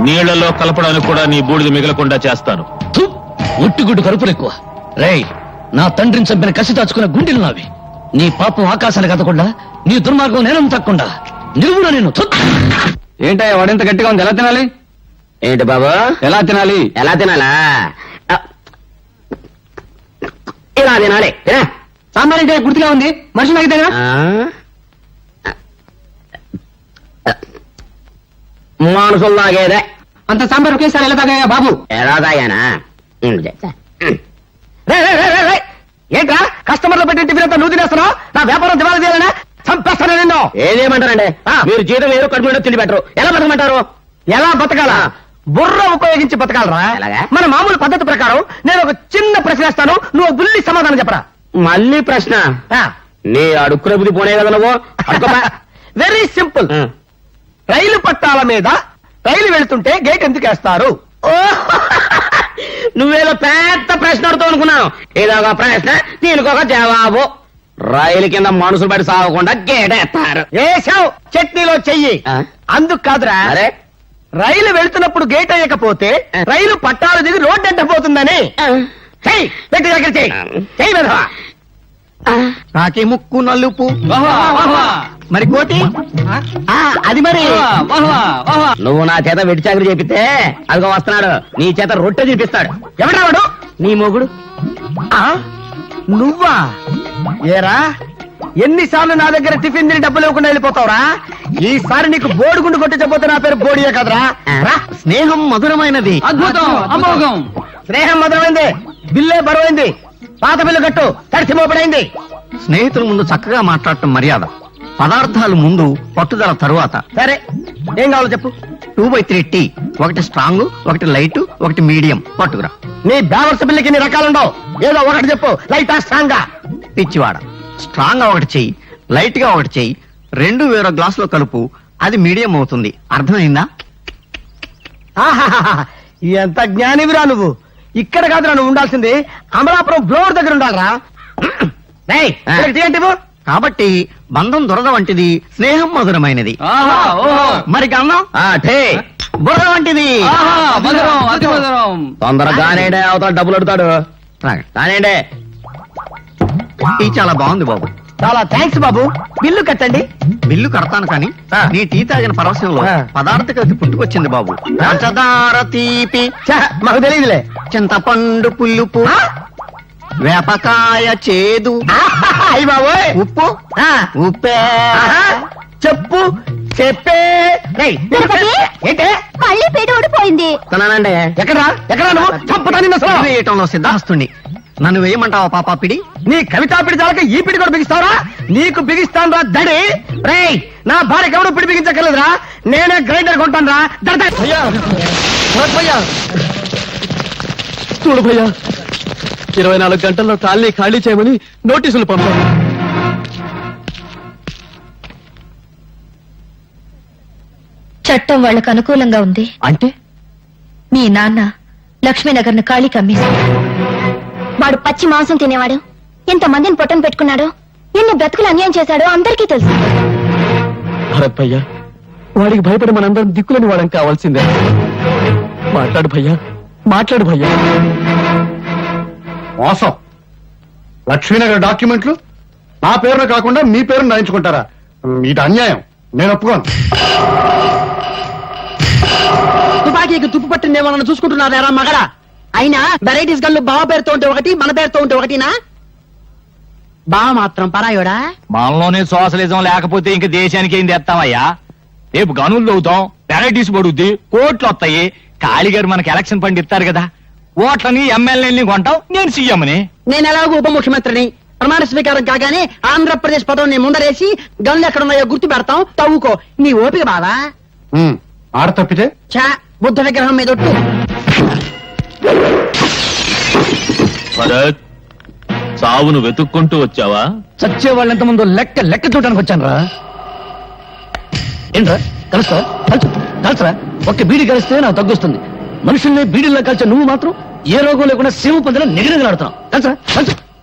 నీళ్లలో కలపడానికి కూడా నీ బూడిద మిగలకుండా చేస్తాను. థు, ఒట్టుగుడ్డు కరుపులు ఎక్కువ. రేయ్, నా తండ్రిని చంపిన కసి దాచుకున్న గుండెలు నావి. నీ పాపం ఆకాశానికి కదకుండా, నీ దుర్మార్గం నేనం తక్కకుండా నిలువున నేను. ఏంటయ్యా వాడింత గట్టిగా ఉంది, ఎలా తినాలి? ఏంటి బాబు ఎలా తినాలి? ఎలా తినాలా? ఇలా తినాలి. సాంబార్ అంటే గుర్తుగా ఉంది, మనుషులు అయితే మనుషులు తాగేదే. అంత సాంబార్ ఒకేసారి ఎలా తాగాయా బాబు? ఎలా తాగానా? ఏంట్రా కస్టమర్లు పెట్టిన టిఫిన్ అంతా నువ్వు తినేస్తున్నావు? నా వ్యాపారం దివాళా చేయాలనా? చంపేస్తాను నిన్ను. ఏదేమంటారండి, మీరు జీతం వేరు కడుపు మీద తిండి పెట్టరు, ఎలా బతకమంటారు? ఎలా బతకాలా? బుర్ర ఉపయోగించి బతకాలరా. మన మామూలు పద్ధతి ప్రకారం నేను ఒక చిన్న ప్రశ్న వేస్తాను, నువ్వు బుల్లి సమాధానం చెప్పరా. మళ్ళీ ప్రశ్న? నీ అడుక్కునే బుద్ధి పోనే కదా నువ్వు. Very simple. రైలు పట్టాల మీద రైలు వెళ్తుంటే గేట్ ఎందుకు వేస్తారు? నువ్వేదో పెద్ద ప్రశ్న అడుగుతావు అనుకున్నావు. ఇదొక ప్రశ్న, దీనికి ఒక జవాబు. రైలు కింద మనుషులు పడి సాగకుండా గేట్ వేస్తారు. వేసావు చట్నీలో చెయ్యి. అందుకు కాదురా, రైలు వెళ్తున్నప్పుడు గేట్ వేయకపోతే రైలు పట్టాలు దిగి రోడ్డు ఎంటపోతుందని. చెయ్యి, పెట్టి దగ్గర చెయ్యి, చెయ్యి వెధవా. నాకి ముక్కు నలుపు, మరి కోటి అది మరి. నువ్వు నా చేత వెట్టి చాకరీ చేపిస్తే అదిగో వస్తున్నాడు, నీ చేత రొట్టె చూపిస్తాడు. ఎవడా వాడు? నీ మొగుడు. నువ్వా? ఏరా, ఎన్నిసార్లు నా దగ్గర టిఫిన్ తిని డబ్బులు ఇవ్వకుండా వెళ్ళిపోతావురా? ఈసారి నీకు బోడిగుండు కొట్టించబోతే నా పేరు బోడియే కదరా. స్నేహం మధురమైనది, అద్భుతం, అమోఘం. స్నేహం మధురమైంది, బిల్లే బరువైంది. పాత బిల్లు కట్టు, తడిసి మోపడైంది. స్నేహితుల ముందు చక్కగా మాట్లాడటం మర్యాద, పదార్థాలు ముందు, పట్టుదల తరువాత. సరే, ఏం కావాలో చెప్పు. 2/3 టీ, ఒకటి స్ట్రాంగ్, ఒకటి లైట్, ఒకటి మీడియం పట్టుకురా. నీ బ్యావర్స్ బిల్లుకి ఎన్ని రకాలుండవు, ఏదో ఒకటి చెప్పు. లైటా స్ట్రాంగా? పిచ్చివాడ, స్ట్రాంగ్ గా ఒకటి చెయ్యి, లైట్ గా ఒకటి చెయ్యి, 2 వేరే గ్లాసులో కలుపు, అది మీడియం అవుతుంది. అర్థమైందా? ఎంత జ్ఞానివిరా నువ్వు. ఇక్కడ కాదురా నువ్వు ఉండాల్సింది, అమలాపురం బ్లోర్ దగ్గర ఉండాలరా. కాబట్టి బంధం దొరద వంటిది, స్నేహం మధురమైనది. మరి గంధం బుర్ర వంటిది. తొందరగానే అవతల డబ్బులు అడుగుతాడు. కానివ్వండి. టీ చాలా బాగుంది బాబు. చాలా థ్యాంక్స్ బాబు. బిల్లు కట్టండి. బిల్లు కడతాను కానీ నీ టీ తాగిన పరవశంలో పదార్థకత పుట్టుకొచ్చింది బాబు. పంచదార తీపి మాకు తెలియదులే. చింతపండు పులుపు, వేపకాయ చేదు, అయ్యి బాబు ఉప్పు, ఉప్పే చెప్పు చెప్పే. ఏంటే మళ్ళీ పేట ఊడిపోయింది. తనానండి. ఎక్కడా ఎక్కడా నువ్వు చంపుతాను సిద్ధాస్తుని. నన్ను వేయమంటావా పాపాపిడి? నీ కవితాపిడి చాలక ఈ పిడి కూడా బిగిస్తావరా? నీకు బిగిస్తాను రా దడి. రేయ్, నా భార్యకి ఎవరు పిడి బిగించక్కర్లేదురా, నేనే గ్రైండర్ కొంటాను రా. చూడు భయ్యా, 24 గంటల్లో కాలనీ ఖాళీ చేయమని నోటీసులు పంపారు. చట్టం వాళ్లకు అనుకూలంగా ఉంది. అంటే మీ నాన్న లక్ష్మీనగర్ ను ఖాళీ కమ్మేశాడు. వాడు పచ్చి మాంసం తినేవాడు, ఎంతమందిని పొట్టను పెట్టుకున్నాడో, ఎన్ని బ్రతుకులు అన్యాయం చేశాడో అందరికీ తెలుసు. భరత్ భయ్యా, వాడికి భయపడి మనందరం దిక్కులని వాడని కావాల్సిందే. మాట్లాడు భయ్యా, మాట్లాడు భయ్యా. మోసం. లక్ష్మీనగర్ డాక్యుమెంట్లు నా పేరున కాకుండా మీ పేరును రాయించుకుంటారా? ఇది అన్యాయం, నేను ఒప్పుకోను. తుపాకీకి తుప్పు పట్టిందేమన్నా చూసుకుంటున్నారా మగడా? అయినా వెరైటీస్ గల్లు బావ పేరుతో ఉంటే ఒకటి, మన పేరుతో ఉంటే ఒకటినా? బావ మాత్రం పరాయోడా? మనలోనే సోషలిజం లేకపోతే ఇంక దేశానికి ఏం తెస్తామయ్యా? రేపు గనులు అవుతాం, వెరైటీస్ పడుద్ది, కోట్లు వస్తాయి, కాళీగారు మనకి ఎలక్షన్ ఫండ్ ఇస్తారు కదా, ఓట్లని ఎమ్మెల్యేని కొంటాం, నేను సీఎంని. నేను ఎలాగో ఉప ముఖ్యమంత్రిని. ప్రమాణ స్వీకారం కాగానే ఆంధ్రప్రదేశ్ పదం నీ ముందరేసి గన్లు ఎక్కడున్నాయో గుర్తు పెడతాం, తవ్వుకో. నీ ఓపిక బావా. ఆడ తప్పితే చా బుద్ధ విగ్రహం మీద ఒట్టు. భరత్, చావును వెతుక్కుంటూ వచ్చావా? చచ్చే వాళ్ళు ఎంతమందో లెక్క చూడడానికి వచ్చాను రా. ఏంట్రా కలుస్తా కలుసరా? ఒక్క బీడీ కలిస్తే నాకు తగ్గుస్తుంది. మనుషుల్ని బీడీల్లో కలిసే నువ్వు మాత్రం ఏ రోగం లేకుండా సేవ పొందిన నిగనిగలాడుతున్నావు.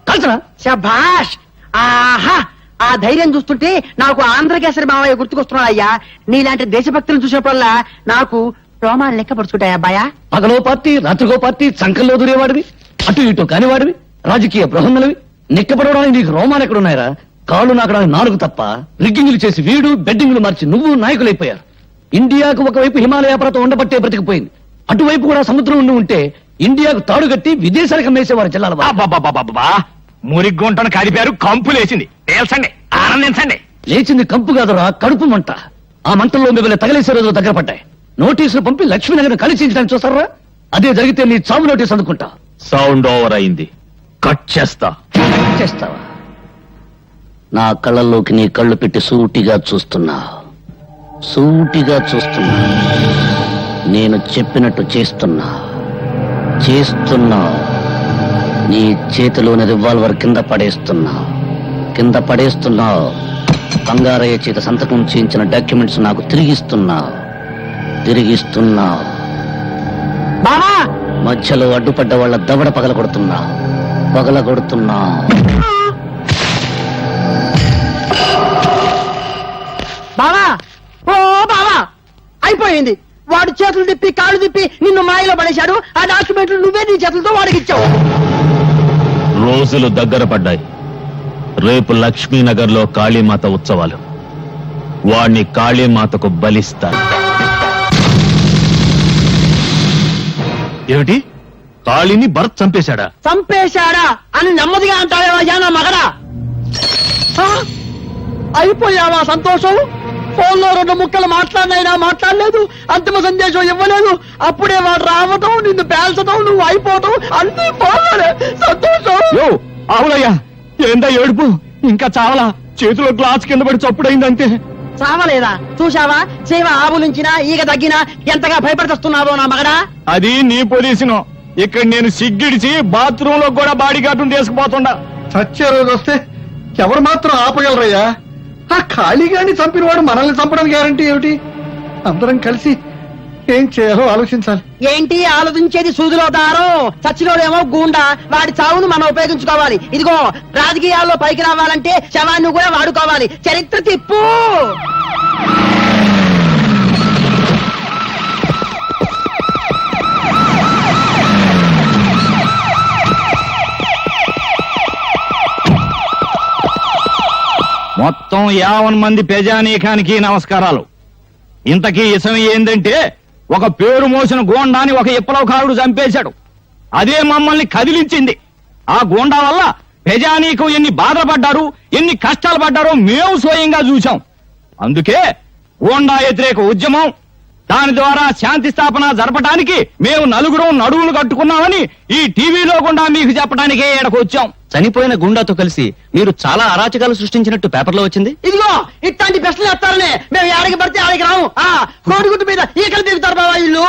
కలుసరా? శభాష్. ఆహా, ఆ ధైర్యం చూస్తుంటే నాకు ఆంధ్రకేసరి మావయ్య గుర్తుకొస్తున్నాడు అయ్యా. నీలాంటి దేశభక్తులను చూసినప్పుడల్లా నాకు రోమాలు లెక్క పడుచుకుంటాయి అబ్బాయా. పగలో పార్టీ, రాత్రిగో పార్టీ, చంకల్లో దూరేవాడివి, అటు ఇటు కానివాడివి, రాజకీయ బృహన్నలవి. నిక్కపడవడానికి నీకు రోమాలు ఎక్కడున్నాయరా? కాళ్ళు నాకడానికి 4 తప్ప. రిగ్గింగులు చేసి వీడు, బెడ్డింగులు మార్చి నువ్వు నాయకులైపోయారు. ఇండియాకు ఒకవైపు హిమాలయ పర్వతం ఉండబట్టే బ్రతికిపోయింది, అటువైపు కూడా సముద్రం ఉండి ఉంటే ఇండియాకు తాడుగట్టి విదేశాలకు అమ్మేసేవారు జిల్లాల. మురిగ్గుంటను కదిపారు, కంపులేసింది. తేల్చండి, ఆనందించండి. లేచింది కంపు కాదురా, కడుపు మంట. ఆ మంటల్లో మిమ్మల్ని తగిలేసే రోజులు దగ్గర పడ్డాయి. నోటీసులు పంపి లక్ష్మీనగర్ కలిసించడానికి చూస్తారా? అదే జరిగితే నీ చావు నోటీస్ అందుకుంటా. సౌండ్ ఓవర్ అయింది, కట్ చేస్తావా? నా కళ్ళల్లోకి నీ కళ్ళు పెట్టి సూటిగా చూస్తున్నా. నేను చెప్పినట్టు చేస్తున్నా. నీ చేతిలోని రివాల్వర్ కింద పడేస్తున్నా. బంగారయ్య చేత సంతకం చేయించిన డాక్యుమెంట్స్ నాకు తిరిగిస్తున్నా. బావా, మధ్యలో అడ్డుపడ్డ వాళ్ళ దవడ పగలగొడుతున్నా. బావా, ఓ బావా, అయిపోయింది. వాడు చేతులు తిప్పి కాళ్ళు తిప్పి నిన్ను మాయలో పడేశాడు. ఆ డాక్యుమెంట్లు నువ్వే నీ చేతులతో వాడికి ఇచ్చావు. రోజులు దగ్గర పడ్డాయి. రేపు లక్ష్మీనగర్ లో కాళీమాత ఉత్సవాలు. వాణ్ణి కాళీమాతకు బలిస్తాను. ఏమిటి? కాళీని భరత్ చంపేశాడా? చంపేశాడా అని నెమ్మదిగా అంటావేవయ్యా నా మగడా. ఆ? అయిపోయావా సంతోషం? ఫోన్లో 2 ముక్కలు మాట్లాడినైనా మాట్లాడలేదు, అంతిమ సందేశం ఇవ్వలేదు. అప్పుడే వాడు రావటం, నిన్ను పేల్చడం, నువ్వు అయిపోవటం అన్ని ఫోన్లోనే. సంతోషం. అవునయ్యా, ఏందా ఏడుపు? ఇంకా చావలా? చేతిలో గ్లాస్ కింద పడి చప్పుడైందంతే. చావలేదా? చూశావా, చీమ ఆవులించినా ఈగ తగ్గినా ఎంతగా భయపడుతున్నావో నా మగడా. అది నీ పొజిషన్. ఇక్కడ నేను సిగ్గిడిచి బాత్రూమ్ లో కూడా బాడీ గార్డును తీసుకుపోతుండా. చచ్చే రోజు వస్తే ఎవరు మాత్రం ఆపగలరయ్యా? ఆ ఖాళీగాని చంపిన వాడు మనల్ని చంపడం గ్యారంటీ ఏమిటి? అందరం కలిసి ఏం చేయాలో ఆలోచించాలి. ఏంటి ఆలోచించేది? సూదిలో దారం. చచ్చినోడేమో గూండా, వాడి చావును మనం ఉపయోగించుకోవాలి. ఇదిగో, రాజకీయాల్లో పైకి రావాలంటే శవాన్ని కూడా వాడుకోవాలి. చరిత్ర తిప్పు. మొత్తం 50 మంది ప్రజానీకానికి నమస్కారాలు. ఇంతకీ ఇసం ఏందంటే, ఒక పేరు మోసిన గోండాని ఒక విప్లవకారుడు చంపేశాడు. అదే మమ్మల్ని కదిలించింది. ఆ గోండా వల్ల ప్రజానీకం ఎన్ని బాధపడ్డారు, ఎన్ని కష్టాలు పడ్డారో మేము స్వయంగా చూశాం. అందుకే గోండా వ్యతిరేక ఉద్యమం, దాని ద్వారా శాంతి స్థాపన జరపడానికి మేము 4 నడువులు కట్టుకున్నామని ఈ టీవీలో గుండా మీకు చెప్పడానికే ఇక్కడికి వచ్చాం. చనిపోయిన గుండాతో కలిసి మీరు చాలా అరాచకాలు సృష్టించినట్టు పేపర్లో వచ్చింది. ఇదిగో, ఇట్లాంటి ప్రశ్నలు వేస్తారనే మేము ఆడికి పడితే ఆడికి రాము. కోడిగుడ్డు మీద ఈకలు దిగుతారు బాబా ఇల్లు.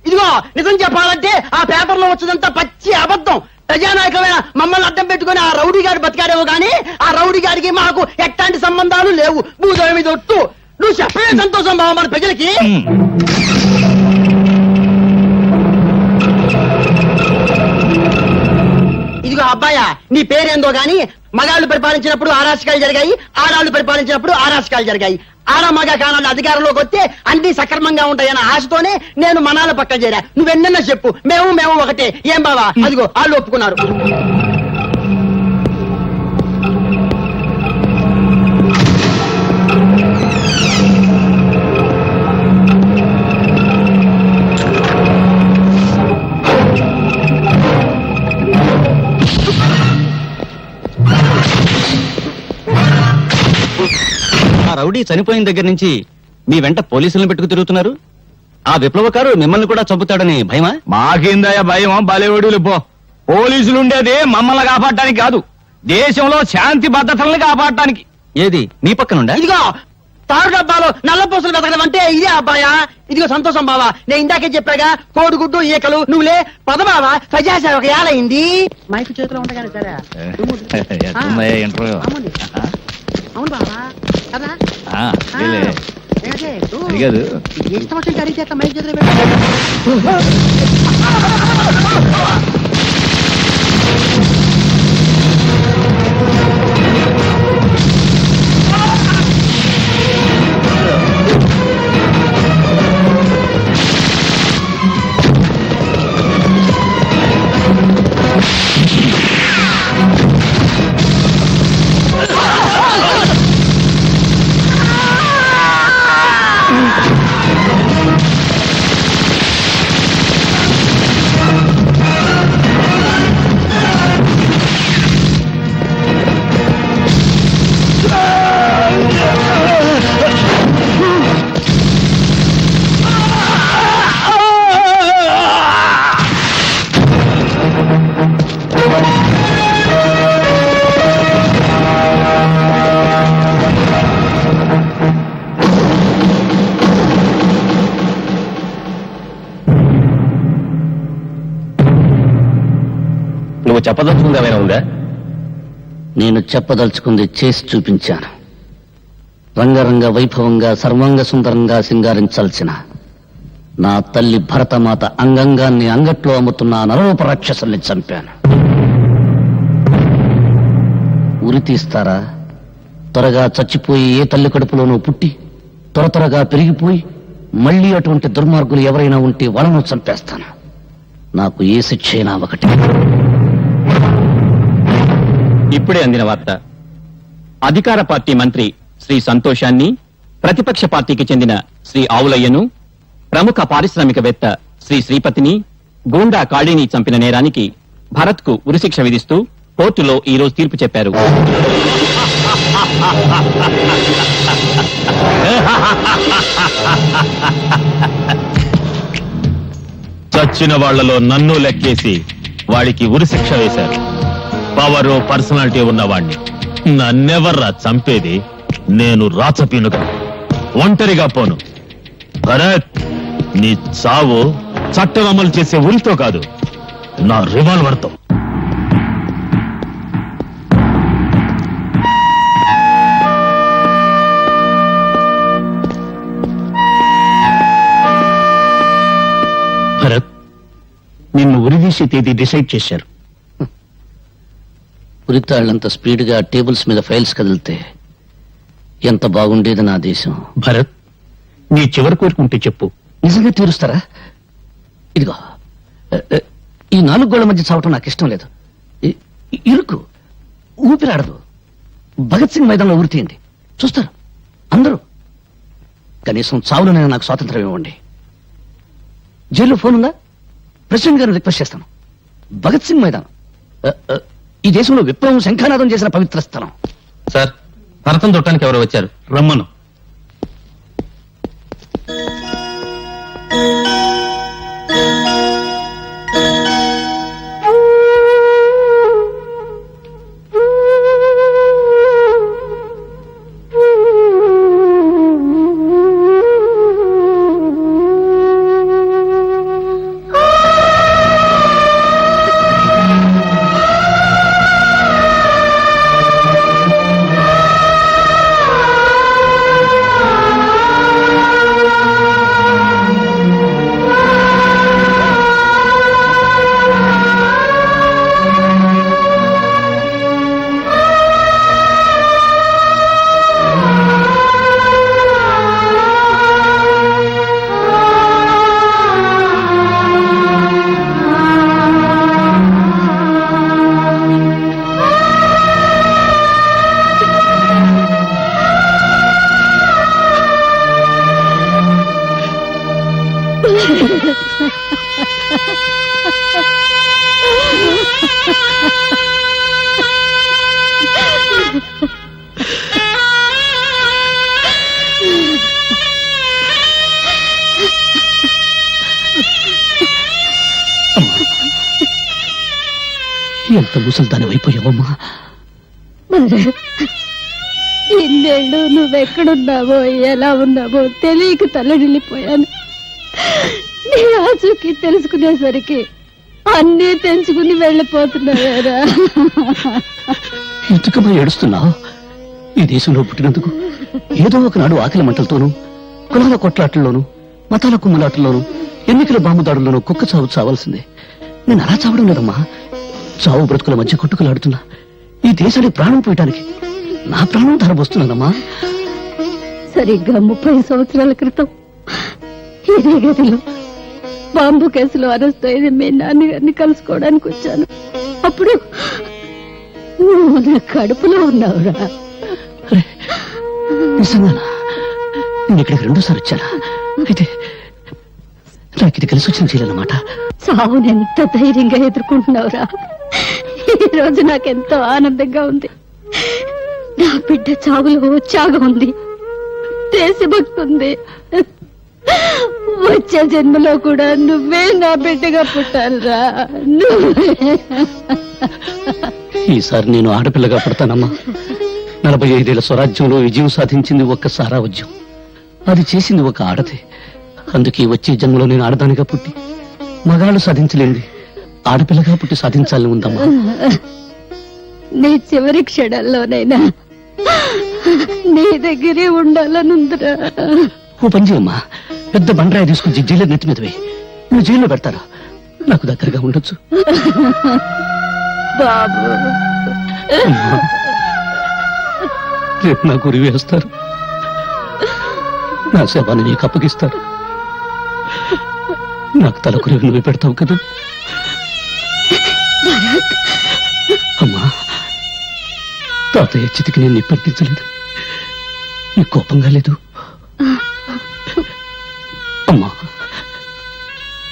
ఇదిగో, నిజం చెప్పాలంటే ఆ పేపర్ లో వచ్చినంత పచ్చి అబద్ధం. ప్రజానాయకమైన మమ్మల్ని అడ్డం పెట్టుకుని ఆ రౌడీ గారి బతికాడేమో గానీ ఆ రౌడీ గారికి మాకు ఎట్లాంటి సంబంధాలు లేవు. భూదేవి మీద ఒట్టు. నువ్వు చెప్పే సంతోషం బాబా మన ప్రజలకి. ఇదిగో అబ్బాయా, నీ పేరేందో గాని మగాళ్ళు పరిపాలించినప్పుడు అరాచకాలు జరిగాయి, ఆడాళ్ళు పరిపాలించినప్పుడు అరాచకాలు జరిగాయి. ఆడ మగ కానాలు అధికారంలోకి వస్తే అన్ని సక్రమంగా ఉంటాయన్న ఆశతోనే నేను మనాల పక్క చేరా. నువ్వెన్నన్నా చెప్పు, మేము ఒకటే. ఏం బావా? అదిగో వాళ్ళు ఒప్పుకున్నారు. ఆ రౌడీ చనిపోయిన దగ్గర నుంచి మీ వెంట పోలీసులను పెట్టుకు తిరుగుతున్నారు. ఆ విప్లవకారు మిమ్మల్ని కూడా చంపుతాడని భయమా? మాకిందయ్య భయం బలేవడులు పో. పోలీసులు ఉండేది మమ్మల్ని కాపాడటానికి కాదు, దేశంలో శాంతి భద్రతల్ని కాపాడటానికి. ఏది మీ పక్కనుండా? ఇదిగో తారు డబ్బాలో నల్ల పూసలు వెతకడం అంటే ఇదే అబ్బాయా. ఇదిగో సంతోషం బావా, నేను ఇందాకే చెప్పాగా కోడిగుడ్డు ఈకలు నువ్వులే పద బావా. ప్రజాసేవ ఒక ఏళ్ళయింది. మైకు చేతిలో ఉండగానే సరే అవును. అవును బావా కదా. ఇష్టం వచ్చిన కరీ చేస్తా మైక్ చేతిలో పెట్టు. నువ్వు చెప్పదలుచుకుంది ఏమైనా ఉందా? నేను చెప్పదలుచుకుంది చేసి చూపించాను. రంగరంగ వైభవంగా సర్వాంగ సుందరంగా సింగారించాల్సిన నా తల్లి భరతమాత అంగంగాన్ని అంగట్లో అమ్ముతున్న నరరూప రాక్షసుల్ని చంపాను. ఉరి తీస్తారా? త్వరగా చచ్చిపోయి ఏ తల్లి కడుపులోనూ పుట్టి త్వరగా పెరిగిపోయి మళ్ళీ అటువంటి దుర్మార్గులు ఎవరైనా ఉంటే వాళ్ళను చంపేస్తాను. నాకు ఏ శిక్ష అయినా ఒకటి. ఇప్పుడే అందిన వార్త. అధికార పార్టీ మంత్రి శ్రీ సంతోషాన్ని, ప్రతిపక్ష పార్టీకి చెందిన శ్రీ ఆవులయ్యను, ప్రముఖ పారిశ్రామికవేత్త శ్రీ శ్రీపతిని గూండా కాళీని చంపిన నేరానికి భరత్ కు ఉరిశిక్ష విధిస్తూ కోర్టులో ఈ రోజు తీర్పు చెప్పారు. చచ్చిన వాళ్లలో నన్ను లెక్కేసి వాడికి ఉరిశిక్ష వేశారు. పవరు పర్సనాలిటీ ఉన్నవాణ్ణి నన్నెవర్రా చంపేది? నేను రాచపీనుగా ఒంటరిగా పోను. భరత్, నీ చావు చట్టం అమలు చేసే ఉరితో కాదు, నా రివాల్వర్తో. భరత్, నిన్ను ఉరిదీసే తేదీ డిసైడ్ చేశారు. ఉరితాళ్లంత స్పీడ్గా టేబుల్స్ మీద ఫైల్స్ కదిలితే ఎంత బాగుండేది నా దేశం. భరత్, నీ చివరి కోరుకుంటే చెప్పు, నిజంగా తీరుస్తారా? ఇదిగో, ఈ 4 గోళ్ల మధ్య చావటం నాకు ఇష్టం లేదు. ఇరుకు, ఊపిరాడదు. భగత్ సింగ్ మైదానంలో ఉరి తీయండి, చూస్తారు అందరూ. కనీసం చావులోనైనా నాకు స్వాతంత్రం ఇవ్వండి. జైల్లో ఫోన్ ఉందా? ప్రెసిడెంట్ గారిని రిక్వెస్ట్ చేస్తాను. భగత్ సింగ్ మైదానం ఈ దేశంలో విప్లవం శంఖానాదం చేసిన పవిత్ర స్థలం. సార్, భరతం చుట్టానికి ఎవరు వచ్చారు? రమ్మను. ఎంత ముసల్దాని అయిపోయావమ్మా. ఇన్నేళ్ళు నువ్వెక్కడున్నావో ఎలా ఉన్నావో తెలియక తల్లడిల్లిపోయాను. నీ ఆచూకీ తెలుసుకునేసరికి అన్నీ తెంచుకుని వెళ్ళిపోతున్నావేరా. ఎందుకమ్మా ఏడుస్తున్నావు? ఈ దేశంలో పుట్టినందుకు ఏదో ఒకనాడు ఆకలి మంటలతోనూ, కులాల కొట్లాటల్లోనూ, మతాల కుమ్మలాటల్లోనూ, ఎన్నికల బాంబుదాడుల్లోనూ కుక్క చావు చావాల్సిందే. నేను అలా చావడం లేదమ్మా. చావు బ్రతుకుల మధ్య కొట్టుకులాడుతున్నా ఈ దేశానికి ప్రాణం పోయటానికి నా ప్రాణం ధరబోస్తున్నానమ్మా. సరిగ్గా 30 సంవత్సరాల క్రితం ఇదే గదిలో బాంబు కేసులో అరెస్ట్ అయింది మీ నాన్నగారిని కలుసుకోవడానికి వచ్చాను. అప్పుడు నువ్వు నా కడుపులో ఉన్నావురా. నిజంగానా? నేను ఇక్కడికి 2 సార్లు వచ్చానా? అయితే నాకు ఇది కలిసి వచ్చిన చేయాలన్నమాట. చావుని ఎంత ధైర్యంగా ఎదుర్కొంటున్నావురా. ఈ రోజు నాకెంతో ఆనందంగా ఉంది. నా బిడ్డ చావులో ఉత్సాహం ఉంది, దేశభక్తి ఉంది. వచ్చే జన్మలో కూడా నువ్వే నా బిడ్డగా పుట్టాలిరా. నువ్వే. ఈసారి నేను ఆడపిల్లగా పుడతానమ్మా. 45 ఏళ్ల స్వరాజ్యంలో విజయం సాధించింది ఒక్క సారావజ్యం. అది చేసింది ఒక ఆడదే. అందుకే వచ్చే జన్మలో నేను ఆడదానిగా పుట్టి మగాళ్ళు సాధించలేంది ఆడపిల్లగా పుట్టి సాధించాలని ఉందమ్మా. నీ చివరి క్షణాల్లోనైనా నీ దగ్గరే ఉండాలనుందిరా. ఓ పని చేయమ్మా, పెద్ద బండరాయి తీసుకుని జైల్లో నెత్తి మీదవే. నువ్వు జైల్లో పెడతారా? నాకు దగ్గరగా ఉండొచ్చు. బాబు, అమ్మా, రేపు నా గురి వేస్తారు, నా శవాన్ని నీకు అప్పగిస్తారు. నాకు తలకురేవి నువ్వు పెడతావు కదా అమ్మా. తాతయ్య చితికి నేను నిప్పట్టించలేదు, నీ కోపంగా లేదు అమ్మా.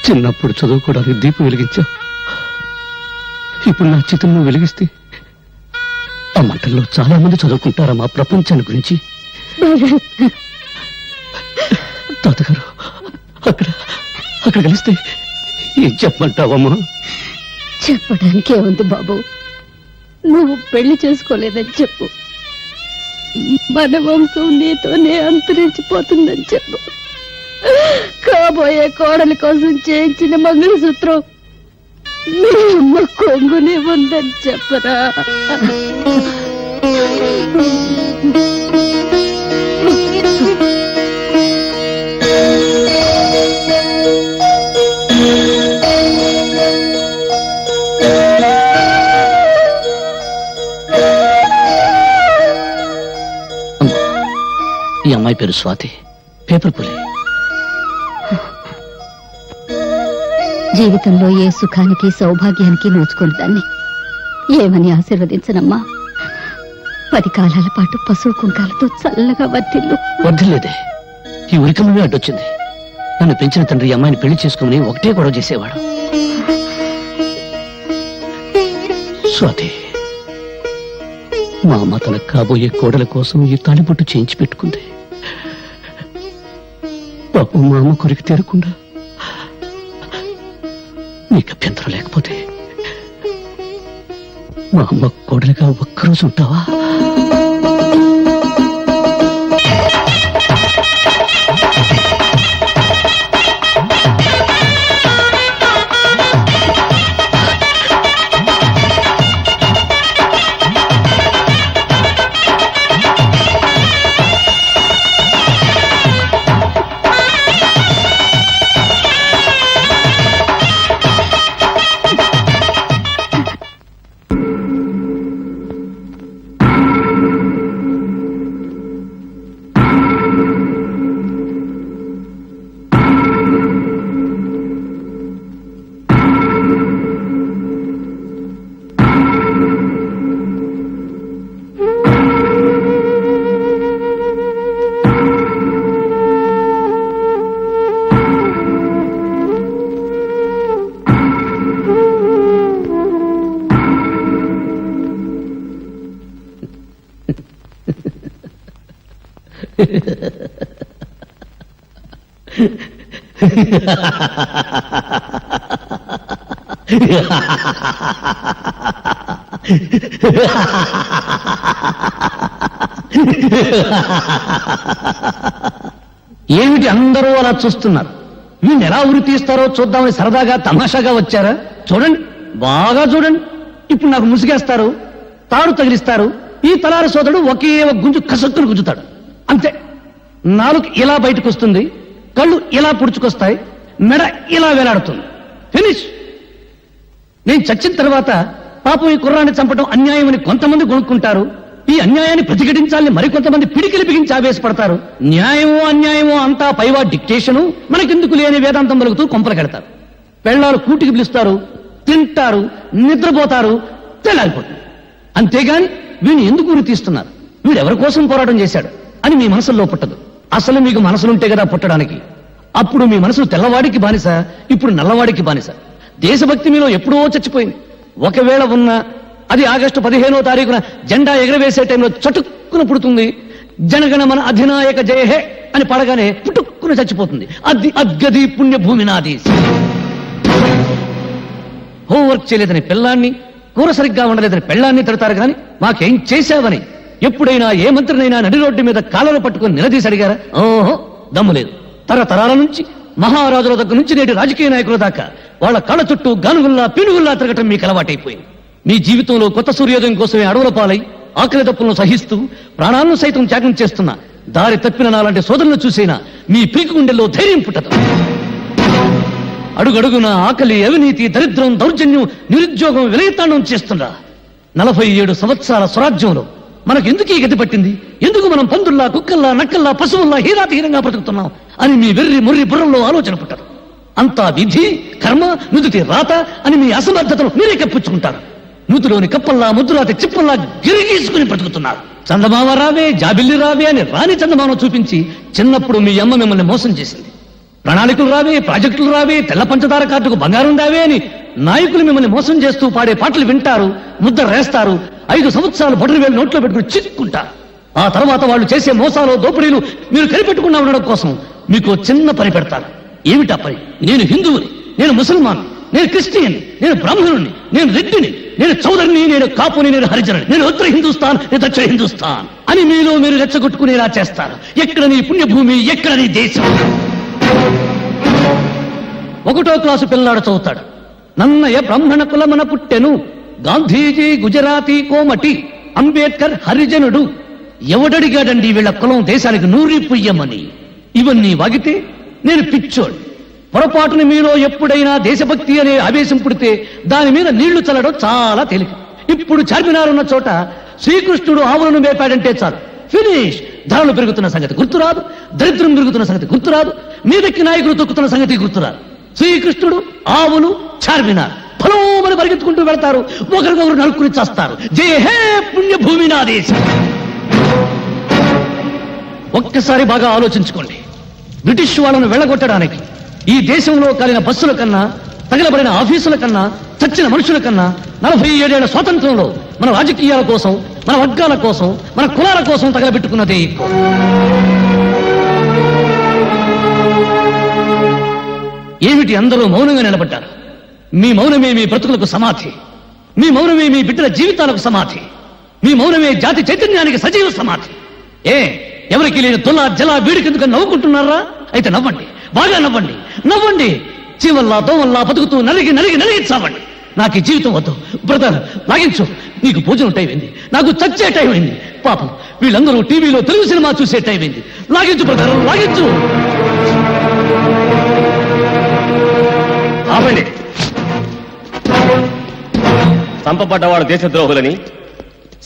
చిన్నప్పుడు చదువుకోవడానికి దీపం వెలిగించావు. ఇప్పుడు నా చితం నువ్వు వెలిగిస్తే ఆ మంటల్లో చాలా మంది చదువుకుంటారమ్మా ప్రపంచాన్ని గురించి. తాతగారు అక్కడ అక్కడ కలిస్తే ఏం చెప్పమంటావమ్మా? చెప్పడానికే ఉంది బాబు. నువ్వు పెళ్లి చేసుకోలేదని చెప్పు. మన వంశం నీతోనే అంతరించిపోతుందని చెప్పు. కాబోయే కోడలి కోసం చేయించిన మంగళసూత్రం మీ అమ్మ కొంగునే ఉందని చెప్పరా. ఈ అమ్మాయి పేరు స్వాతి, పేపర్ పులి. జీవితంలో ఏ సుఖానికి సౌభాగ్యానికి నోచుకుని దాన్ని ఏమని ఆశీర్వదించనమ్మా. 10 కాలాల పాటు పశువు కుంకాలతో చల్లగా వర్తిల్లు. వద్దులేదే, ఈ ఉరికమే అడ్డొచ్చింది. నన్ను పెంచిన తండ్రి ఈ అమ్మాయిని పెళ్లి చేసుకుని ఒకటే గొడవ చేసేవాడు. స్వాతి, మా అమ్మ తన కాబోయే కోడల కోసం ఈ తాళిబొట్టు చేయించి పెట్టుకుంది. పాపం మా అమ్మ కొరికి తీరకుండా నీకు అభ్యంతరం లేకపోతే మా అమ్మ కోడలిగా ఒక్కరోజు ఉంటావా? ఏమిటి అందరూ అలా చూస్తున్నారు? వీళ్ళు ఎలా ఉరి తీస్తారో చూద్దామని సరదాగా తమాషాగా వచ్చారా? చూడండి, బాగా చూడండి. ఇప్పుడు నాకు ముసిగేస్తారు, తాడు తగిలిస్తారు. ఈ తలారి సోదరుడు ఒకే ఒక గుంజు కసక్కును గుంజుతాడు, అంతే. నాలుగు ఇలా బయటకు వస్తుంది, కళ్ళు ఇలా పుడుచుకొస్తాయి, మెడ ఇలా వేలాడుతుంది. ఫినిష్. నేను చచ్చిన తర్వాత పాపం ఈ కుర్రాన్ని చంపడం అన్యాయం అని కొంతమంది కొనుక్కుంటారు. ఈ అన్యాయాన్ని ప్రతిఘటించాలని మరికొంతమంది పిడికిలి బిగించి ఆవేశపడతారు. న్యాయమో అన్యాయమో అంతా పైవా డిక్టేషను, మనకెందుకు లేని వేదాంతం పలుకుతూ కొంపలకెడతారు. పెళ్ళారు కూటికి పిలుస్తారు, తింటారు, నిద్రపోతారు, తెల్లారిపోతుంది. అంతేగాని వీడిని ఎందుకు ఉరి తీస్తున్నారు, వీడెవరి కోసం పోరాటం చేశాడు అని మీ మనసులో పుట్టదు. అసలు మీకు మనసులుంటే కదా పుట్టడానికి. అప్పుడు మీ మనసు తెల్లవాడికి బానిస, ఇప్పుడు నల్లవాడికి బానిస. దేశభక్తి మీలో ఎప్పుడో చచ్చిపోయింది. ఒకవేళ ఉన్న అది ఆగస్టు 15వ తారీఖున జెండా ఎగరవేసే టైంలో చటుక్కున పుడుతుంది. జనగణమన అధినాయక జయ హే అని పడగానే పుట్టుక్కున చచ్చిపోతుంది. అది అద్గది పుణ్యభూమి నాది. హోంవర్క్ చేయలేదని పిల్లాన్ని, కూర సరిగ్గా ఉండలేదని పెళ్ళాన్ని తిడతారు కానీ మాకేం చేశావని ఎప్పుడైనా ఏ మంత్రినైనా నడి రోడ్డు మీద కాళ్ళను పట్టుకుని నిలదీసి అడిగారా? ఓహో, దమ్ము లేదు. తరతరాల నుంచి మహారాజుల దగ్గర నుంచి నేటి రాజకీయ నాయకుల దాకా వాళ్ళ కళ్ళ చుట్టూ గానుగుల్లా పీనుగుల్లా తిరగటం మీకు అలవాటైపోయింది. మీ జీవితంలో కొత్త సూర్యోదయం కోసమే అడవుల పాలై ఆకలి తప్పులను సహిస్తూ ప్రాణాలను సైతం త్యాగం చేస్తున్న దారి తప్పిన నాలాంటి సోదరులను చూసైనా మీ పీకు గుండెల్లో ధైర్యం పుట్టదు. అడుగడుగున ఆకలి, అవినీతి, దరిద్రం, దౌర్జన్యం, నిరుద్యోగం విలయతాండం చేస్తున్నా 47 సంవత్సరాల స్వరాజ్యంలో మనకు ఎందుకు ఈ గతి పట్టింది? ఎందుకు మనం పందుల్లా, కుక్కల్లా, నక్కల్లా, పశువుల్లా హీరాతీరంగా బ్రతుకుతున్నాం అని మీ వెర్రి ముర్రి బుర్రంలో ఆలోచన పుట్టదు. అంతా విధి, కర్మ, నుదుటి రాత అని మీ అసమర్థతను మీరే కప్పించుకుంటారు. నూతిలోని కప్పల్లా, ముద్దురాతి చిప్పల్లా గిరిగీసుకుని బ్రతుకుతున్నారు. చందమామ రావే, జాబిల్లి రావే అని రాని చందమామ చూపించి చిన్నప్పుడు మీ అమ్మ మిమ్మల్ని మోసం చేసింది. ప్రణాళికలు రావే, ప్రాజెక్టులు రావే, తెల్ల పంచదార కార్డుకు బంగారం రావే అని నాయకులు మిమ్మల్ని మోసం చేస్తూ పాడే పాటలు వింటారు, ముద్ర రేస్తారు. 5 సంవత్సరాలు బొటరు వేలు నోట్లో పెట్టుకుని చిక్కుంటారు. ఆ తర్వాత వాళ్ళు చేసే మోసాలు, దోపిడీలు మీరు కనిపెట్టకుండా ఉండడం కోసం మీకు చిన్న పని పెడతారు. ఏమిటా పని? నేను హిందువుని, నేను ముసల్మాన్, నేను క్రిస్టియన్, నేను బ్రాహ్మణుని, నేను రెడ్డిని, నేను చౌదరిని, నేను కాపుని, నేను హరిజనుని, నేను ఉత్తర హిందుస్థాన్, నేను దక్షిణ హిందుస్థాన్ అని మీలో మీరు రెచ్చగొట్టుకునేలా చేస్తారు. ఎక్కడ నీ పుణ్యభూమి, ఎక్కడ నీ దేశం? 1వ క్లాసు పిల్లాడు చదువుతాడు. నన్నయ బ్రాహ్మణ కులమన పుట్టెను, గాంధీజీ గుజరాతీ కోమటి, అంబేద్కర్ హరిజనుడు. ఎవడడిగాడండి వీళ్ళ కులం దేశానికి నూరి పుయ్యమని? ఇవన్నీ వాగితే నేను పిచ్చోడు. పొరపాటుని మీలో ఎప్పుడైనా దేశభక్తి అనే ఆవేశం పుడితే దాని మీద నీళ్లు చల్లడం చాలా తేలిక. ఇప్పుడు చార్మినార్ ఉన్న చోట శ్రీకృష్ణుడు ఆవులను మేపాడంటే చాలు, ఫినిష్. ధరలు పెరుగుతున్న సంగతి గుర్తురాదు, దరిద్రం పెరుగుతున్న సంగతి గుర్తురాదు, మీదకి నాయకులు తొక్కుతున్న సంగతి గుర్తురాదు. శ్రీకృష్ణుడు, ఆవులు, చార్మినార్ ఫలోమని పరిగెత్తుకుంటూ వెళ్తారు, ఒకరికొకరు నరుక్కుని చేస్తారు. జయ హే పుణ్యభూమి నా దేశం. ఒక్కసారి బాగా ఆలోచించుకోండి. బ్రిటిష్ వాళ్ళను వెళ్ళగొట్టడానికి ఈ దేశంలో కాలిన బస్సుల కన్నా, తగలబడిన ఆఫీసుల కన్నా, చచ్చిన మనుషుల కన్నా 47 ఏళ్ల స్వాతంత్రంలో మన రాజకీయాల కోసం, మన వర్గాల కోసం, మన కులాల కోసం తగలబెట్టుకున్నదే ఎక్కువ. ఏమిటి అందరూ మౌనంగా నిలబడ్డారు? మీ మౌనమే మీ బ్రతుకులకు సమాధి. మీ మౌనమే మీ బిడ్డల జీవితాలకు సమాధి. మీ మౌనమే జాతి చైతన్యానికి సజీవ సమాధి. ఎవరికి లేని తొల జల వీడికెందుకు నవ్వుకుంటున్నారా? అయితే నవ్వండి, బాగా నవ్వండి, నవ్వండి. చీవల్లా దోవల్లా బతుకుతూ నలిగి నలిగి నలిగి చావండి. నాకు ఈ జీవితం వద్దు. బ్రదర్ లాగించు, నీకు భోజనం టైం అయింది, నాకు చచ్చే టైం అయింది. పాపం వీళ్ళందరూ టీవీలో తెలుగు సినిమా చూసే టైం అయింది. లాగించు బ్రదర్, లాగించు. ఆపండి. చంపబడ్డవాడు దేశద్రోహులని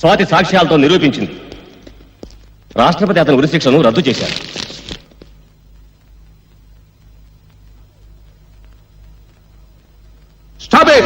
స్వాతి సాక్ష్యాలతో నిరూపించింది. రాష్ట్రపతి అతని ఉరిశిక్షను రద్దు చేశారు. Stop it!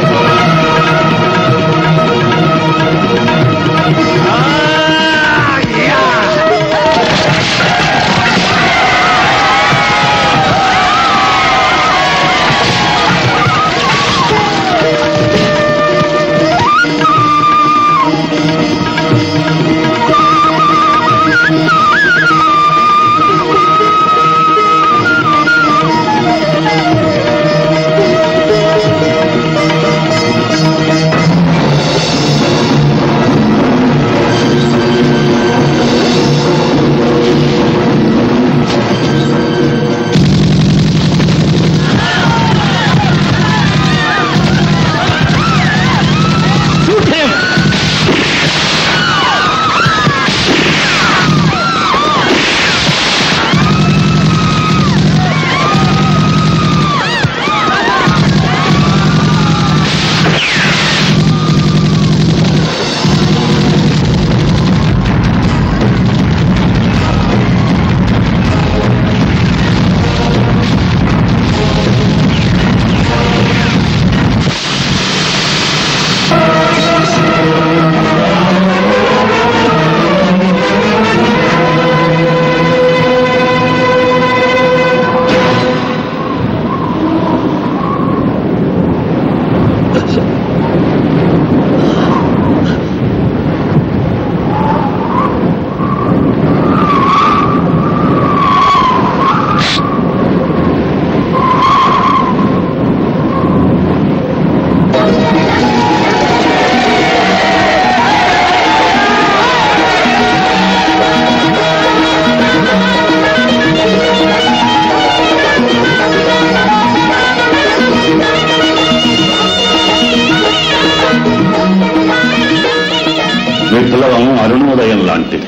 విప్లవం అరుణోదయం లాంటిది.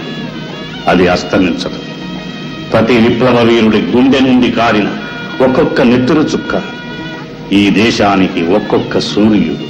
అది అస్తమించదు. ప్రతి విప్లవ వీరుడి గుండె నుండి కారిన ఒక్కొక్క నెత్తురు చుక్క ఈ దేశానికి ఒక్కొక్క సూర్యుడు.